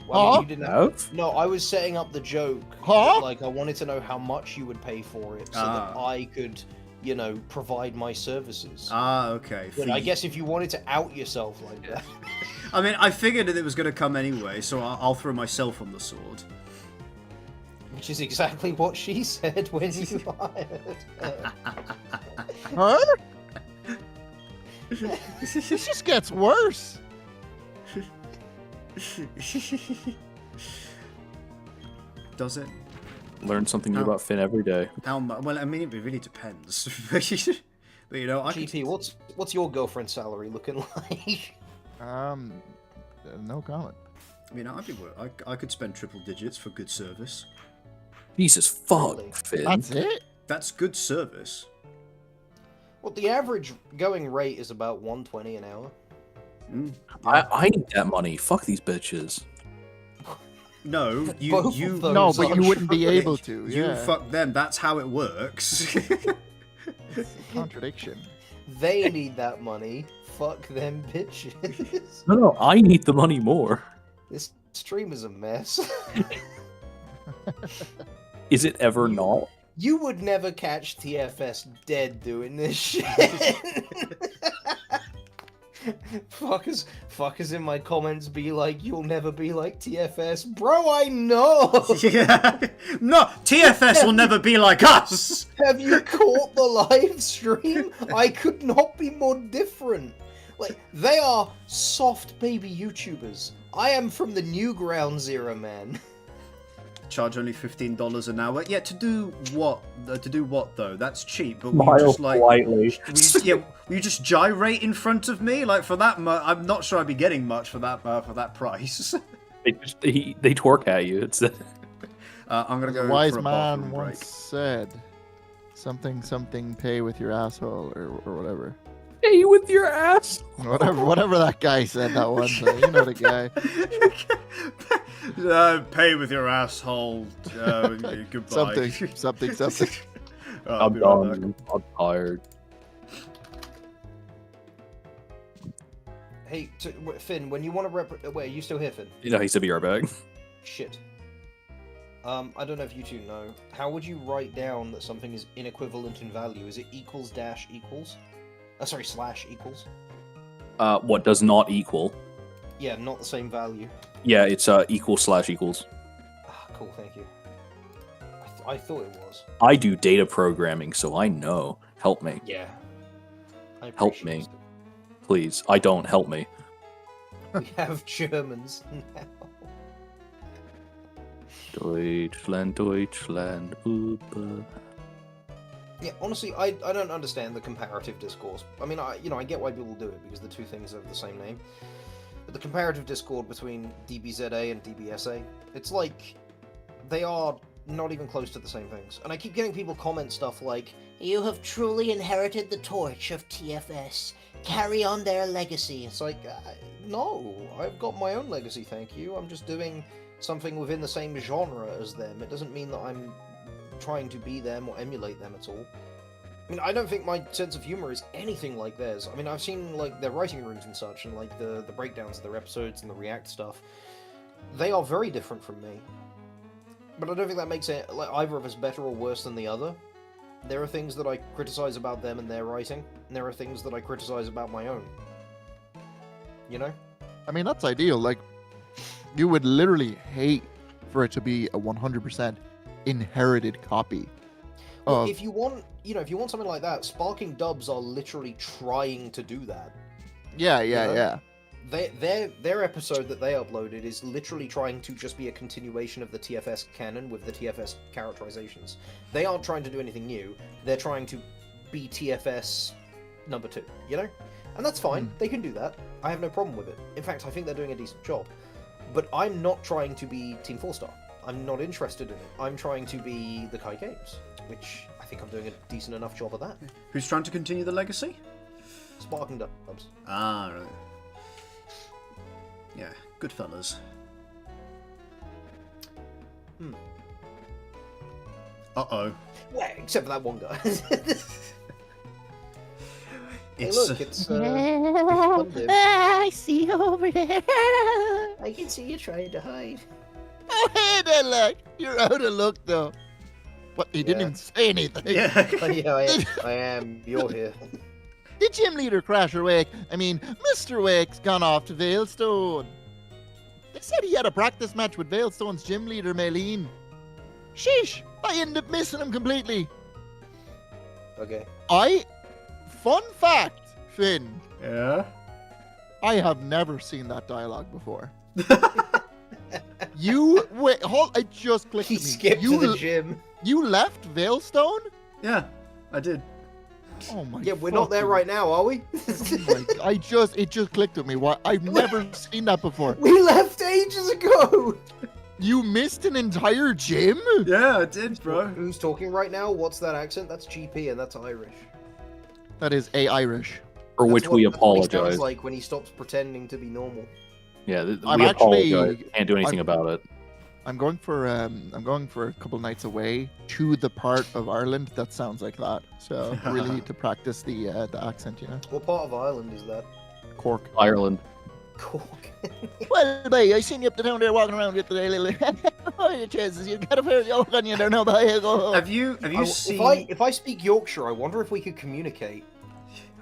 F: Well, you didn't
A: Have?
F: No, I was setting up the joke.
D: Huh?
F: Like, I wanted to know how much you would pay for it so that I could, you know, provide my services.
B: Okay.
F: But I guess if you wanted to out yourself like that.
B: I mean, I figured that it was going to come anyway, so I'll throw myself on the sword.
F: Which is exactly what she said when you hired her.
D: Huh? This just gets worse.
B: Does it?
A: Learn something new about Finn every day.
B: How much? Well, I mean, it really depends. But you know, I
F: GP, what's your girlfriend's salary looking like?
D: No comment.
B: I mean, I could spend triple digits for good service.
A: Jesus fuck,
F: Really?
A: Finn.
D: That's it?
B: That's good service.
F: Well, the average going rate is about 120 an hour.
A: I need that money. Fuck these bitches.
B: No,
F: Both
B: you
F: of those
D: No, but
F: are
D: you wouldn't be
F: true.
D: able to.
B: you
D: Yeah.
B: fuck them. That's how it works.
D: It's a contradiction.
F: They need that money. Fuck them bitches.
A: No, I need the money more.
F: This stream is a mess.
A: Is it ever not?
F: You would never catch TFS dead doing this shit. Fuckers in my comments be like, you'll never be like TFS. Bro, I know!
B: Yeah. No, TFS will never be like us!
F: Have you caught the live stream? I could not be more different. Like, they are soft baby YouTubers. I am from the Newgrounds era, man.
B: Charge only $15 an hour. Yeah, to do what? To do what though? That's cheap. But will you just like,
A: politely.
B: will you just gyrate in front of me? Like for that, I'm not sure I'd be getting much for that price.
A: They twerk at you. It's
B: I'm gonna go.
D: A wise
B: for a
D: man
B: bathroom
D: once
B: break.
D: said, "Something pay with your asshole," or whatever.
A: Hey, with your ass.
D: Whatever that guy said that one time. You know the guy.
B: Pay with your asshole. Goodbye.
D: Something.
B: I'll
A: I'm
B: be right back.
A: done. I'm tired.
F: Hey, Finn, when you want to wait, are you still here, Finn?
A: You know, he said be right back.
F: Shit. I don't know if you two know. How would you write down that something is inequivalent in value? Is it equals dash equals? Sorry, slash equals?
A: What does not equal?
F: Yeah, not the same value.
A: Yeah, it's equals/equals.
F: Ah, cool, thank you. I thought it was.
A: I do data programming, so I know. Help me.
F: Yeah.
A: Help me. Please. I don't. Help me.
F: We have Germans now.
A: Deutschland, Deutschland. Uber.
F: Yeah, honestly, I don't understand the comparative discourse. I mean, I get why people do it, because the two things have the same name. But the comparative discord between DBZA and DBSA, it's like, they are not even close to the same things. And I keep getting people comment stuff like, "You have truly inherited the torch of TFS. Carry on their legacy." It's like, no, I've got my own legacy, thank you. I'm just doing something within the same genre as them. It doesn't mean that I'm trying to be them or emulate them at all. I mean, I don't think my sense of humor is anything like theirs. I mean, I've seen like their writing rooms and such, and like the breakdowns of their episodes and the React stuff. They are very different from me. But I don't think that makes it like either of us better or worse than the other. There are things that I criticize about them and their writing, and there are things that I criticize about my own. You know?
D: I mean, that's ideal. Like, you would literally hate for it to be a 100% inherited copy.
F: Well, if you want something like that, Sparking Dubs are literally trying to do that.
D: Yeah.
F: Their episode that they uploaded is literally trying to just be a continuation of the TFS canon with the TFS characterizations. They aren't trying to do anything new. They're trying to be TFS number 2, you know? And that's fine. They can do that. I have no problem with it. In fact, I think they're doing a decent job. But I'm not trying to be Team 4-Star. I'm not interested in it. I'm trying to be the Kai Games, which I think I'm doing a decent enough job of that.
B: Who's trying to continue the legacy?
F: Sparking Dubs.
B: Ah, right. Yeah, good fellas. Uh-oh.
F: Well, except for that one guy. Hey,
B: It's,
F: look, it's Monday.
G: I see you over there.
F: I can see you trying to hide.
D: Oh, hey there, look. You're out of luck, though. What? He didn't
F: Yeah.
D: even say anything.
B: yeah.
F: Oh, yeah, I am. You're here.
D: The gym leader, Crasher Wake, Mr. Wake's gone off to Veilstone. They said he had a practice match with Veilstone's gym leader, Maylene. Sheesh, I ended up missing him completely.
F: Okay.
D: Fun fact, Finn,
B: Yeah.
D: I have never seen that dialogue before. I just clicked
F: He
D: with me.
F: skipped to the gym.
D: You left Veilstone?
B: Yeah, I did.
D: Oh my.
F: Yeah, we're not there
D: fucking-
F: right now, are we?
D: Oh my, it just clicked with me. What? I've never seen that before.
F: We left ages ago.
D: You missed an entire gym?
B: Yeah, I did, bro.
F: Who's talking right now? What's that accent? That's GP, and that's Irish.
D: That is Irish.
A: For which we
F: That's what he
A: apologize.
F: sounds like when he stops pretending to be normal.
A: Yeah,
D: I'm
A: we
D: actually-
A: apologize. Can't do anything about it.
D: I'm going for a couple nights away to the part of Ireland that sounds like that. So really need to practice the accent, you know.
F: What part of Ireland is that?
D: Cork.
A: Ireland.
F: Cork.
D: Well, boy, I seen you up the town there walking around with the little. Oh, your chances, you got a fair yoke on you there now, boy.
B: Have you seen?
F: If I speak Yorkshire, I wonder if we could communicate.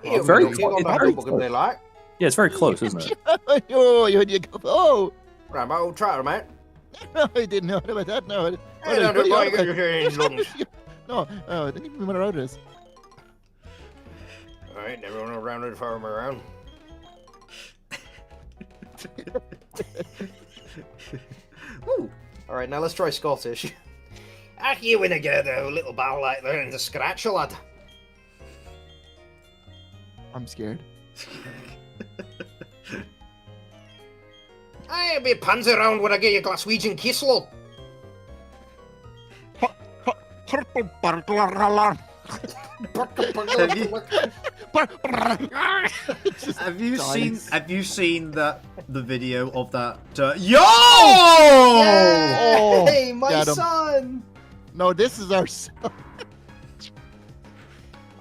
A: Very-
F: You're
A: it's
F: not
A: very
F: what they like.
A: Yeah, it's very close, isn't it?
D: Oh, you go. Oh,
F: Rambo, try it, mate.
D: no, I didn't know about that. No,
F: Hey, don't do it, get your lungs.
D: no, I didn't even know what it is.
F: Alright, never run around and farm around. Alright, now let's try Scottish. Ah, you winna get a little bow like that and a scratch, lad.
D: I'm scared.
F: I'll be pans around when I get your Glaswegian kiss, lad.
B: Have you seen the video of that? Yo!
D: Oh,
F: Hey, my
D: got him.
F: son!
D: No, this is our son.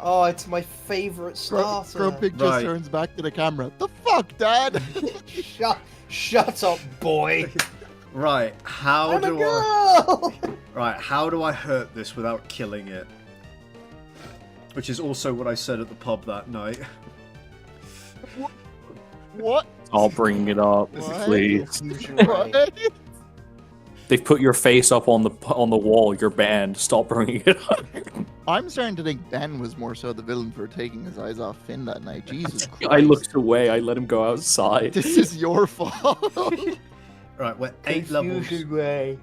F: Oh, it's my favorite starter.
D: Grumpig just
B: Right.
D: turns back to the camera. The fuck, Dad?
F: Shut up, boy.
B: Right, how
F: I'm a
B: do
F: girl.
B: how do I hurt this without killing it? Which is also what I said at the pub that night.
D: What?
A: I'll bring it up,
D: What?
A: please.
D: What?
A: They've put your face up on the wall. You're banned. Stop bringing it up.
D: I'm starting to think Ben was more so the villain for taking his eyes off Finn that night. Jesus Christ.
A: I looked away. I let him go outside.
D: This is your fault.
B: Right, we're 8 levels.
F: way.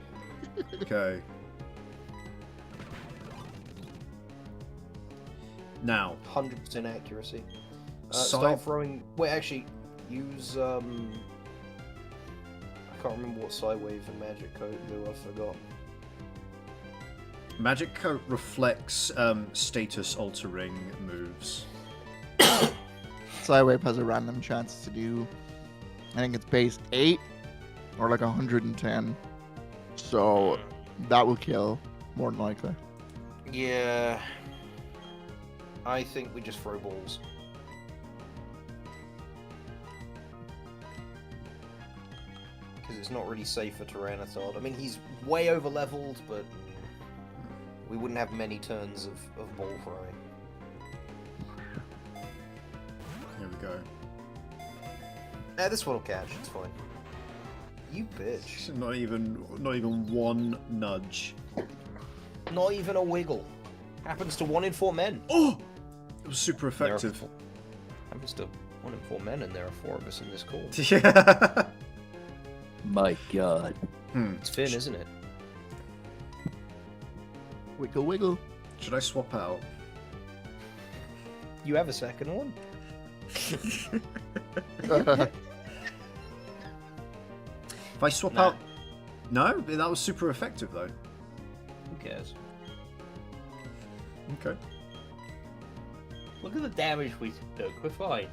B: Okay. Now,
F: 100% accuracy.
B: Side-
F: Start throwing. Wait, actually, use I can't remember what Psywave and Magic Coat do. I forgot.
B: Magic Coat reflects status altering moves.
D: Psywave has a random chance to do, I think it's base 8 or like 110. So that will kill, more than likely.
F: Yeah. I think we just throw balls. Because it's not really safe for Tyranitar. I mean, he's way over leveled, but we wouldn't have many turns of ball throwing.
B: Here we go.
F: This one will catch, it's fine. You bitch.
B: Not even one nudge.
F: Not even a wiggle. Happens to 1 in 4 men.
B: Oh! It was super
F: There are
B: effective.
F: Happens to 1 in 4 men, and there are 4 of us in this call.
B: Yeah.
A: My God.
F: It's Finn, isn't it?
D: Wiggle, wiggle.
B: Should I swap out?
F: You have a second one?
B: If I swap
F: Nah.
B: out... No? That was super effective, though.
F: Who cares?
B: Okay.
H: Look at the damage we took. We're fine.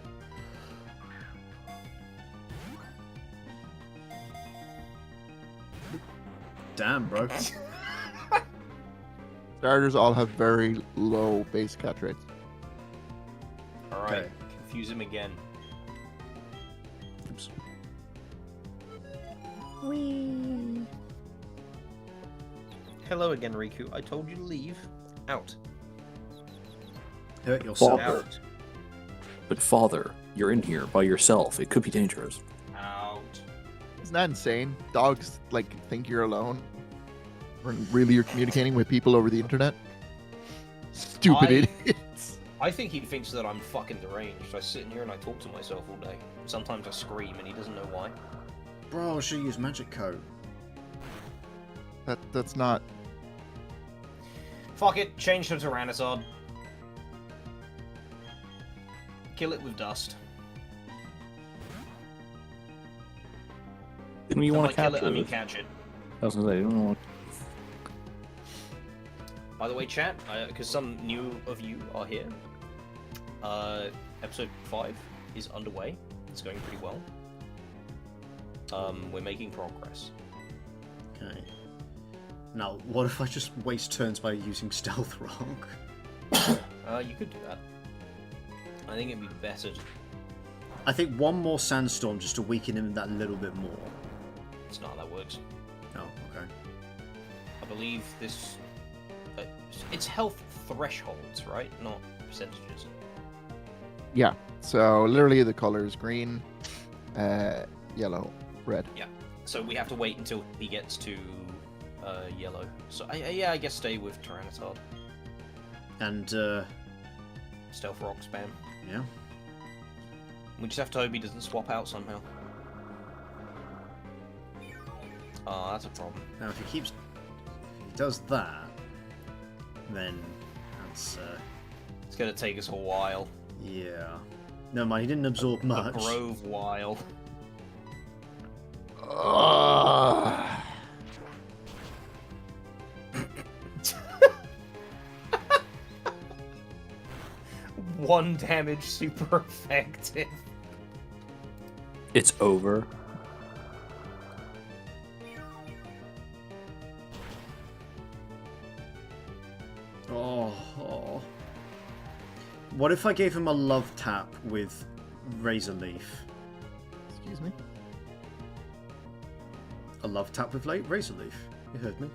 B: Damn, bro.
D: Starters all have very low base catch rates.
H: Alright.
B: Okay.
H: Confuse him again.
B: Oops.
H: Hello again, Riku. I told you to leave. Out.
B: Hurt yourself.
H: Out.
A: But father, you're in here by yourself. It could be dangerous.
H: Out.
D: Isn't that insane? Dogs like think you're alone. When really you're communicating with people over the internet. Stupid idiots.
F: I think he thinks that I'm fucking deranged. I sit in here and I talk to myself all day. Sometimes I scream and he doesn't know why.
B: Bro, I should use Magic Coat.
D: That's not.
F: Fuck it, change to Tyranitar. Kill it with dust.
A: Didn't you
F: And
A: want
F: by
A: to
F: kill
A: capture
F: it, I mean
A: it?
F: catch it.
A: I was gonna say, you don't want.
F: By the way, chat, because some new of you are here, episode 5 is underway. It's going pretty well. We're making progress.
B: Okay. Now, what if I just waste turns by using Stealth wrong?
F: You could do that. I think it'd be better.
B: I think one more Sandstorm just to weaken him that little bit more.
F: It's not how that works.
B: Oh, okay.
F: I believe this... it's health thresholds, right? Not percentages.
D: Yeah. So literally the colors green, yellow, red.
C: So we have to wait until he gets to yellow. So yeah, I guess stay with Tyranitar.
B: And
C: Stealth Rock spam.
B: yeah.
C: We just have to hope he doesn't swap out somehow. Oh, that's a problem.
B: Now if he does that, then that's
C: It's gonna take us a while.
B: yeah. Never mind, he didn't absorb
C: A
B: much.
C: grove while. One damage, super effective.
A: It's over.
B: Oh. What if I gave him a love tap with Razor Leaf?
D: Excuse me.
B: A love tap with Razor Leaf. You heard me.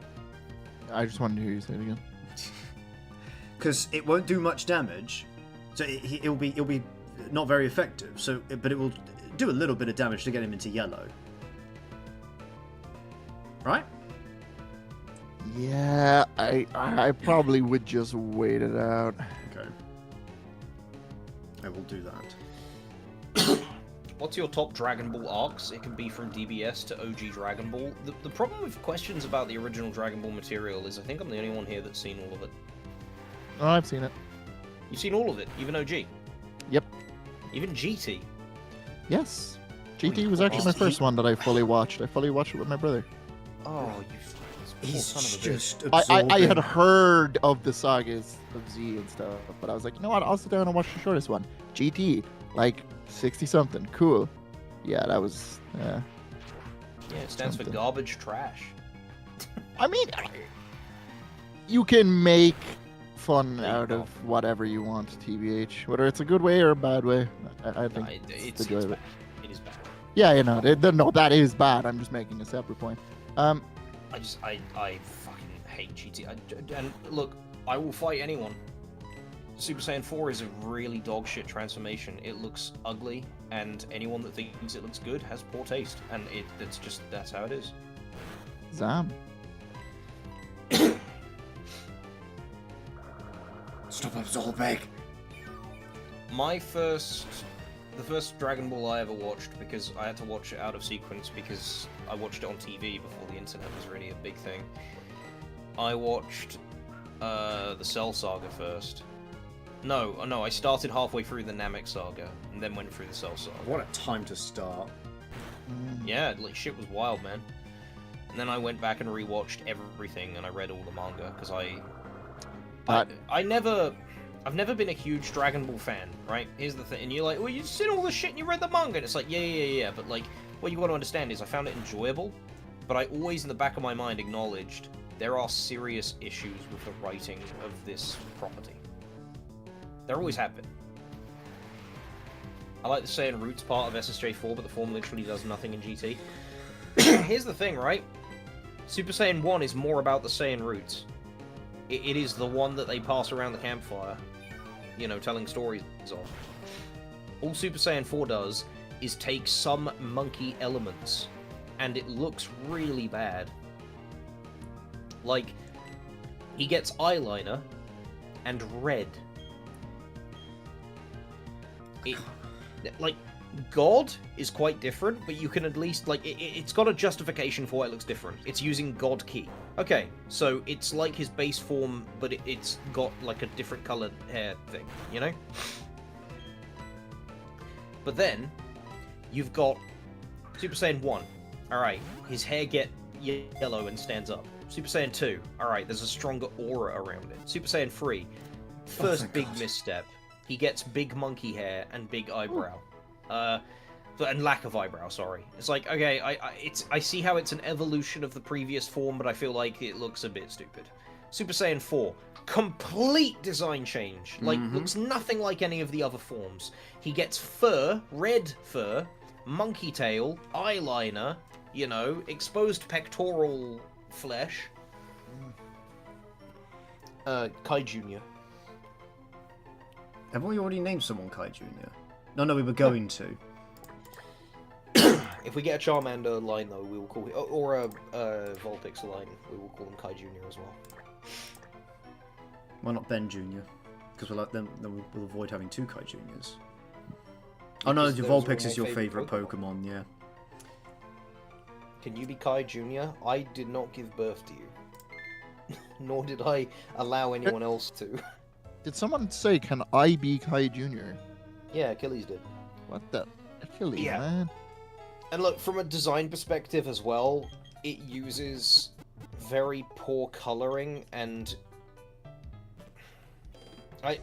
D: I just wanted to hear you say it again.
B: Because it won't do much damage, so it'll be not very effective. So, but it will do a little bit of damage to get him into yellow. Right?
D: Yeah, I probably would just wait it out.
B: Okay. I will do that.
C: What's your top Dragon Ball arcs? It can be from DBS to OG Dragon Ball. The problem with questions about the original Dragon Ball material is I think I'm the only one here that's seen all of it.
D: Oh, I've seen it.
C: You've seen all of it, even OG?
D: Yep.
C: Even GT?
D: Yes. GT was actually my first one that I fully watched. I fully watched it with my brother.
C: Oh, you poor
B: He's
C: son of a bitch.
B: just
D: I
B: absorbing.
D: had heard of the sagas of Z and stuff, but I was like, you know what? I'll sit down and watch the shortest one. GT, like 60 something. Cool. Yeah, that was.
C: Yeah, it stands for
D: Something.
C: garbage trash.
D: I mean, you can make fun
C: There you
D: out
C: go.
D: of whatever you want, TBH. Whether it's a good way or a bad way, I
C: No,
D: think
C: it's
D: the joy of
C: bad.
D: it.
C: It is bad.
D: Yeah, you know, no, that is bad. I'm just making a separate point.
C: I fucking hate GT. And look, I will fight anyone. Super Saiyan 4 is a really dog shit transformation. It looks ugly, and anyone that thinks it looks good has poor taste. And that's how it is.
D: Zam.
B: Stop absorbing.
C: The first Dragon Ball I ever watched, because I had to watch it out of sequence because I watched it on TV before the internet was really a big thing. I watched the Cell Saga first. No, I started halfway through the Namek Saga and then went through the Cell Saga.
B: What a time to start.
C: Yeah, like shit was wild, man. And then I went back and rewatched everything and I read all the manga because I've never been a huge Dragon Ball fan, right? Here's the thing, and you're like, well, you've seen all this shit and you read the manga, and it's like, yeah, but like, what you got to understand is I found it enjoyable, but I always in the back of my mind acknowledged there are serious issues with the writing of this property. There always have been. I like the Saiyan Roots part of SSJ4, but the form literally does nothing in GT. Here's the thing, right? Super Saiyan 1 is more about the Saiyan Roots. It is the one that they pass around the campfire, you know, telling stories of. All Super Saiyan 4 does is take some monkey elements, and it looks really bad. Like, he gets eyeliner and red. Like, God is quite different, but you can at least, like, it's got a justification for why it looks different. It's using God Ki. Okay, so it's like his base form, but it's got, like, a different colored hair thing, you know? But then, you've got Super Saiyan 1. Alright, his hair get yellow and stands up. Super Saiyan 2. Alright, there's a stronger aura around it. Super Saiyan 3. First big misstep. He gets big monkey hair and big eyebrow. And lack of eyebrow, sorry. It's like, okay, I see how it's an evolution of the previous form, but I feel like it looks a bit stupid. Super Saiyan 4, complete design change. Like, looks nothing like any of the other forms. He gets fur, red fur, monkey tail, eyeliner, you know, exposed pectoral flesh. Kai Jr.
B: Haven't we already named someone Kai Jr.? No, we were going to.
F: If we get a Charmander line, though, we will call it, or a Vulpix line, we will call him Kai Jr. as well.
B: Why not Ben Jr.? Because then we'll avoid having 2 Kai Juniors. Oh no,
F: Because
B: your
F: those are
B: Vulpix is
F: my
B: your
F: favourite
B: favourite Pokemon, yeah.
F: Can you be Kai Jr.? I did not give birth to you. Nor did I allow anyone else to.
D: Did someone say, can I be Kai Jr.?
F: Yeah, Achilles did.
D: What the? Achilles,
F: Yeah.
D: man.
F: And look, from a design perspective as well, it uses very poor coloring, and I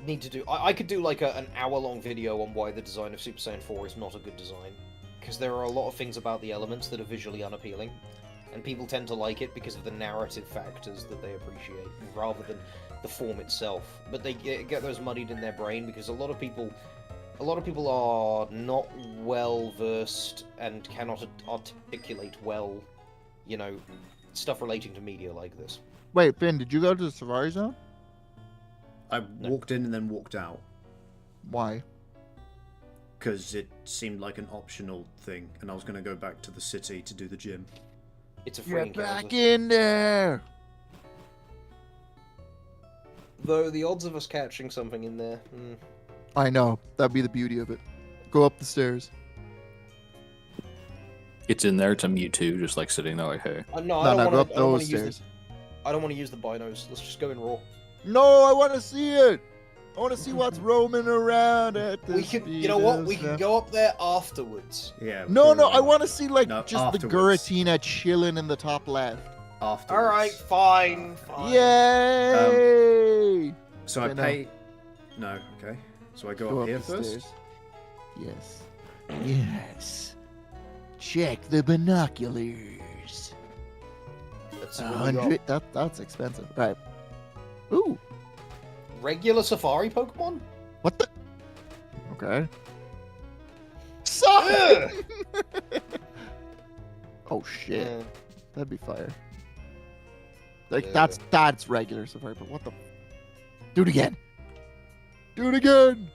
F: need to do. I could do like an hour-long video on why the design of Super Saiyan 4 is not a good design, because there are a lot of things about the elements that are visually unappealing, and people tend to like it because of the narrative factors that they appreciate, rather than the form itself. But they get those muddied in their brain because a lot of people are not well versed and cannot articulate well, you know, stuff relating to media like this.
D: Wait, Finn, did you go to the Safari Zone?
B: I walked in and then walked out.
D: Why?
B: Because it seemed like an optional thing, and I was going to go back to the city to do the gym.
F: It's a free
D: Get back
F: encounter.
D: in there!
F: Though the odds of us catching something in there,
D: I know. That'd be the beauty of it. Go up the stairs.
A: It's in there to Mewtwo, just like sitting there like, hey.
F: no,
D: No,
F: I
D: go
F: don't
D: up
F: want
D: those
F: to use
D: stairs.
F: I don't want to use the binos. Let's just go in raw.
D: No, I want to see it! I want to see what's roaming around at the
F: We can, you know what? We can go up there afterwards.
B: Yeah.
D: No, I want to see, like,
B: No,
D: just the
B: afterwards.
D: Giratina chilling in the top left.
B: Afterwards.
F: All right, fine.
D: Yay!
B: So I
D: Okay, no.
B: pay... No, okay. So I go
D: Go
B: up
D: up
B: here
D: the
B: first?
D: stairs. Yes. Yes. Check the binoculars.
F: Let's see what we got.
D: 100. That's expensive. Right. Ooh.
F: Regular Safari Pokemon?
D: What the? Okay. Son! Oh shit.
F: Yeah.
D: That'd be fire. Like
F: Yeah.
D: that's regular Safari, but what the? Do it again. Do it again.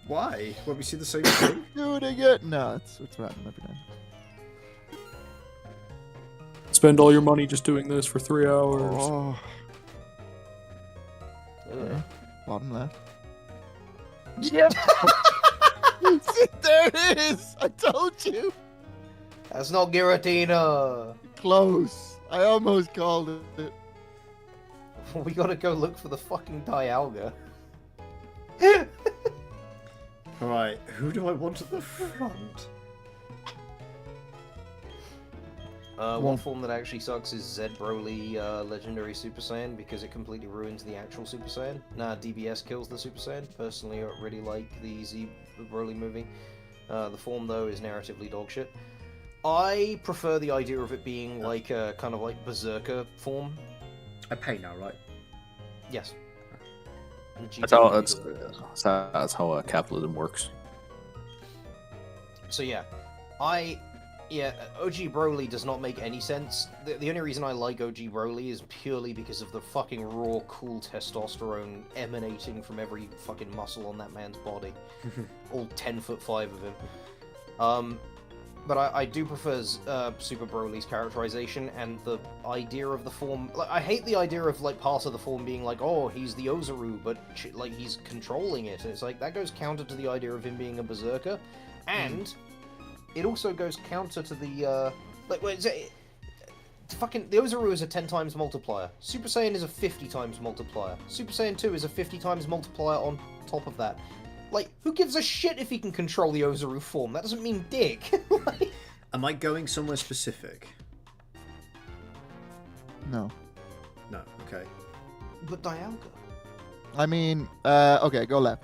B: Why? Won't we see the same thing?
D: Do it again. No, it's random every time.
A: Spend all your money just doing this for 3 hours.
D: Oh.
F: Ugh.
D: Okay. Bottom left.
F: Yep.
D: There it is. I told you.
F: That's not Giratina.
D: Close. I almost called it.
F: We gotta go look for the fucking Dialga.
B: Alright, who do I want at the front?
F: One form that actually sucks is Zed Broly Legendary Super Saiyan because it completely ruins the actual Super Saiyan. Nah, DBS kills the Super Saiyan. Personally, I really like the Z Broly movie. The form, though, is narratively dogshit. I prefer the idea of it being like a kind of like Berserker form.
B: I pay now, right?
F: Yes.
A: That's how capitalism works.
F: So yeah, OG Broly does not make any sense. The only reason I like OG Broly is purely because of the fucking raw, cool testosterone emanating from every fucking muscle on that man's body. All 10'5" of him. But I do prefer Super Broly's characterization and the idea of the form. Like, I hate the idea of like part of the form being like, oh, he's the Ozaru, but like he's controlling it. And it's like that goes counter to the idea of him being a berserker, and it also goes counter to the like what is it? Fucking the Ozaru is a 10 times multiplier. Super Saiyan is a 50 times multiplier. Super Saiyan 2 is a 50 times multiplier on top of that. Like, who gives a shit if he can control the Ozaru form? That doesn't mean dick. Like...
B: Am I going somewhere specific?
D: No.
B: No, okay.
F: But Dialga.
D: I mean, okay, go left.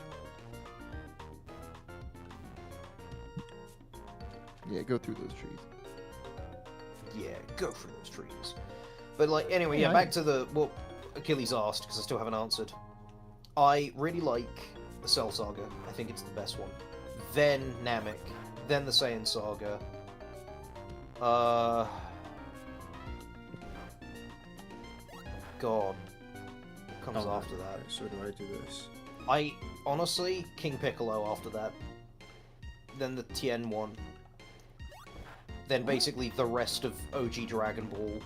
D: Yeah, go through those trees.
F: Yeah, go for those trees. But, like, anyway,
D: Yeah,
F: yeah, back to the... What Achilles asked, because I still haven't answered. I really like the Cell Saga. I think it's the best one. Then Namek. Then the Saiyan Saga. God. What comes after that?
B: So do I do this?
F: I honestly, King Piccolo after that. Then the Tien one. Then basically the rest of OG Dragon Ball.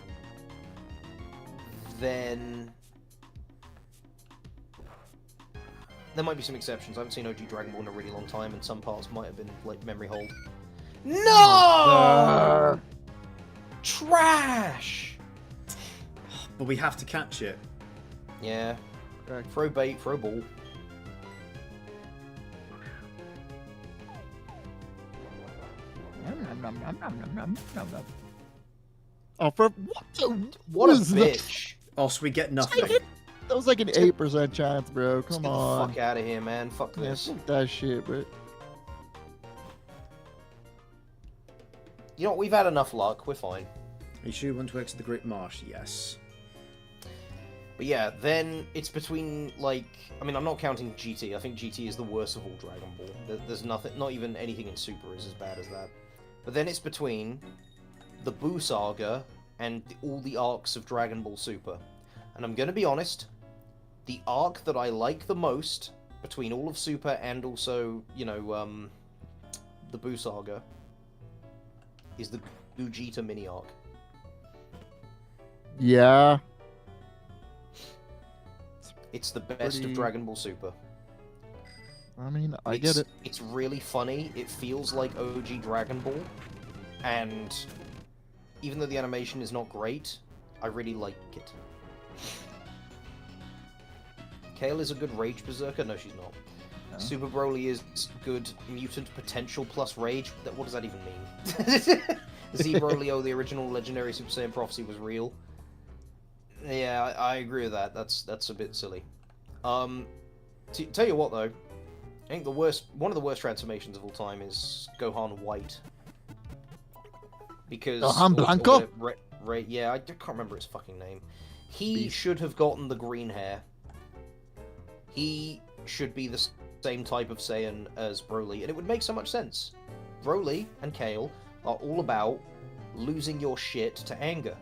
F: Then... There might be some exceptions. I haven't seen OG Dragon Ball in a really long time, and some parts might have been, like, memory hold. No! Trash!
B: But we have to catch it.
F: Yeah.
D: Okay.
F: Throw bait, throw ball.
D: Oh, for what?
F: What a
D: was that?
F: bitch!
B: Oh, so we get nothing.
D: That was like an 8% chance, bro.
F: Let's
D: Come
F: get
D: on.
F: the fuck out of here, man. Fuck
D: Yeah,
F: this.
D: fuck that shit, bro.
F: You know what? We've had enough luck. We're fine.
B: Are you sure you want to exit the Great Marsh? Yes.
F: But yeah, then it's between, like... I mean, I'm not counting GT. I think GT is the worst of all Dragon Ball. There's nothing... Not even anything in Super is as bad as that. But then it's between the Boo Saga and all the arcs of Dragon Ball Super. And I'm gonna be honest, the arc that I like the most between all of Super and also, you know, the Boo Saga is the Gogeta mini arc.
D: Yeah.
F: It's the best of Dragon Ball Super.
D: I mean, I get it.
F: It's really funny. It feels like OG Dragon Ball. And even though the animation is not great, I really like it. Kale is a good Rage Berserker. No, she's not.
D: No.
F: Super Broly is good Mutant Potential plus Rage. What does that even mean? Z Broly, the original Legendary Super Saiyan Prophecy was real. Yeah, I agree with that. That's a bit silly. Tell you what though, I think one of the worst transformations of all time is Gohan White. Because
D: Gohan Blanco?
F: Yeah, I can't remember his fucking name. He should have gotten the green hair. He should be the same type of Saiyan as Broly, and it would make so much sense. Broly and Kale are all about losing your shit to anger.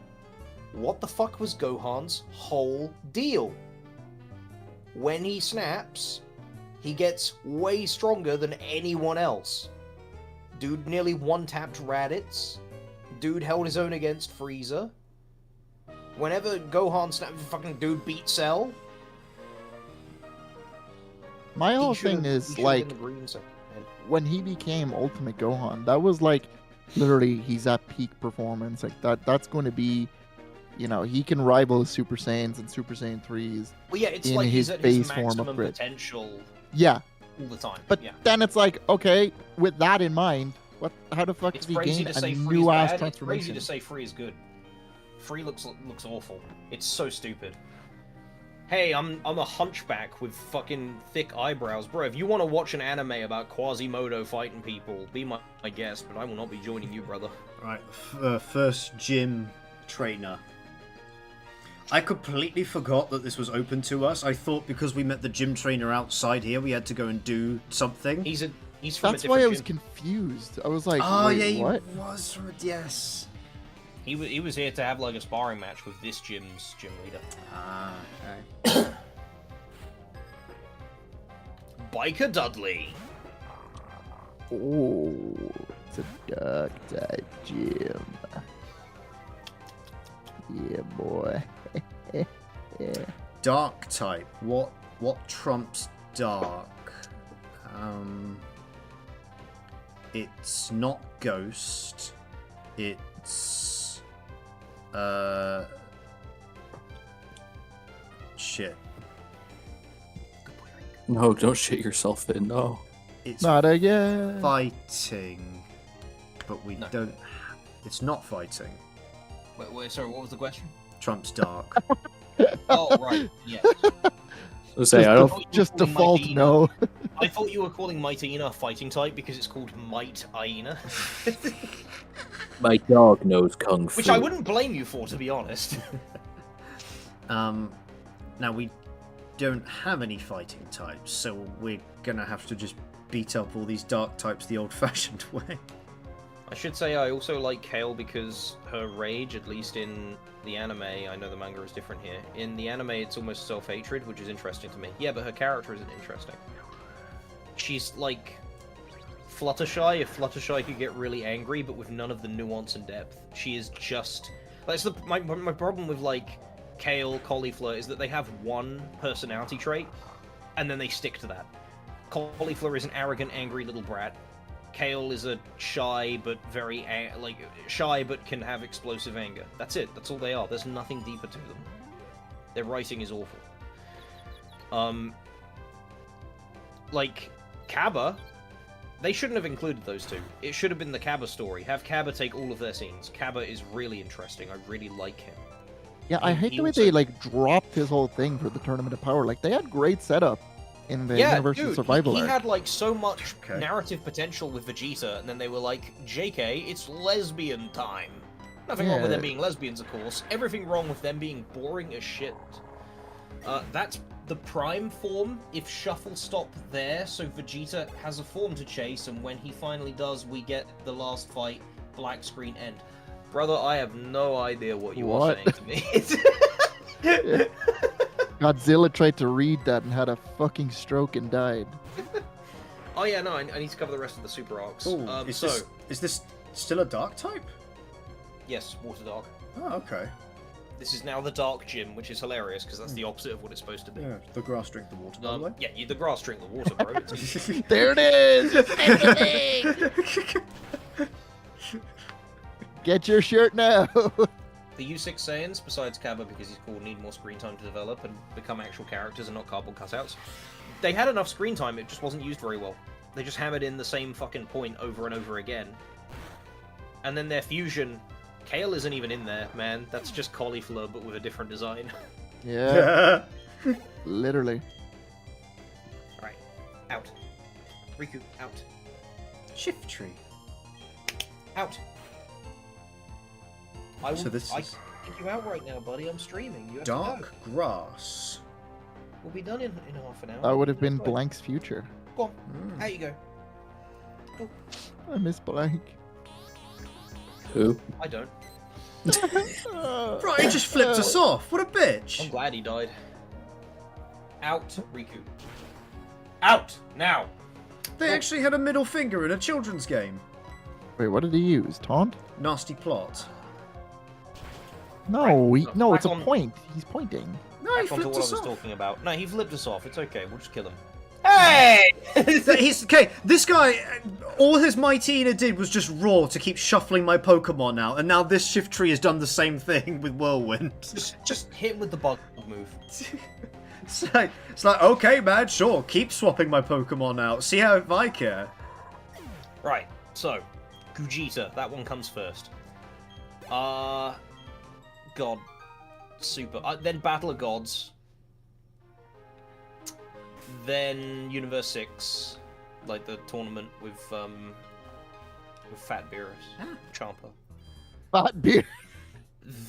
F: What the fuck was Gohan's whole deal? When he snaps, he gets way stronger than anyone else. Dude nearly one-tapped Raditz. Dude held his own against Frieza. Whenever Gohan snapped, fucking dude beat Cell.
D: My whole thing is, like, when he became Ultimate Gohan, that was like, literally, he's at peak performance. Like, that's going to be, you know, he can rival Super Saiyans and Super Saiyan 3s.
F: Well, yeah, it's
D: in
F: like
D: his
F: he's at
D: base
F: his
D: form
F: maximum
D: of grid.
F: potential
D: Yeah,
F: all the time.
D: but
F: yeah.
D: then it's like, okay, with that in mind, how the fuck
F: It's
D: does he
F: crazy
D: gain
F: to
D: a
F: say Free's
D: new ass
F: bad. It's crazy
D: transformation?
F: to say Free is good. Free looks awful. It's so stupid. Hey, I'm a hunchback with fucking thick eyebrows, bro. If you want to watch an anime about Quasimodo fighting people, be my guest, but I will not be joining you, brother.
B: Right, first gym trainer. I completely forgot that this was open to us. I thought because we met the gym trainer outside here, we had to go and do something.
F: He's from
D: That's
F: a
D: why I
F: different
D: was
F: gym.
D: confused. I was like,
B: Oh,
D: wait,
B: yeah,
D: what?
B: he was from yes.
F: He was here to have like a sparring match with this gym's gym leader.
B: Ah, okay.
F: Biker Dudley.
D: Oh, it's a dark type gym. Yeah, boy. Yeah.
B: Dark type. What trumps dark? It's not ghost. It's shit.
A: No, don't shit yourself in. No.
B: It's
D: Not again.
B: fighting, but we
F: No.
B: don't. It's not fighting.
F: Wait, sorry, what was the question?
B: Trumps dark.
F: Oh, right, yeah.
A: I say, I don't.
D: Just
F: Calling
D: default
F: Mighty
D: no.
F: I thought you were calling Mightyena a fighting type because it's called Might Aina.
A: My dog knows kung fu.
F: Which I wouldn't blame you for, to be honest.
B: Now we don't have any fighting types, so we're gonna have to just beat up all these dark types the old-fashioned way.
C: I should say I also like Kale because her rage, at least in the anime, I know the manga is different here. In the anime, it's almost self-hatred, which is interesting to me. Yeah, but her character isn't interesting. She's like Fluttershy, if Fluttershy could get really angry, but with none of the nuance and depth. She is just... That's my problem with, like, Kale, Cauliflower, is that they have one personality trait, and then they stick to that. Cauliflower is an arrogant, angry little brat. Kale is a shy but shy but can have explosive anger. That's it. That's all they are. There's nothing deeper to them. Their writing is awful. Like Kaba, they shouldn't have included those two. It should have been the Kaba story. Have Kaba take all of their scenes. Kaba is really interesting. I really like him.
D: Yeah, I hate the way they like dropped his whole thing for the Tournament of Power. Like they had great setup in the Universal Survival
C: he
D: arc.
C: had like so much narrative potential with Vegeta, and then they were like, JK, it's lesbian time. Nothing wrong with them being lesbians, of course. Everything wrong with them being boring as shit. That's the prime form. If Shuffle stopped there, so Vegeta has a form to chase, and when he finally does, we get the last fight, black screen end. Brother, I have no idea what you are saying to me.
D: Godzilla tried to read that and had a fucking stroke and died.
C: Oh yeah, no, I need to cover the rest of the super arcs.
B: Ooh, is this still a dark type?
C: Yes, water dark.
B: Oh, okay.
C: This is now the dark gym, which is hilarious because that's the opposite of what it's supposed to be.
B: Yeah, the grass drink the water, by the way.
C: Yeah, the grass drink the water, bro.
D: There it is! Get your shirt now!
C: The U6 Saiyans, besides Kaba because he's cool, need more screen time to develop and become actual characters and not cardboard cutouts. They had enough screen time, it just wasn't used very well. They just hammered in the same fucking point over and over again. And then their fusion, Kale isn't even in there, man. That's just Cauliflower, but with a different design.
D: Yeah. Literally.
C: Alright. Out. Riku, out.
B: Shift tree.
C: Out. I
B: So this is
C: kick you out right now, buddy. I'm streaming. You have
B: dark
C: to go.
B: grass.
C: We'll be done in half an hour.
D: That would have been Blank's future.
C: Go on. Out you go. Go.
D: I miss Blank.
A: Who?
C: I don't.
B: Right, he just flipped us off. What a bitch.
C: I'm glad he died. Out, Riku. Out now.
B: They actually had a middle finger in a children's game.
D: Wait, what did he use? Taunt?
B: Nasty plot.
D: No, no, it's a
C: Back on-
D: point. He's pointing.
B: No, he
C: Back onto
B: flipped
C: what I
B: us
C: was
B: off.
C: talking about. No, he flipped us off. It's okay. We'll just kill him. Hey!
B: He's okay. This guy, all his Mightyena did was just roar to keep shuffling my Pokemon out, and now this shift tree has done the same thing with Whirlwind.
C: just hit him with the bug move.
B: It's like, okay, man, sure, keep swapping my Pokemon out. See how if I care.
C: Right. So, Gogeta. That one comes first. God. Super. Then Battle of Gods. Then Universe 6, like the tournament with Fat Beerus, Champa.
D: Fat beer.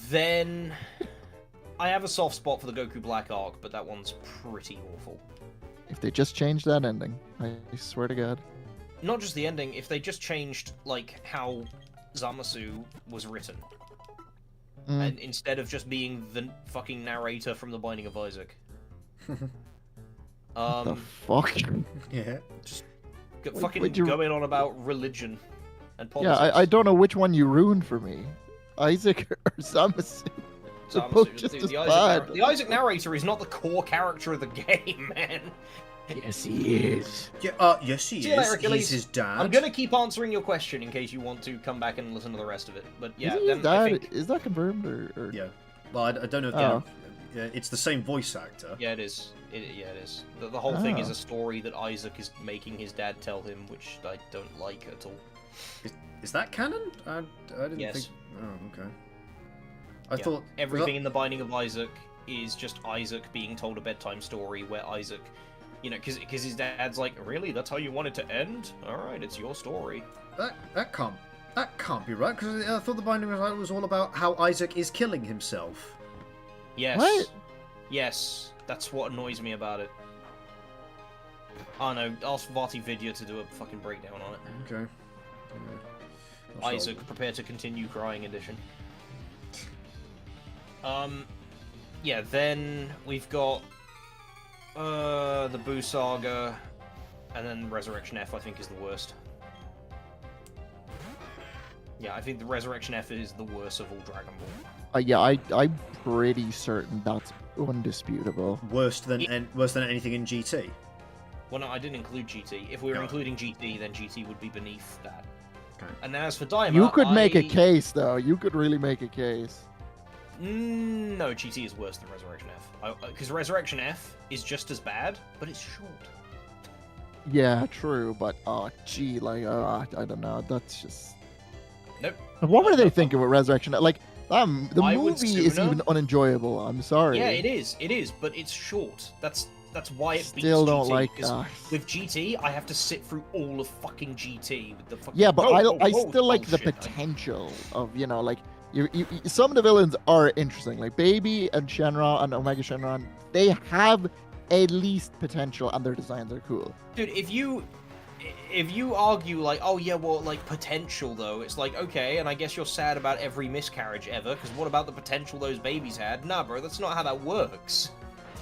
C: Then I have a soft spot for the Goku Black arc, but that one's pretty awful.
D: If they just changed that ending, I swear to God.
C: Not just the ending, if they just changed like how Zamasu was written, and instead of just being the fucking narrator from The Binding of Isaac.
D: What the fuck?
B: Yeah.
C: Fucking going on about religion and politics.
D: Yeah, I don't know which one you ruined for me. Isaac or Zamasu. They're both just as bad.
C: The Isaac narrator is not the core character of the game, man.
D: Yes, he is.
B: Yeah, yes, he
C: See you
B: is.
C: later, Achilles.
B: He's his dad.
C: I'm gonna keep answering your question in case you want to come back and listen to the rest of it. But yeah,
D: Is he
C: then
D: his
C: I
D: dad?
C: think
D: Is that confirmed or?
B: Yeah. Well, I don't know if
D: Oh.
B: it's the same voice actor.
C: yeah, it is. It is. The whole thing is
D: Oh.
C: a story that Isaac is making his dad tell him, which I don't like at all.
B: Is that canon? I didn't
C: Yes.
B: think. Oh, okay. I
C: Yeah.
B: thought
C: Everything in The Binding of Isaac is just Isaac being told a bedtime story where Isaac, you know, because his dad's like, really, that's how you want it to end? All right, it's your story.
B: that can't be right because I thought the Binding of Isaac was all about how Isaac is killing himself.
C: Yes.
D: What?
C: Yes, that's what annoys me about it. Oh no, ask Vati Vidya to do a fucking breakdown on it.
B: Okay. Not sure.
F: Isaac, prepare to continue crying edition. Yeah, then we've got the Boo Saga, and then Resurrection F, I think, is the worst. Yeah, I think the Resurrection F is the worst of all Dragon Ball.
D: Yeah, I'm pretty certain that's undisputable.
B: Worse than anything in GT.
F: Well, no, I didn't include GT. If we were
B: No.
F: including GT, then GT would be beneath that.
B: Okay.
F: And as for Daima,
D: You could make a case, though. You could really make a case.
F: No, GT is worse than Resurrection F. Because Resurrection F is just as bad, but it's short.
D: Yeah, true, but gee, like I don't know. That's just.
F: Nope.
D: What were they thinking with Resurrection? Like, the
F: I would
D: movie is
F: sooner-
D: even unenjoyable. I'm sorry.
F: Yeah, it is, but it's short. That's why it beats
D: Still don't
F: GT,
D: like.
F: because with GT, I have to sit through all of fucking GT with the fucking.
D: Yeah, but I
F: whoa,
D: still like the
F: bullshit.
D: potential of, you know, like you some of the villains are interesting, like Baby and Shenron and Omega Shenron. They have at least potential, and their designs are cool.
F: Dude, if you argue like, oh yeah, well, like potential though, it's like, okay, and I guess you're sad about every miscarriage ever, because what about the potential those babies had? Nah, bro, that's not how that works.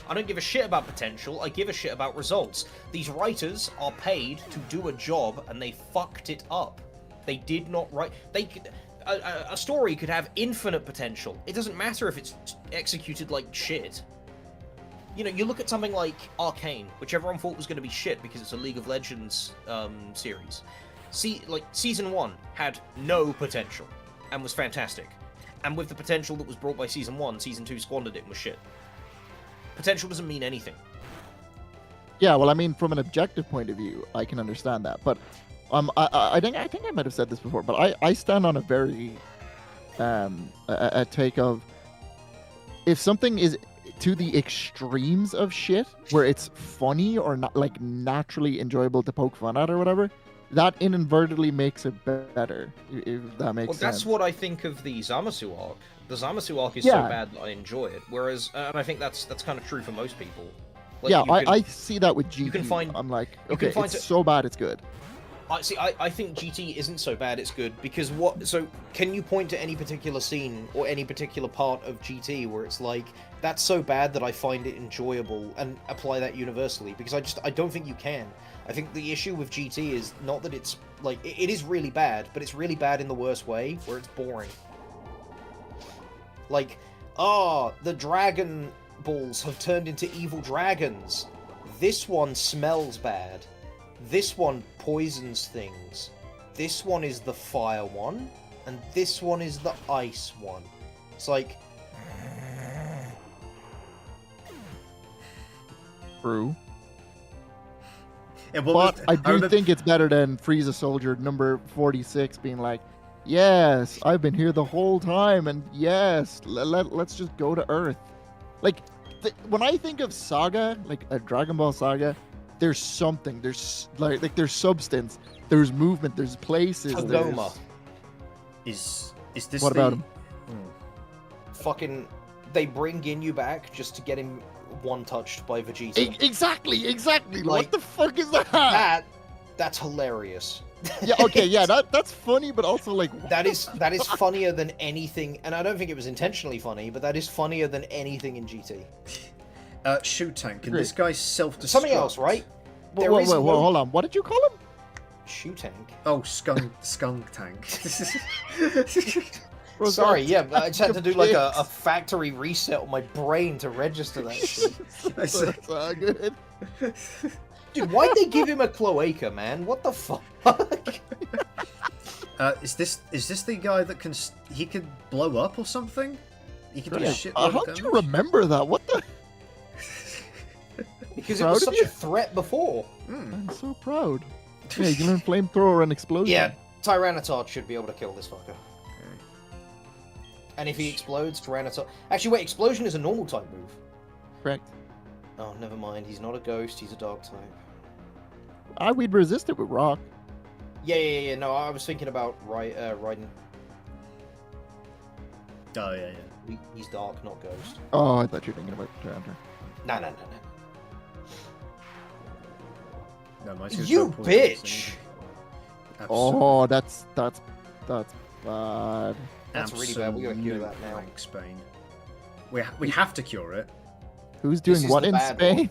F: I don't give a shit about potential, I give a shit about results. These writers are paid to do a job, and they fucked it up. They did not write... A story could have infinite potential. It doesn't matter if it's executed like shit. You know, you look at something like Arcane, which everyone thought was going to be shit because it's a League of Legends series. Season 1 had no potential and was fantastic. And with the potential that was brought by Season 1, Season 2 squandered it and was shit. Potential doesn't mean anything.
D: Yeah, well, I mean, from an objective point of view, I can understand that. But I think I might have said this before, but I stand on a very a take of, if something is to the extremes of shit, where it's funny or not, like naturally enjoyable to poke fun at or whatever, that inadvertently makes it better. If that makes
F: Well,
D: sense.
F: that's what I think of the Zamasu arc. The Zamasu arc is
D: Yeah.
F: so bad that I enjoy it. Whereas, and I think that's kind of true for most people. Like,
D: yeah,
F: you can-
D: I see that with GT.
F: can find-
D: I'm like,
F: you can
D: okay,
F: find
D: it's
F: it-
D: so bad, it's good.
F: I think GT isn't so bad, it's good, because what... So, can you point to any particular scene, or any particular part of GT where it's like, that's so bad that I find it enjoyable, and apply that universally? Because I don't think you can. I think the issue with GT is not that it's, like, it is really bad, but it's really bad in the worst way, where it's boring. Like, the Dragon Balls have turned into evil dragons. This one smells bad. This one poisons things. This one is the fire one, and this one is the ice one. It's like...
D: True.
B: Yeah, well,
D: But I do
B: remember-
D: think it's better than Frieza Soldier number 46 being like, yes, I've been here the whole time, and yes, let's just go to Earth. Like, when I think of Saga, like a Dragon Ball Saga, there's something, there's like there's substance, there's movement, there's places.
F: Togoma.
B: Is this
D: What
B: the...
D: about him?
F: Fucking... They bring Ginyu back just to get him one-touched by Vegeta.
D: Exactly.
F: Like,
D: What the fuck is that?
F: That's hilarious.
D: Yeah, okay, yeah, that's funny, but also like,
F: That is funnier than anything, and I don't think it was intentionally funny, but that is funnier than anything in GT.
B: Shoot Tank, can
D: Great.
B: this guy self-destruct?
F: Something else, right?
D: whoa,
F: There
D: whoa,
F: is
D: whoa,
F: no-
D: hold on, what did you call him?
F: Shoe Tank.
B: Oh, Skunk Tank.
F: Sorry, yeah, but I just had to do like a
D: Dicks.
F: factory reset on my brain to register that shit.
B: I see.
D: That's all good.
F: Dude, why'd they give him a cloaca, man? What the fuck?
B: Is this the guy that he could blow up or something? He could do a
D: Yeah.
B: shit.
D: How do you remember that? What the?
F: Because it
D: Proud
F: was
D: of
F: such
D: you?
F: a threat before.
D: I'm so proud. Yeah, you can learn flamethrower and explosion.
F: Yeah, Tyranitar should be able to kill this fucker. And if he explodes, Tyranitar... Actually, wait, Explosion is a normal type move.
D: Correct.
F: Oh, never mind. He's not a ghost, he's a dog type.
D: We'd resist it with rock.
F: Yeah. No, I was thinking about Raiden.
B: Oh yeah.
F: He's dark, not ghost.
D: Oh, I thought you were thinking about Tyranitar.
F: No.
B: No, my
F: You bitch!
B: Absolutely.
D: Oh, that's That's bad.
F: That's really bad. We gotta cure that now.
B: Rank Spain. We have to cure it.
D: Who's
F: This
D: doing
F: is
D: what
F: the
D: in
F: bad
D: Spain?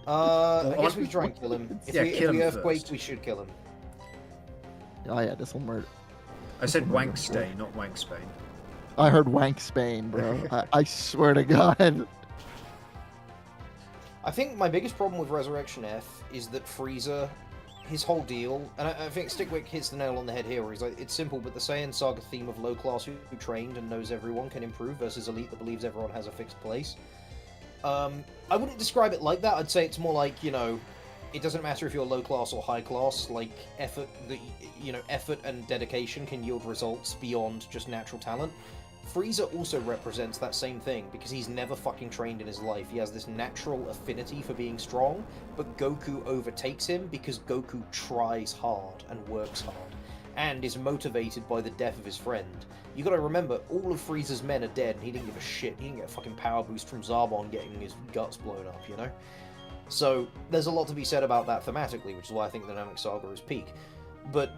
F: I guess we can try and kill him. If
B: Yeah,
F: we,
B: kill
F: if we
B: him
F: earthquake,
B: first.
F: we should kill him.
D: Oh yeah, this will murder.
B: I said Wank Stay, not Wank Spain.
D: I heard wank Spain, bro. I swear to God.
F: I think my biggest problem with Resurrection F is that Frieza, his whole deal, and I think Stickwick hits the nail on the head here, where he's like, it's simple, but the Saiyan Saga theme of low class who trained and knows everyone can improve versus elite that believes everyone has a fixed place. I wouldn't describe it like that. I'd say it's more like, you know, it doesn't matter if you're low class or high class, like effort and dedication can yield results beyond just natural talent. Frieza also represents that same thing, because he's never fucking trained in his life. He has this natural affinity for being strong, but Goku overtakes him because Goku tries hard and works hard, and is motivated by the death of his friend. You gotta remember, all of Frieza's men are dead, and he didn't give a shit. He didn't get a fucking power boost from Zarbon getting his guts blown up, you know? So, there's a lot to be said about that thematically, which is why I think the Namek Saga is peak. But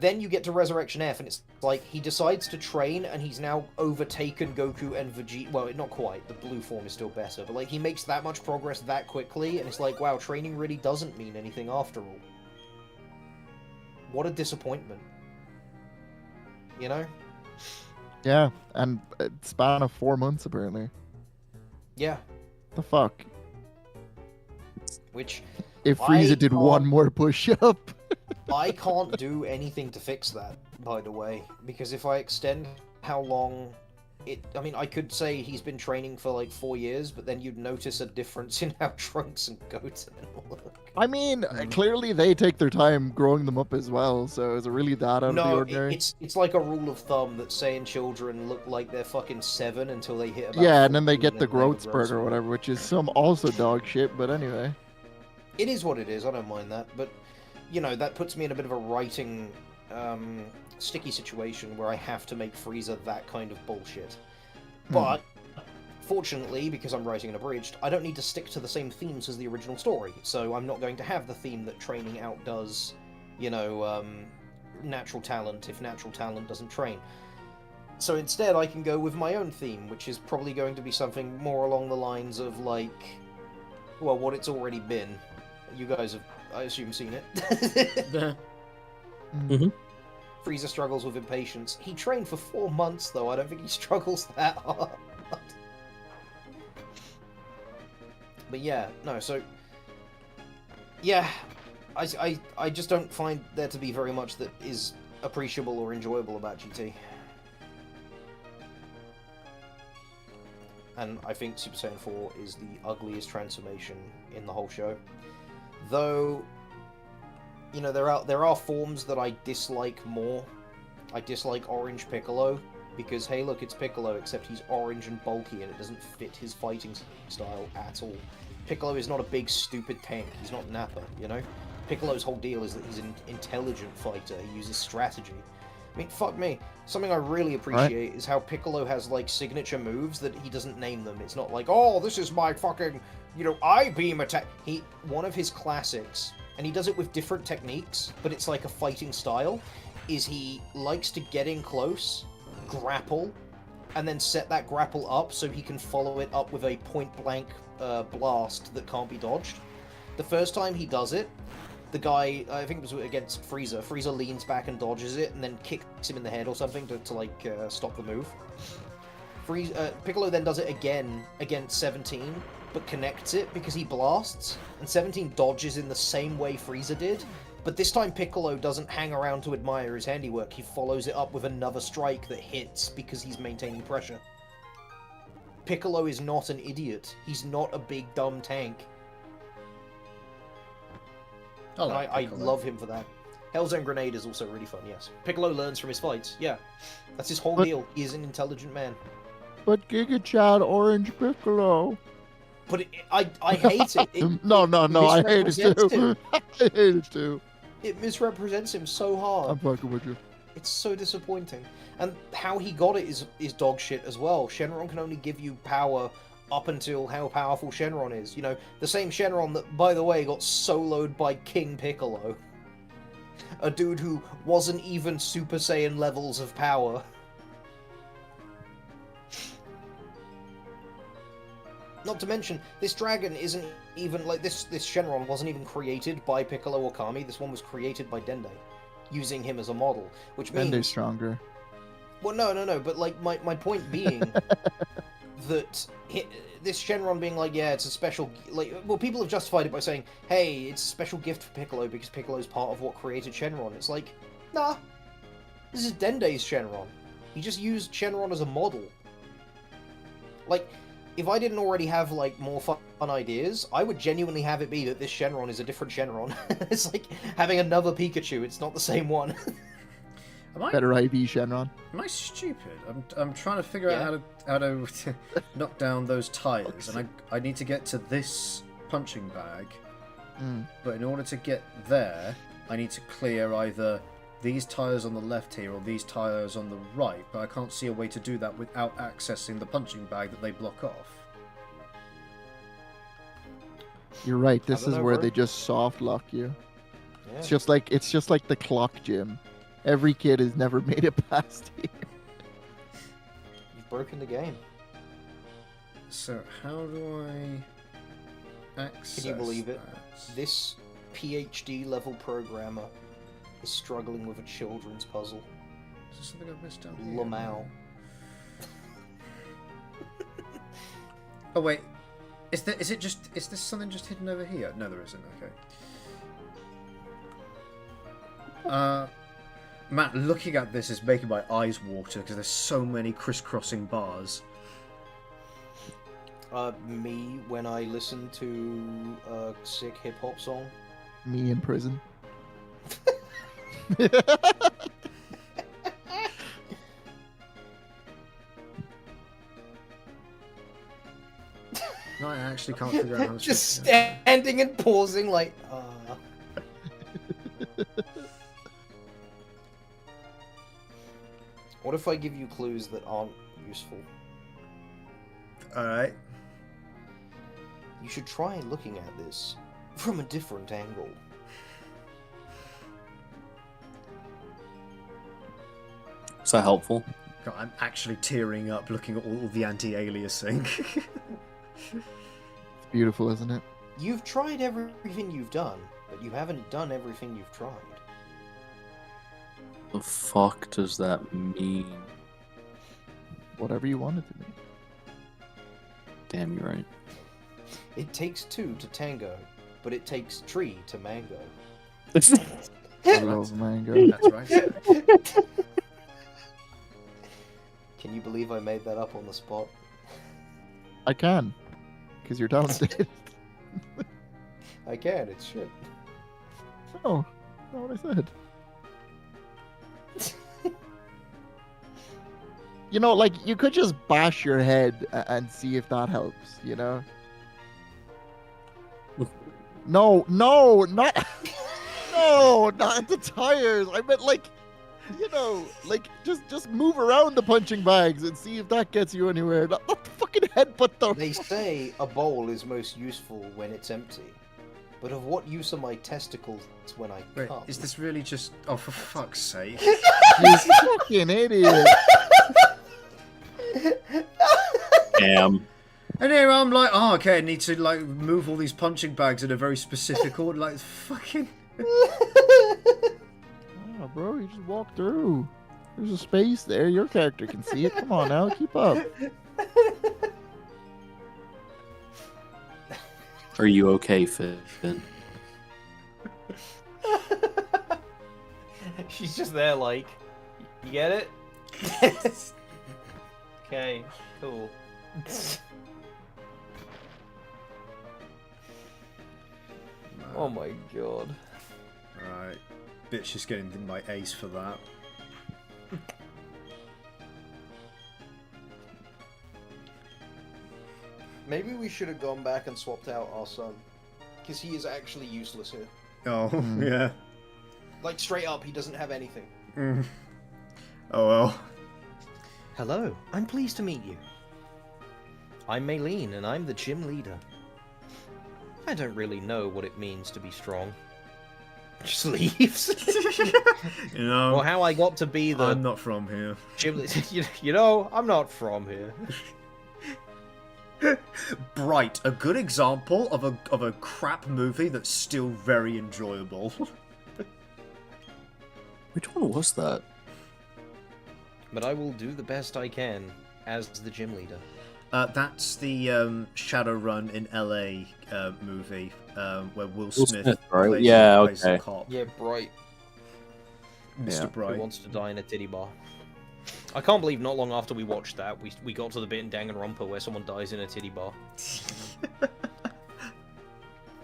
F: then you get to Resurrection F, and it's like, he decides to train, and he's now overtaken Goku and Vegeta. Well, not quite, the blue form is still better, but like, he makes that much progress that quickly, and it's like, wow, training really doesn't mean anything after all. What a disappointment. You know?
D: Yeah, and a span of 4 months apparently.
F: Yeah.
D: The fuck?
F: Which,
D: If Frieza did one more push-up.
F: I can't do anything to fix that, by the way, because if I extend how long I mean, I could say he's been training for like 4 years, but then you'd notice a difference in how Trunks and Goten look.
D: I mean, clearly they take their time growing them up as well, so is it really that out of the ordinary?
F: It's like a rule of thumb that Saiyan children look like they're fucking 7 until they hit about
D: Yeah, and then they
F: 14,
D: get the
F: and then they have a
D: growth spurt or whatever, which is some also dog shit, but anyway.
F: It is what it is, I don't mind that, but, you know, that puts me in a bit of a writing, sticky situation where I have to make Frieza that kind of bullshit. But, fortunately, because I'm writing an abridged, I don't need to stick to the same themes as the original story, so I'm not going to have the theme that training outdoes, you know, natural talent if natural talent doesn't train. So instead I can go with my own theme, which is probably going to be something more along the lines of, like, well, what it's already been. You guys have, I assume, seen it. Frieza struggles with impatience. He trained for 4 months, though. I don't think he struggles that hard. But yeah, no, so... Yeah, I just don't find there to be very much that is appreciable or enjoyable about GT. And I think Super Saiyan 4 is the ugliest transformation in the whole show. Though, you know, there are forms that I dislike more. I dislike Orange Piccolo, because, hey, look, it's Piccolo, except he's orange and bulky, and it doesn't fit his fighting style at all. Piccolo is not a big, stupid tank. He's not Nappa, you know? Piccolo's whole deal is that he's an intelligent fighter. He uses strategy. I mean, fuck me. Something I really appreciate is how Piccolo has, like, signature moves that he doesn't name them. It's not like, oh, this is my fucking, you know, I-beam attack. One of his classics, and he does it with different techniques, but it's like a fighting style, is he likes to get in close, grapple, and then set that grapple up so he can follow it up with a point-blank blast that can't be dodged. The first time he does it, the guy, I think it was against Frieza, Frieza leans back and dodges it and then kicks him in the head or something to like, stop the move. Piccolo then does it again against 17, but connects it because he blasts, and 17 dodges in the same way Frieza did, but this time Piccolo doesn't hang around to admire his handiwork, he follows it up with another strike that hits because he's maintaining pressure. Piccolo is not an idiot. He's not a big dumb tank. I love him for that. Hellzone Grenade is also really fun, yes. Piccolo learns from his fights, yeah. That's his whole deal. He is an intelligent man.
D: But Giga Chad Orange Piccolo.
F: But I hate it.
D: No, I hate it too. I hate it too.
F: It misrepresents him so hard.
D: I'm fucking with you.
F: It's so disappointing. And how he got it is dog shit as well. Shenron can only give you power up until how powerful Shenron is. You know, the same Shenron that, by the way, got soloed by King Piccolo. A dude who wasn't even Super Saiyan levels of power. Not to mention, this dragon isn't even, like, this Shenron wasn't even created by Piccolo or Kami. This one was created by Dende, using him as a model, which means...
D: Dende's stronger.
F: Well, no, but, like, my point being that this Shenron being like, yeah, it's a special... Like, well, people have justified it by saying, hey, it's a special gift for Piccolo because Piccolo's part of what created Shenron. It's like, nah, this is Dende's Shenron. He just used Shenron as a model. Like... If I didn't already have, like, more fun ideas, I would genuinely have it be that this Shenron is a different Shenron. It's like having another Pikachu, it's not the same one.
D: Better IV Shenron.
B: Am I stupid? I'm trying to figure out how to knock down those tires, and I need to get to this punching bag. But in order to get there, I need to clear either these tires on the left here or these tires on the right, but I can't see a way to do that without accessing the punching bag that they block off.
D: You're right. This is where they just soft lock you. Yeah. It's just like the clock gym. Every kid has never made it past here.
F: You've broken the game.
B: So how do I access?
F: Can you believe it?
B: That?
F: This PhD level programmer is struggling with a children's puzzle.
B: Is there something I've missed down here?
F: Lamau.
B: Oh wait, is this something just hidden over here? No, there isn't. Okay. Matt, looking at this is making my eyes water because there's so many crisscrossing bars.
F: Me when I listen to a sick hip hop song.
D: Me in prison.
B: No, I actually can't figure out how to
F: just standing and pausing like What if I give you clues that aren't useful?
B: Alright.
F: You should try looking at this from a different angle.
A: Is that helpful?
B: God, I'm actually tearing up looking at all the anti-aliasing.
D: It's beautiful, isn't it?
F: You've tried everything you've done, but you haven't done everything you've tried.
A: The fuck does that mean?
D: Whatever you want it to be.
A: Damn, you're right.
F: It takes two to tango, but it takes tree to mango.
D: I love mango.
B: That's right.
F: Can you believe I made that up on the spot?
D: I can, because you're talented.
F: I can, it's shit.
D: Oh, that's not what I said. You know, like, you could just bash your head and see if that helps, you know? No, not... No, not the tires. I meant, like, you know, like, just move around the punching bags and see if that gets you anywhere. Not fucking headbutt them.
F: They say a bowl is most useful when it's empty. But of what use are my testicles when I
B: Wait,
F: come?
B: is this really just... Oh, for fuck's sake.
D: You fucking idiot.
A: Damn.
B: And here I'm like, oh, okay, I need to, like, move all these punching bags in a very specific order. Like, fucking...
D: Oh, bro, you just walk through. There's a space there. Your character can see it. Come on now, keep up.
A: Are you okay, Finn?
F: She's just there like, you get it? Okay, cool. Oh my god.
B: Alright. Bitch is getting my ace for that.
F: Maybe we should have gone back and swapped out our son. Because he is actually useless here.
B: Oh, yeah.
F: Like, straight up, he doesn't have anything.
B: Oh well.
F: Hello, I'm pleased to meet you. I'm Maylene, and I'm the gym leader. I don't really know what it means to be strong.
C: Just leaves.
B: You know,
C: Or how I got to be the
B: I'm not from here.
C: you know, I'm not from here.
B: Bright, a good example of a crap movie that's still very enjoyable.
A: Which one was that?
C: But I will do the best I can as the gym leader.
B: That's the Shadowrun in LA movie where Will Smith
A: right?
B: plays,
A: Yeah,
B: plays the
A: okay.
B: cop.
C: Yeah, Bright.
B: Mr.
A: Yeah.
B: Bright.
C: Who wants to die in a titty bar? I can't believe not long after we watched that, we got to the bit in Danganronpa where someone dies in a titty bar.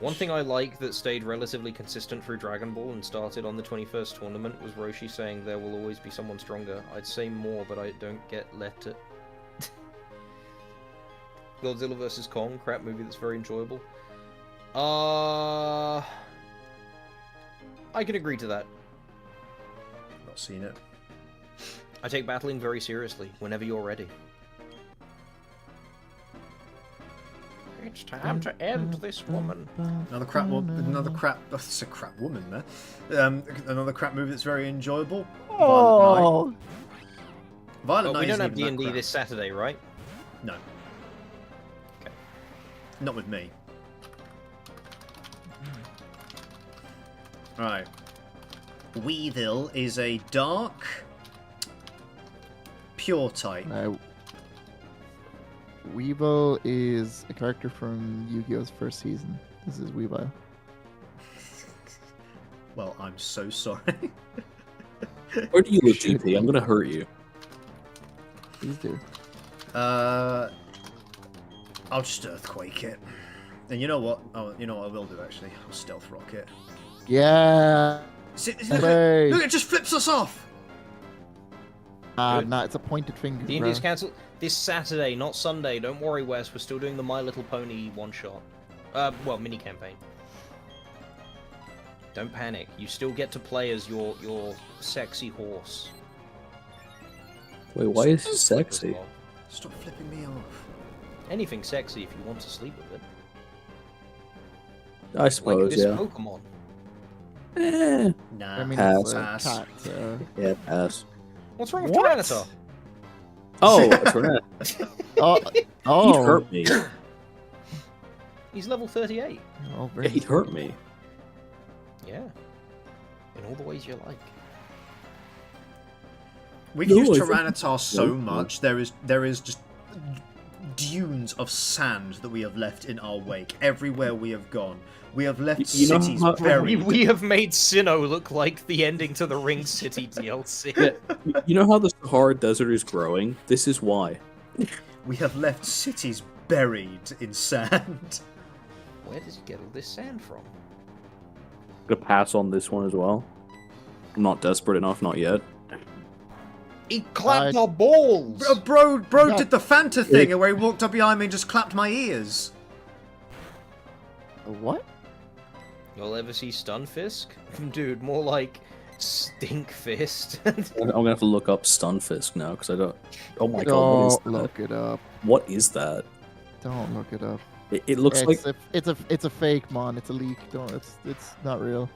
C: One thing I like that stayed relatively consistent through Dragon Ball and started on the 21st tournament was Roshi saying there will always be someone stronger. I'd say more, but I don't get let it. Godzilla vs. Kong, crap movie that's very enjoyable. I can agree to that.
B: Not seen it.
C: I take battling very seriously, whenever you're ready. It's time to end this woman.
B: Another crap that's a crap woman there. Another crap movie that's very enjoyable.
D: Oh,
B: Violent Night
C: we don't
B: isn't
C: have
B: even that
C: D&D
B: crap.
C: this Saturday, right?
B: No.
C: Okay.
B: Not with me. Right. Weevil is a dark, pure type.
D: Weevil is a character from Yu-Gi-Oh's first season. This is Weevil.
B: Well, I'm so sorry.
A: Where do you live, GP? I'm gonna hurt you.
D: Please do.
B: I'll just earthquake it. And you know what? Oh, you know what I will do actually? I'll stealth rock it.
D: Yeah.
B: See,
D: Hey.
B: look, it just flips us off.
C: Good.
D: Nah, it's a pointed finger.
C: D&D is
D: bro.
C: cancelled this Saturday, not Sunday. Don't worry, Wes. We're still doing the My Little Pony one-shot. Well, mini-campaign. Don't panic. You still get to play as your sexy horse.
A: Wait, why is he sexy?
B: Stop flipping me off.
C: Anything sexy if you want to sleep with it.
A: I
C: Like
A: suppose,
C: this
A: yeah.
C: Pokemon.
A: Eh,
B: Nah.
D: I mean,
A: Pass.
D: it's a
B: Pass.
D: cat, so...
A: yeah, pass.
C: What's wrong with
A: What?
C: Tyranitar?
A: Oh, that's right.
D: Oh,
A: He
D: oh.
A: hurt me.
C: He's level 38.
D: Oh,
A: Yeah, he hurt me.
C: Yeah. In all the ways you like.
B: We've
A: No,
B: used
A: I think-
B: Tyranitar so
A: No.
B: much, there is just dunes of sand that we have left in our wake. Everywhere we have gone. We have left
A: You know
B: cities
A: how-
B: buried.
C: We have made Sinnoh look like the ending to the Ring City DLC.
A: You know how the Sahara Desert is growing? This is why.
B: We have left cities buried in sand.
C: Where does he get all this sand from?
A: I'm gonna pass on this one as well. I'm not desperate enough, not yet.
C: He clapped our balls!
B: Bro
D: Yeah.
B: did the Fanta thing where he walked up behind me and just clapped my ears.
D: What?
C: You'll ever see Stunfisk? Dude, more like Stink Fist.
A: I'm gonna have to look up Stunfisk now because I don't. Oh my god, what is
D: Don't
A: that?
D: look it up.
A: What is that?
D: Don't look it up.
A: It looks like
D: It's a fake, mon. It's a leak. Don't. It's not real.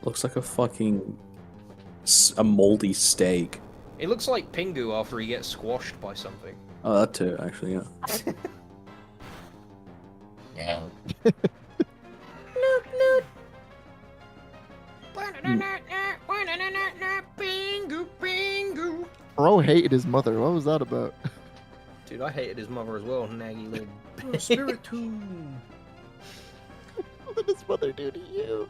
A: looks like a fucking a moldy steak.
C: It looks like Pingu after he gets squashed by something.
A: Oh, that too, actually. Yeah.
C: Pingu, Pingu.
D: Bro hated his mother. What was that about?
C: Dude, I hated his mother as well, naggy little
B: Spiritomb.
D: What did his mother do to you?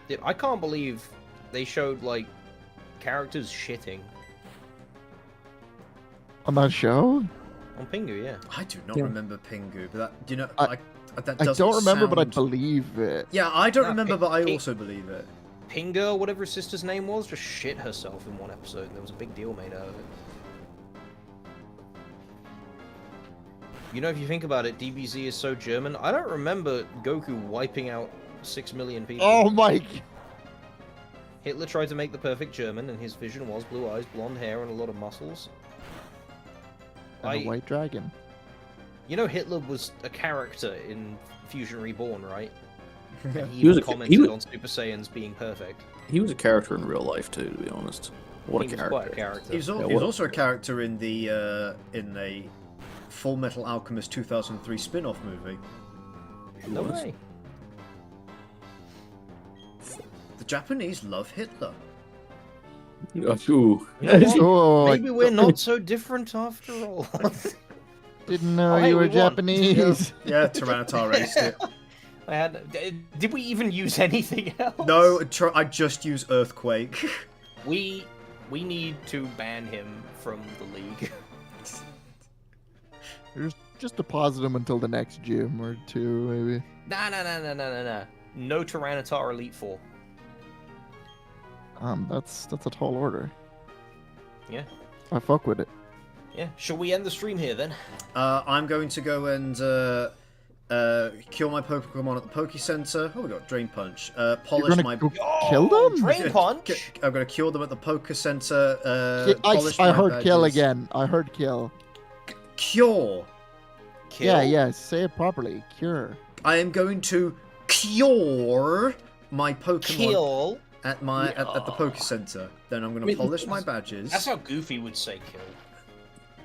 C: Dude, I can't believe they showed, like, characters shitting.
D: On that show?
C: On Pingu, yeah.
B: I do not
A: Yeah.
B: remember Pingu, but that, you know,
D: I-
B: that
D: I
B: doesn't
D: don't remember, but I
B: sound-
D: believe it.
B: Yeah, I don't
C: Nah,
B: remember, but I
C: Ping-
B: also believe it.
C: Pinga, whatever his sister's name was, just shit herself in one episode. There was a big deal made out of it. You know, if you think about it, DBZ is so German. I don't remember Goku wiping out 6 million people.
D: Oh my!
C: Hitler tried to make the perfect German, and his vision was blue eyes, blonde hair, and a lot of muscles.
D: And a white dragon.
C: You know Hitler was a character in Fusion Reborn, right? And he
A: He was
C: even
A: a-
C: commented
A: he was-
C: on Super Saiyans being perfect.
A: He was a character in real life too, to be honest. What
C: He
A: a
C: was
A: character!
C: quite a character.
B: He was,
A: Yeah,
B: he was
A: what-
B: also a character in the Full Metal Alchemist 2003 spin-off movie.
C: No way.
B: The Japanese love Hitler.
A: Ooh.
C: You know what?
D: Oh,
C: Maybe we're not so different after all.
D: didn't know
C: Oh, hey,
D: you were
C: we won.
D: Japanese.
B: Yeah, Tyranitar raced it.
C: Did we even use anything else?
B: No, I just use Earthquake.
C: We need to ban him from the league.
D: Just deposit him until the next gym or two, maybe.
C: Nah. No Tyranitar Elite Four.
D: That's a tall order.
C: Yeah.
D: I fuck with it.
C: Yeah. Shall we end the stream here then?
B: I'm going to go and kill my Pokemon at the Poke Center. Oh, we got Drain Punch. Polish
D: You're
B: my.
D: gonna kill them?
C: Drain Punch.
B: I'm going to kill them at the Poke Center. Polish
D: I
B: my
D: heard kill
B: badges.
D: again. I heard kill.
B: Cure.
C: Kill.
D: Yeah, say it properly. Cure.
B: I am going to cure my Pokemon
C: Kill.
B: at the Poke Center. Then I'm going to polish my badges,
C: That's how Goofy would say kill.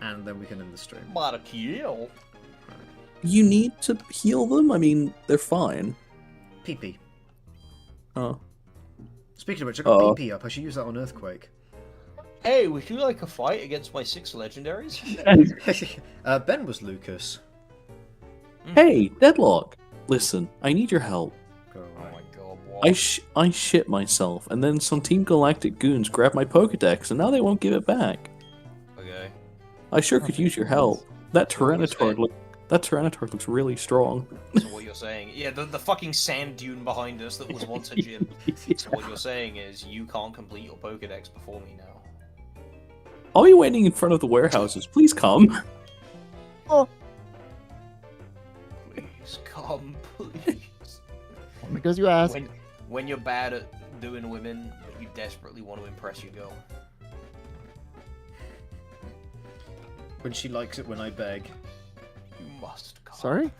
B: and then we can end the stream.
C: But a kill.
A: You need to heal them. I mean, they're fine.
B: PP.
A: Oh.
B: Speaking of which, I got
A: Uh-oh.
B: PP up. I should use that on Earthquake.
C: Hey, would you like a fight against my 6 legendaries?
B: Ben was Lucas.
A: Hey, Deadlock. Listen, I need your help.
B: Go
C: Oh
B: away.
C: my god, what?
A: I shit myself, and then some Team Galactic goons grabbed my Pokedex, and now they won't give it back.
C: Okay.
A: I sure could use your help. That Tyranitar looks really strong.
C: So what you're saying, yeah, the fucking sand dune behind us that was once a gym. So what you're saying is you can't complete your Pokedex before me now.
A: I'll be waiting in front of the warehouses. Please come.
C: Please come, please.
D: Because you asked.
C: When you're bad at doing women, but you desperately want to impress your girl.
B: When she likes it when I beg.
C: You must come.
D: Sorry?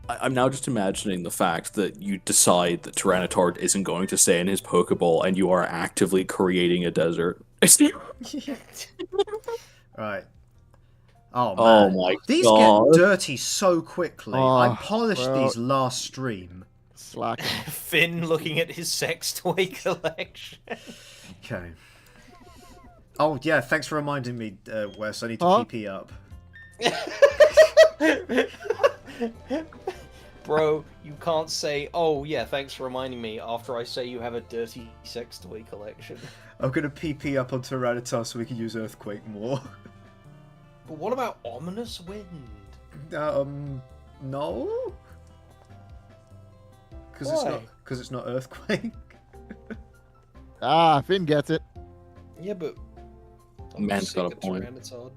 A: I'm now just imagining the fact that you decide that Tyranitar isn't going to stay in his Pokeball, and you are actively creating a desert.
B: Right. Oh,
A: Oh
B: man.
A: my
B: These
A: god.
B: get dirty so quickly. I
D: Oh,
B: polished
D: bro.
B: these last stream.
D: Slack.
C: Finn looking at his sex toy collection.
B: Okay. Oh, yeah, thanks for reminding me, Wes. I need to
D: Huh?
B: PP up.
C: Bro, you can't say, oh yeah, thanks for reminding me, after I say you have a dirty sex toy collection.
B: I'm going to PP up on Tyranitar so we can use Earthquake more.
C: But what about Ominous Wind?
B: No?
C: Why?
B: Because it's not Earthquake.
D: Finn gets it.
C: Yeah, but...
A: Man's
C: sick
A: got a
C: of
A: point.
C: Tyranitar.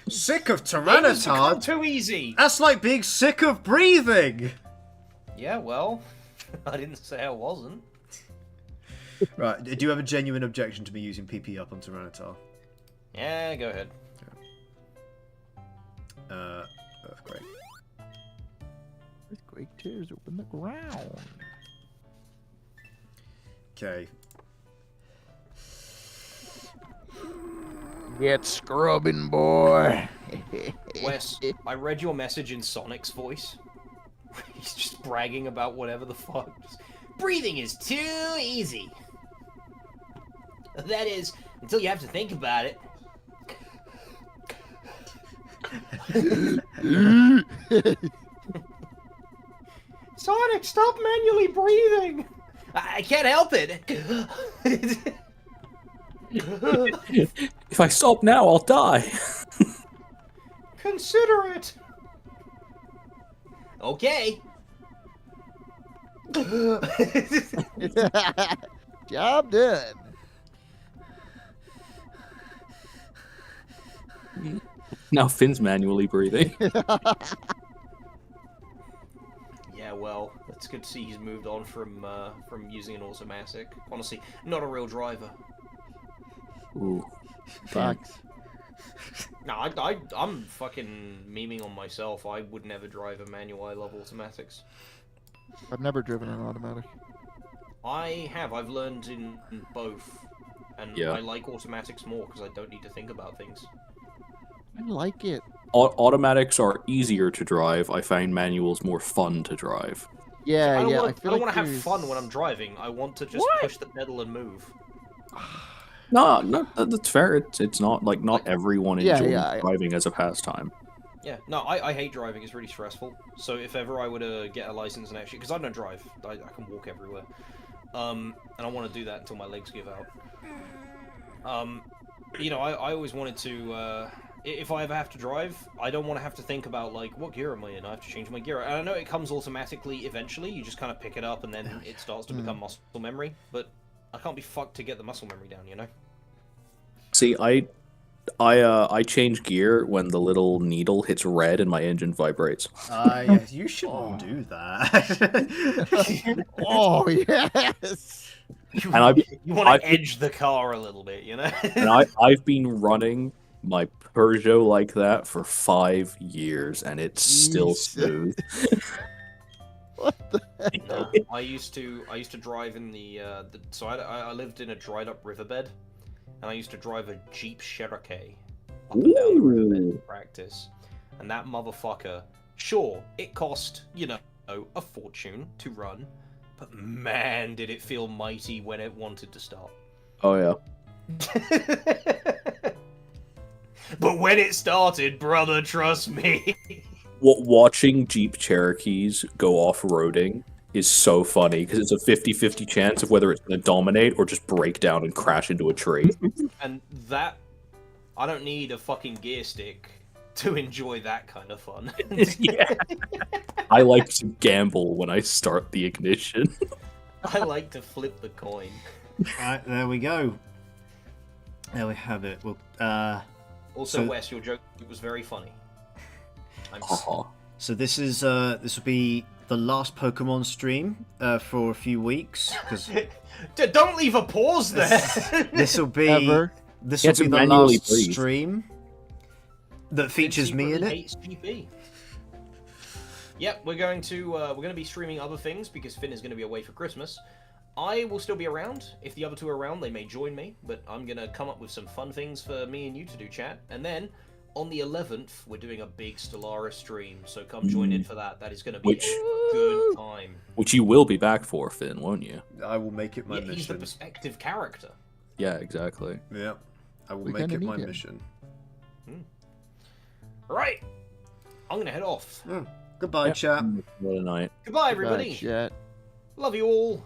B: Sick of
C: It's become
B: Tyranitar?
C: too easy!
B: That's like being sick of breathing!
C: Yeah, well, I didn't say I wasn't.
B: Right, do you have a genuine objection to me using PP up on Tyranitar?
C: Yeah, go ahead.
B: Earthquake.
D: Earthquake tears open the ground.
B: Okay.
D: Get scrubbing, boy.
C: Wes, I read your message in Sonic's voice. He's just bragging about whatever the fuck. Breathing is too easy. That is, until you have to think about it. Sonic, stop manually breathing! I can't help it!
A: If I stop now, I'll die.
C: Consider it! Okay.
D: Job done.
A: Now Finn's manually breathing.
C: Yeah, well, it's good to see he's moved on from using an automatic. Honestly, not a real driver.
A: Ooh.
D: Facts.
F: No, I'm fucking memeing on myself. I would never drive a manual. I love automatics.
D: I've never driven an automatic.
F: I have. I've learned in both. And
A: Yeah.
F: I like automatics more because I don't need to think about things.
D: I like it.
A: Automatics are easier to drive. I find manuals more fun to drive.
D: Yeah,
F: I don't
D: yeah.
F: want
D: I feel like
F: to have
D: there's-
F: fun when I'm driving. I want to just push the pedal and move.
A: No, that's fair. It's not like not everyone
D: Yeah,
A: enjoys
D: yeah,
A: driving as a pastime.
F: Yeah, no, I hate driving. It's really stressful. So if ever I were to get a license and actually, because I don't drive, I can walk everywhere. And I want to do that until my legs give out. You know, I always wanted to. If I ever have to drive, I don't want to have to think about like what gear am I in. I have to change my gear. And I know it comes automatically eventually. You just kind of pick it up and then it starts to become muscle memory. But I can't be fucked to get the muscle memory down, you know.
A: See, I change gear when the little needle hits red and my engine vibrates.
B: Yeah, you should all do that.
D: Oh yes.
A: And
F: You want to edge the car a little bit, you know.
A: And I've been running my Peugeot like that for 5 years, and it's still
D: Jesus.
A: smooth.
D: What the heck?
F: No, I used to drive in so I lived in a dried up riverbed, and I used to drive a Jeep Cherokee up and down the riverbed to practice. And that motherfucker, sure, it cost, you know, a fortune to run, but man, did it feel mighty when it wanted to stop.
A: Oh yeah.
F: But when it started, brother, trust me.
A: Watching Jeep Cherokees go off-roading is so funny because it's a 50-50 chance of whether it's going to dominate or just break down and crash into a tree.
F: And that, I don't need a fucking gear stick to enjoy that kind of fun.
A: Yeah. I like to gamble when I start the ignition.
F: I like to flip the coin.
B: Alright, there we go. There we have it. Well,
F: Also,
B: So-
F: Wes, your joke was very funny. I'm
A: Aw.
B: so this will be the last Pokemon stream for a few weeks because
F: Don't leave a pause there.
B: this will be
D: Ever.
B: this
A: You
B: will
A: have
B: be
A: to
B: the
A: manually
B: last
A: breathe.
B: stream that features me in it.
F: Hates GP. Yep, we're going to be streaming other things because Finn is going to be away for Christmas. I will still be around. If the other two are around, they may join me, but I'm going to come up with some fun things for me and you to do, chat. And then on the 11th, we're doing a big Stellaris stream, so come join in for that. That is going to be
A: Which-
F: a good time.
A: Which you will be back for, Finn, won't you?
B: I will make it my
F: Yeah, he's the
B: mission.
F: perspective character.
A: Yeah, exactly.
B: Yeah, I will
D: We
B: make
D: kinda
B: it my
D: need him.
B: mission.
F: All right, I'm going to head off.
B: Goodbye,
A: Yeah.
B: chat.
A: What a night.
F: Goodbye,
D: Goodbye,
F: everybody.
D: chat.
F: Love you all.